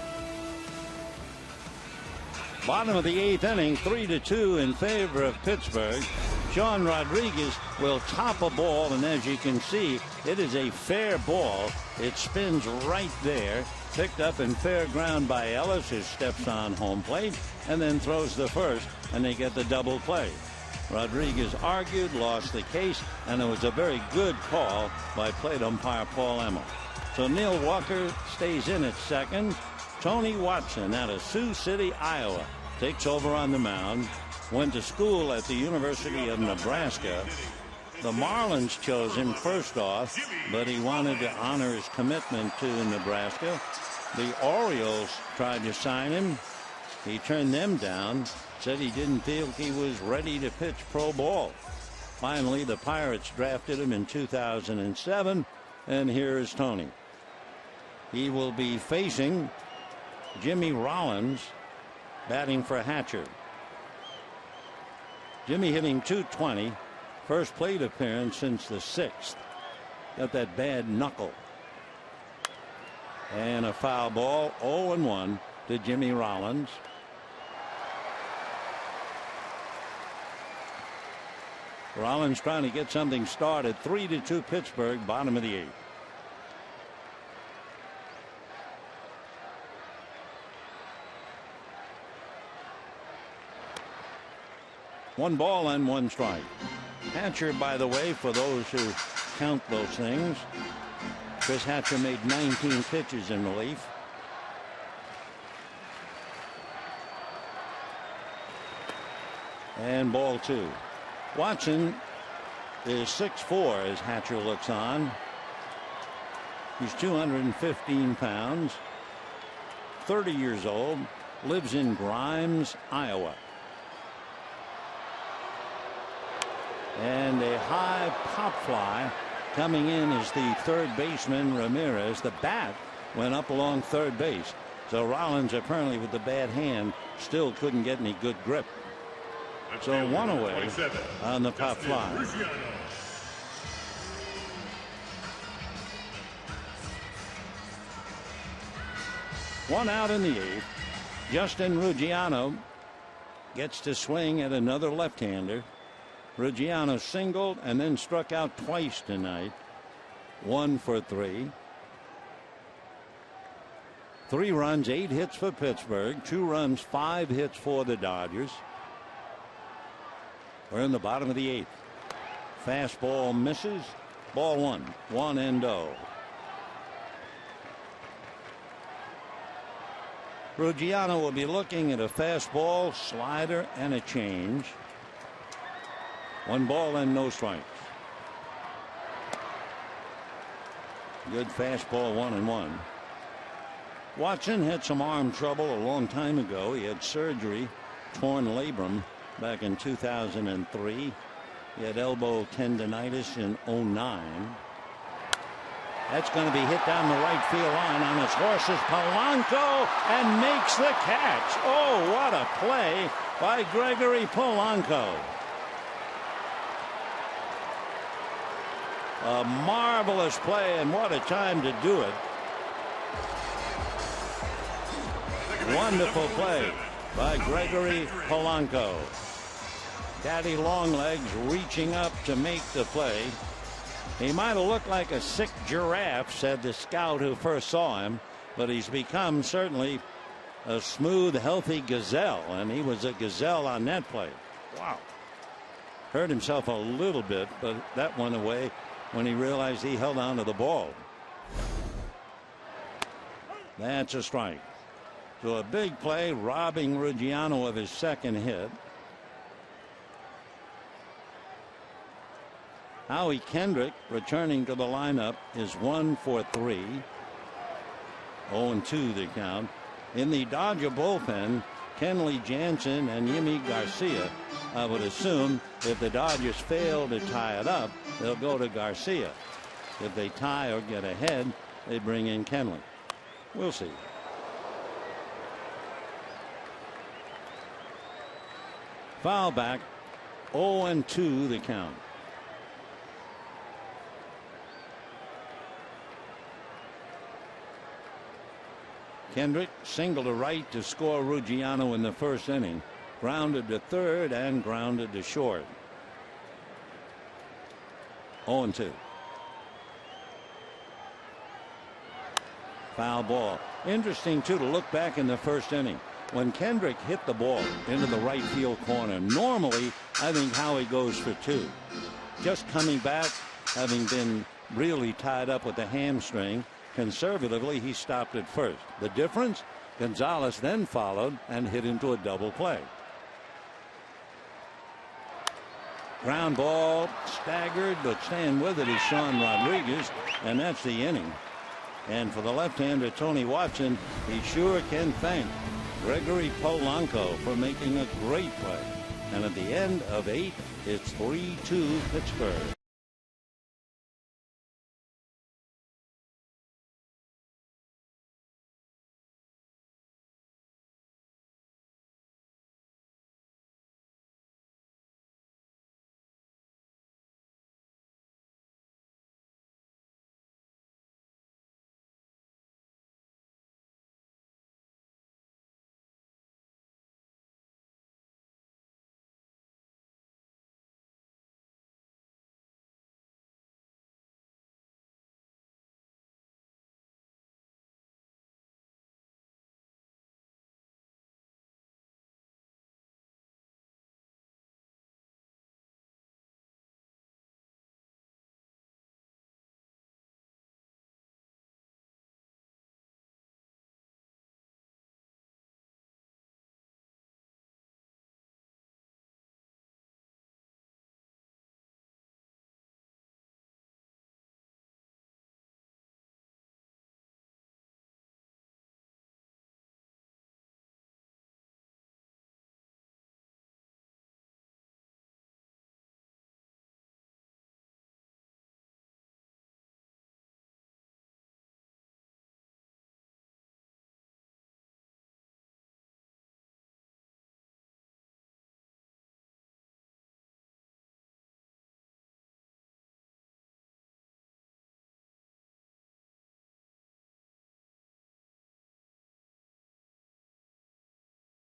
Bottom of the 8th inning, 3-2 in favor of Pittsburgh. Sean Rodriguez will top a ball, and as you can see, it is a fair ball. It spins right there. Picked up in fair ground by Ellis, who steps on home plate, and then throws the first, and they get the double play. Rodriguez argued, lost the case, and it was a very good call by plate umpire Paul Emmel. So Neil Walker stays in at second. Tony Watson out of Sioux City, Iowa, takes over on the mound. Went to school at the University of Nebraska. The Marlins chose him first off, but he wanted to honor his commitment to Nebraska. The Orioles tried to sign him. He turned them down, said he didn't feel he was ready to pitch pro ball. Finally, the Pirates drafted him in 2007, and here is Tony. He will be facing Jimmy Rollins, batting for Hatcher. Jimmy hitting .220, first plate appearance since the 6th. Got that bad knuckle. And a foul ball, 0-1 to Jimmy Rollins. Rollins trying to get something started. 3-2 Pittsburgh, bottom of the 8th. One ball and one strike. Hatcher, by the way, for those who count those things, Chris Hatcher made 19 pitches in relief. And ball 2. Watson is 6'4" as Hatcher looks on. He's 215 pounds, 30 years old, lives in Grimes, Iowa. And a high pop fly coming in is the third baseman Ramirez. The bat went up along third base. So Rollins, apparently with the bad hand, still couldn't get any good grip. So one away on the pop fly. One out in the 8th. Justin Ruggiano gets to swing at another left-hander. Ruggiano singled and then struck out twice tonight. 1 for 3. 3 runs, 8 hits for Pittsburgh. 2 runs, 5 hits for the Dodgers. We're in the bottom of the 8th. Fastball misses. Ball 1. 1-0. Ruggiano will be looking at a fastball, slider, and a change. 1 ball and no strikes. Good fastball, 1-1. Watson had some arm trouble a long time ago. He had surgery, torn labrum, back in 2003. He had elbow tendonitis in 2009. That's going to be hit down the right field line on his horses. Polanco, and makes the catch. Oh, what a play by Gregory Polanco. A marvelous play, and what a time to do it. Wonderful play by Gregory Polanco. Daddy Longlegs reaching up to make the play. He might have looked like a sick giraffe, said the scout who first saw him, but he's become certainly a smooth, healthy gazelle, and he was a gazelle on that play. Wow. Hurt himself a little bit, but that went away when he realized he held on to the ball. That's a strike. So a big play, robbing Ruggiano of his second hit. Howie Kendrick returning to the lineup is 1 for 3. 0-2 the count. In the Dodger bullpen, Kenley Jansen and Yimi Garcia. I would assume if the Dodgers fail to tie it up, they'll go to Garcia. If they tie or get ahead, they bring in Kenley. We'll see. Foul back. 0-2 the count. Kendrick single to right to score Ruggiano in the first inning. Grounded to third and grounded to short. 0-2. Foul ball. Interesting too to look back in the first inning. When Kendrick hit the ball into the right field corner, normally I think Howie goes for 2. Just coming back, having been really tied up with the hamstring, conservatively he stopped at first. The difference? Gonzalez then followed and hit into a double play. Ground ball, staggered, but staying with it is Sean Rodriguez, and that's the inning. And for the left-hander Tony Watson, he sure can thank Gregory Polanco for making a great play. And at the end of 8, it's 3-2 Pittsburgh.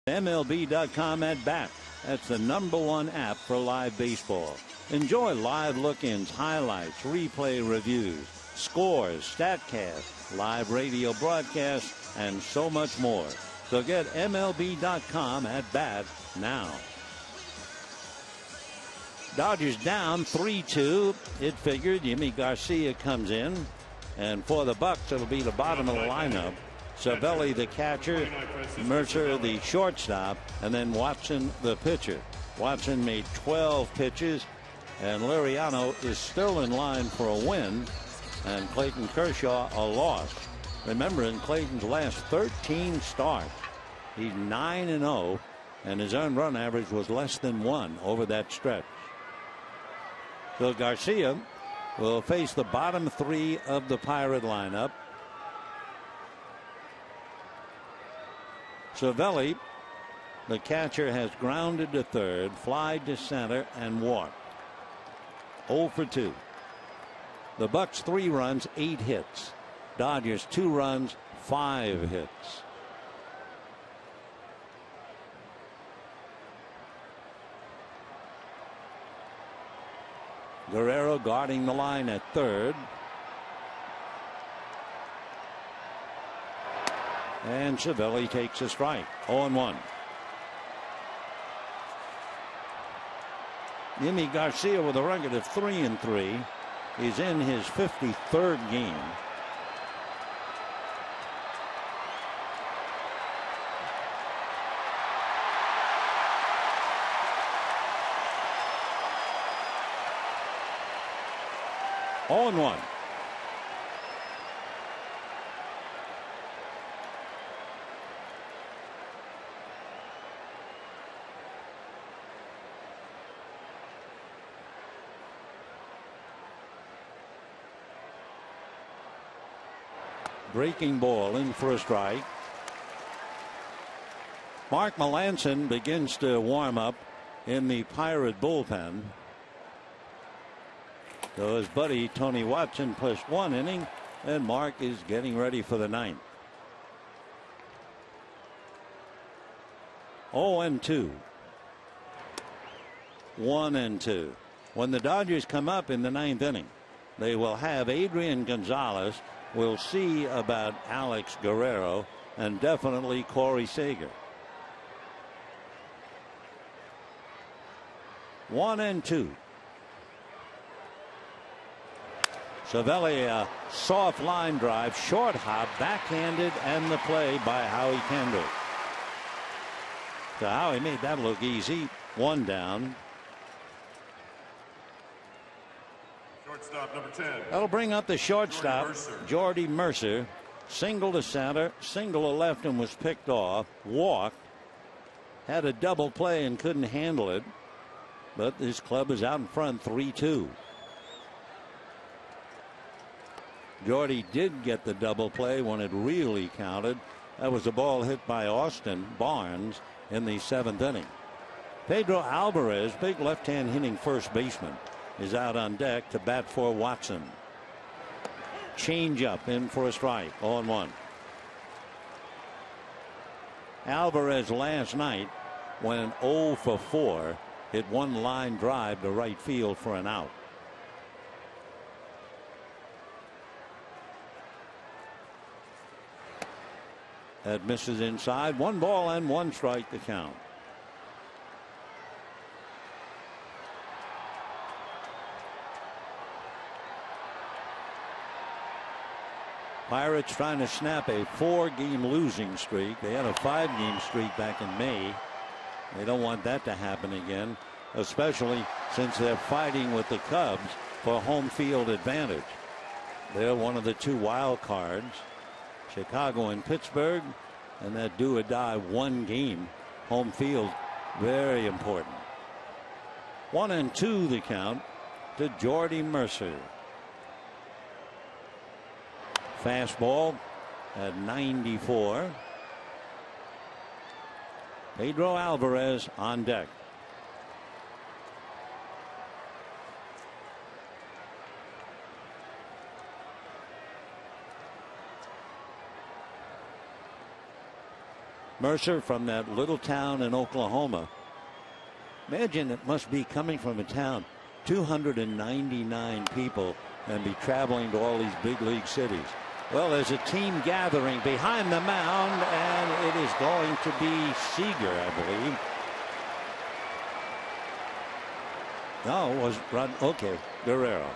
MLB.com at bat. That's the #1 app for live baseball. Enjoy live look-ins, highlights, replay reviews, scores, StatCast, live radio broadcasts, and so much more. So get MLB.com at bat now. Dodgers down 3-2. It figured Yimi Garcia comes in. And for the Bucks, it'll be the bottom of the lineup. Cervelli, the catcher, Mercer, the shortstop, and then Watson, the pitcher. Watson made 12 pitches, and Liriano is still in line for a win, and Clayton Kershaw a loss. Remember, in Clayton's last 13 starts, he's 9-0, and his earned run average was less than 1 over that stretch. So Garcia will face the bottom 3 of the Pirate lineup. Cervelli, the catcher, has grounded to third, flied to center, and walked. 0 for 2. The Bucks 3 runs, 8 hits. Dodgers 2 runs, 5 hits. Guerrero guarding the line at third. And Cervelli takes a strike. 0-1. Yimi Garcia with a record of 3-3. He's in his 53rd game. On 1. Breaking ball in for a strike. Mark Melanson begins to warm up in the Pirate bullpen. So his buddy Tony Watson pushed 1 inning, and Mark is getting ready for the 9th. 0-2. 1-2. When the Dodgers come up in the 9th inning, they will have Adrian Gonzalez. We'll see about Alex Guerrero, and definitely Corey Seager. 1-2. Cervelli, a soft line drive, short hop, backhanded, and the play by Howie Kendall. So Howie made that look easy. 1 down. Shortstop number 10. That'll bring up the shortstop, Jordy Mercer. Single to center, single to left, and was picked off. Walked. Had a double play and couldn't handle it. But this club is out in front 3-2. Jordy did get the double play when it really counted. That was a ball hit by Austin Barnes in the 7th inning. Pedro Alvarez, big left-hand hitting first baseman, is out on deck to bat for Watson. Change up in for a strike. 0-1. Alvarez last night went 0 for 4, hit 1 line drive to right field for an out. That misses inside. 1 ball and 1 strike to count. Pirates trying to snap a 4-game losing streak. They had a 5-game streak back in May. They don't want that to happen again, especially since they're fighting with the Cubs for home field advantage. They're one of the 2 wild cards. Chicago and Pittsburgh, and that do or die 1 game home field, very important. 1-2 the count to Jordy Mercer. Fastball at 94. Pedro Alvarez on deck. Mercer from that little town in Oklahoma. Imagine it must be coming from a town, 299 people, and be traveling to all these big league cities. Well, there's a team gathering behind the mound, and it is going to be Seager, I believe. No, it was okay, Guerrero.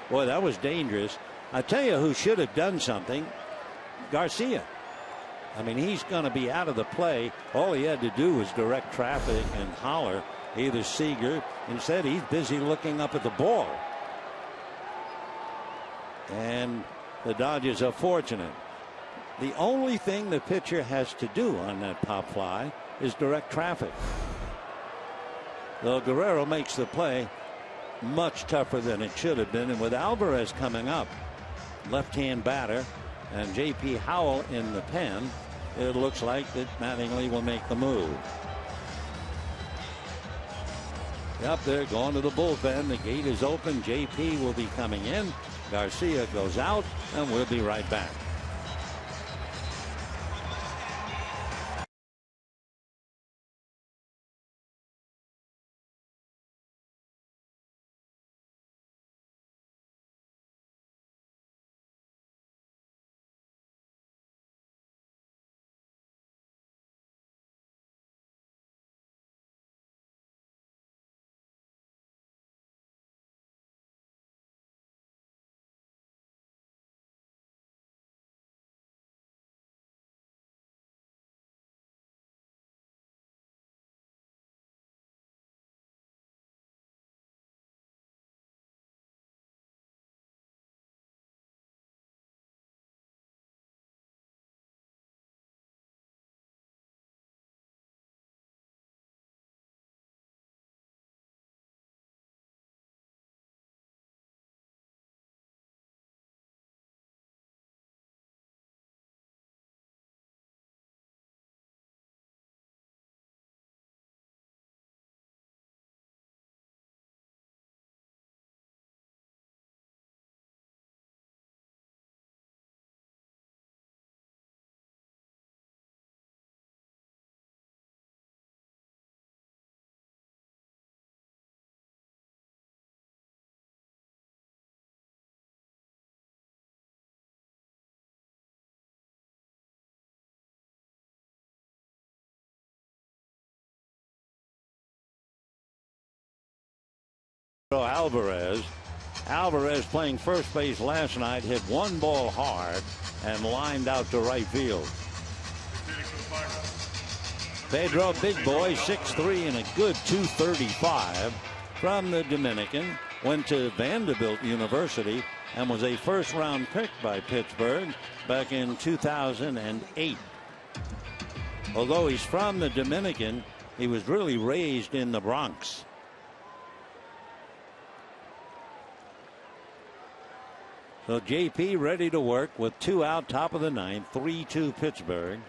Boy, that was dangerous. I tell you who should have done something. Garcia. I mean, he's going to be out of the play. All he had to do was direct traffic and holler either Seager. Instead, he's busy looking up at the ball. And the Dodgers are fortunate. The only thing the pitcher has to do on that pop fly is direct traffic. Though Guerrero makes the play much tougher than it should have been. And with Alvarez coming up, left-hand batter, and J.P. Howell in the pen, it looks like that Mattingly will make the move. Up there going to the bullpen. The gate is open. J.P. will be coming in. Garcia goes out, and we'll be right back. Alvarez playing first base last night, hit one ball hard and lined out to right field. Pedro, big boy, 6'3" and a good 235 from the Dominican. Went to Vanderbilt University and was a first-round pick by Pittsburgh back in 2008. Although he's from the Dominican, he was really raised in the Bronx. So JP ready to work with 2 out, top of the ninth, 3-2 Pittsburgh.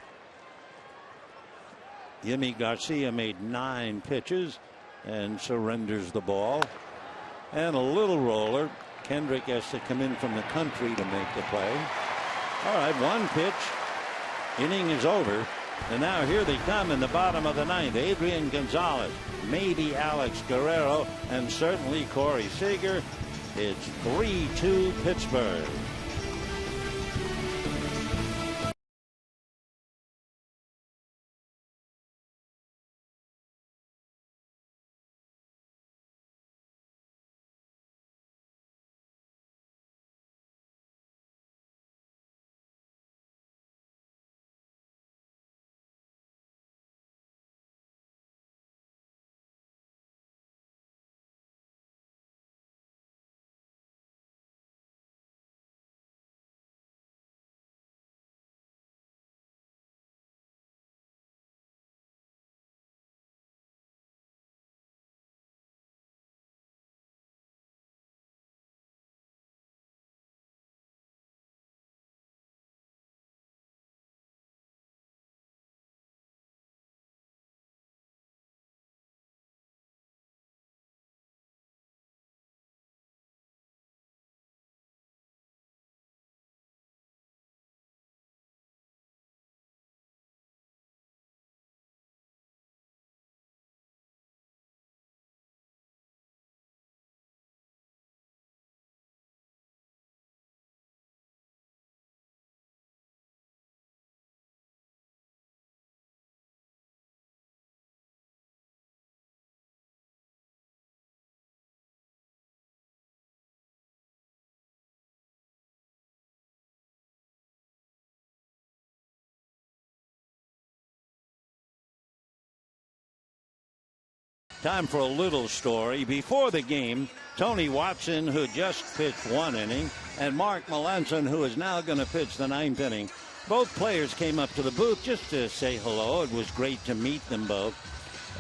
Yimi Garcia made 9 pitches and surrenders the ball. And a little roller. Kendrick has to come in from the country to make the play. All right, 1 pitch. Inning is over. And now here they come in the bottom of the ninth. Adrian Gonzalez, maybe Alex Guerrero, and certainly Corey Seager. It's 3-2 Pittsburgh. Time for a little story. Before the game, Tony Watson, who just pitched 1 inning, and Mark Melanson, who is now going to pitch the 9th inning, both players came up to the booth just to say hello. It was great to meet them both.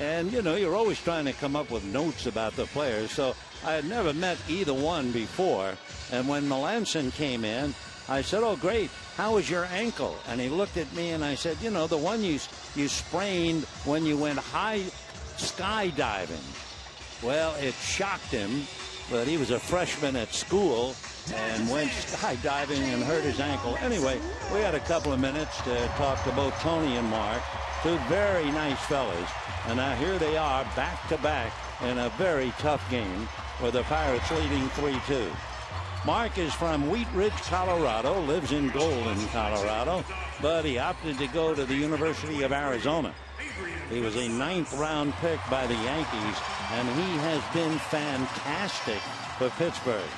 And, you know, you're always trying to come up with notes about the players. So I had never met either one before. And when Melanson came in, I said, "Oh, great. How was your ankle?" And he looked at me and I said, "You know, the one you sprained when you went high skydiving." Well, it shocked him, but he was a freshman at school and went skydiving and hurt his ankle. Anyway, we had a couple of minutes to talk to both Tony and Mark, 2 very nice fellas. And now here they are back to back in a very tough game with the Pirates leading 3-2. Mark is from Wheat Ridge, Colorado, lives in Golden, Colorado, but he opted to go to the University of Arizona. He was a 9th-round pick by the Yankees, and he has been fantastic for Pittsburgh.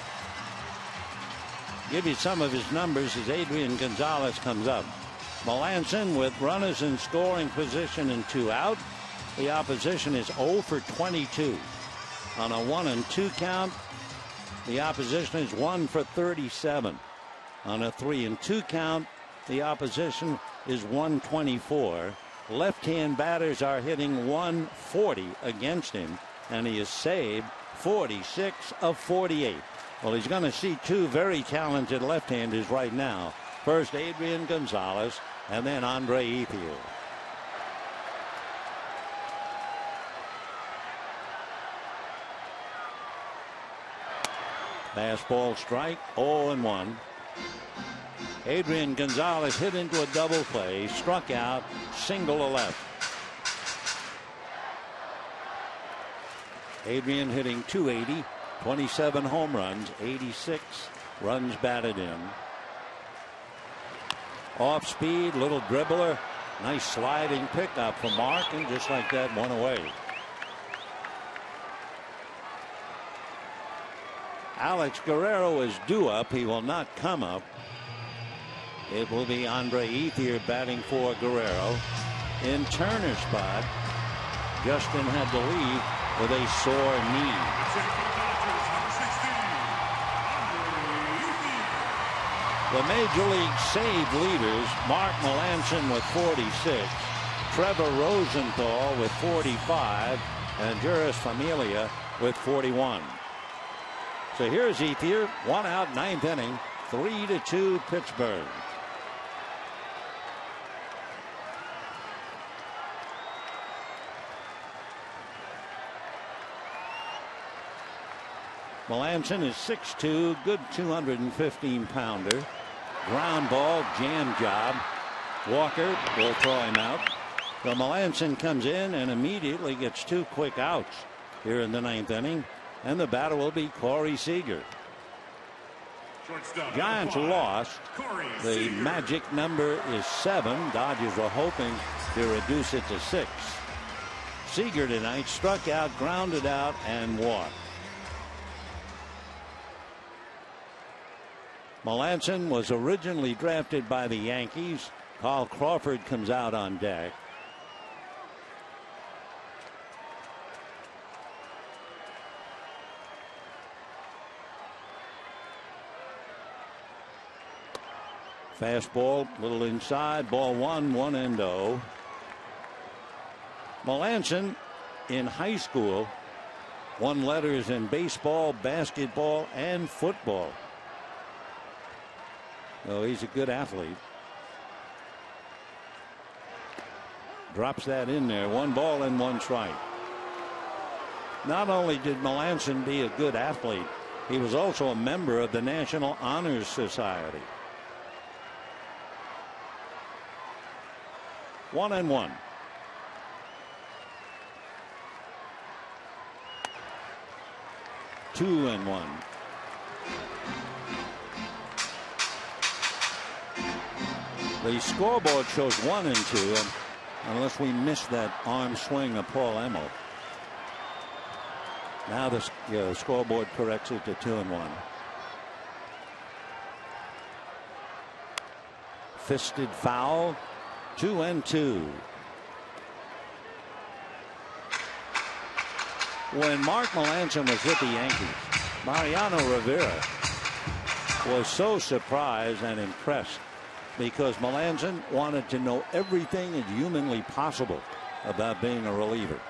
Give you some of his numbers as Adrian Gonzalez comes up. Melanson with runners in scoring position and 2 out. The opposition is 0 for 22. On a 1-2 count, the opposition is 1 for 37. On a 3-2 count, the opposition is 124. Left-hand batters are hitting 140 against him, and he has saved 46 of 48. Well, he's going to see 2 very talented left-handers right now. First Adrian Gonzalez, and then Andre Ethier. Fastball strike, 0-1. Adrian Gonzalez hit into a double play, struck out, single to left. Adrian hitting .280, 27 home runs, 86 runs batted in. Off speed, little dribbler, nice sliding pickup from Mark, and just like that, 1 away. Alex Guerrero is due up. He will not come up. It will be Andre Ethier batting for Guerrero. In Turner's spot, Justin had to leave with a sore knee. The Major League save leaders, Mark Melanson with 46, Trevor Rosenthal with 45, and Juris Familia with 41. So here's Ethier, 1 out, 9th inning, 3-2 Pittsburgh. Melanson is 6'2", good 215-pounder. Ground ball, jam job. Walker will throw him out. So Melanson comes in and immediately gets 2 quick outs here in the 9th inning. And the batter will be Corey Seager. Giants lost. The magic number is 7. Dodgers were hoping to reduce it to 6. Seager tonight struck out, grounded out, and walked. Melanson was originally drafted by the Yankees. Carl Crawford comes out on deck. Fastball, little inside, ball 1, 1-0. Melanson in high school won letters in baseball, basketball, and football. Oh, he's a good athlete. Drops that in there. 1 ball and 1 strike. Not only did Melanson be a good athlete, he was also a member of the National Honor Society. 1-1. Two and 1. The scoreboard shows 1 and 2, and unless we missed that arm swing of Paul Emmel. Now the scoreboard corrects it to 2 and 1. Fisted foul, 2 and 2. when Mark Melancon was with the Yankees, Mariano Rivera was so surprised and impressed because Melancon wanted to know everything as humanly possible about being a reliever.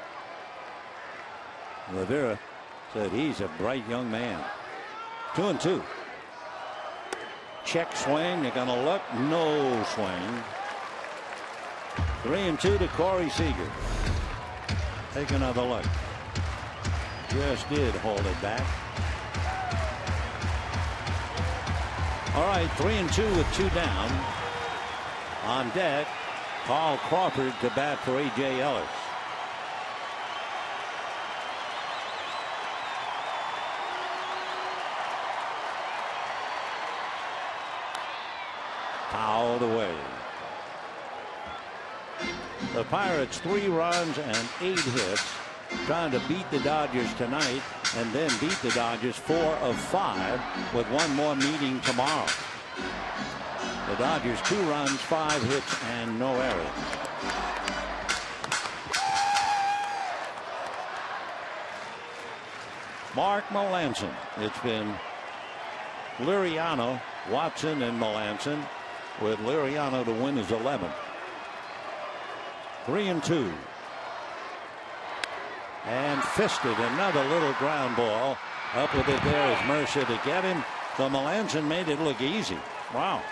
Rivera said he's a bright young man. 2-2. Check swing. They're going to look. No swing. 3-2 to Corey Seager. Take another look. Just did hold it back. All right, 3-2 with 2 down. On deck, Carl Crawford to bat for A.J. Ellis. Fouled away. The Pirates 3 runs and 8 hits, trying to beat the Dodgers tonight and then beat the Dodgers 4 of 5 with one more meeting tomorrow. The Dodgers 2 runs, 5 hits and no errors. Mark Melancon. It's been Liriano, Watson and Melancon, with Liriano to win his 11th. 3-2. And fisted another little ground ball. Up with it there is Mercer to get him. So Melancon made it look easy. Wow.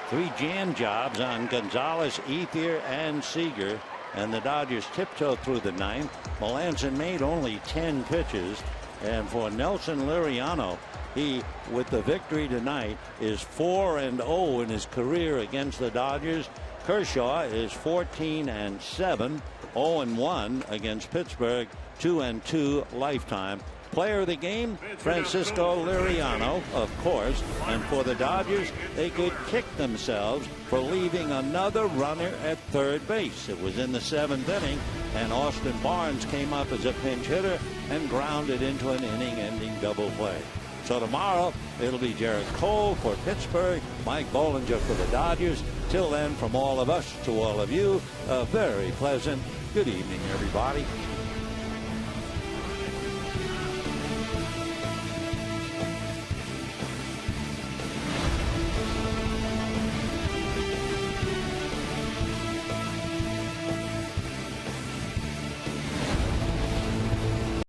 3 jam jobs on Gonzalez, Ethier, and Seager. And the Dodgers tiptoed through the 9th. Melancon made only 10 pitches. And for Nelson Liriano, he, with the victory tonight, is 4-0 in his career against the Dodgers. Kershaw is 14-7, 0-1 against Pittsburgh, 2-2 lifetime. Player of the game, Francisco Liriano, of course. And for the Dodgers, they could kick themselves for leaving another runner at third base. It was in the 7th inning, and Austin Barnes came up as a pinch hitter and grounded into an inning-ending double play. So tomorrow, it'll be Jared Cole for Pittsburgh, Mike Bollinger for the Dodgers. Till then, from all of us to all of you, a very pleasant good evening, everybody.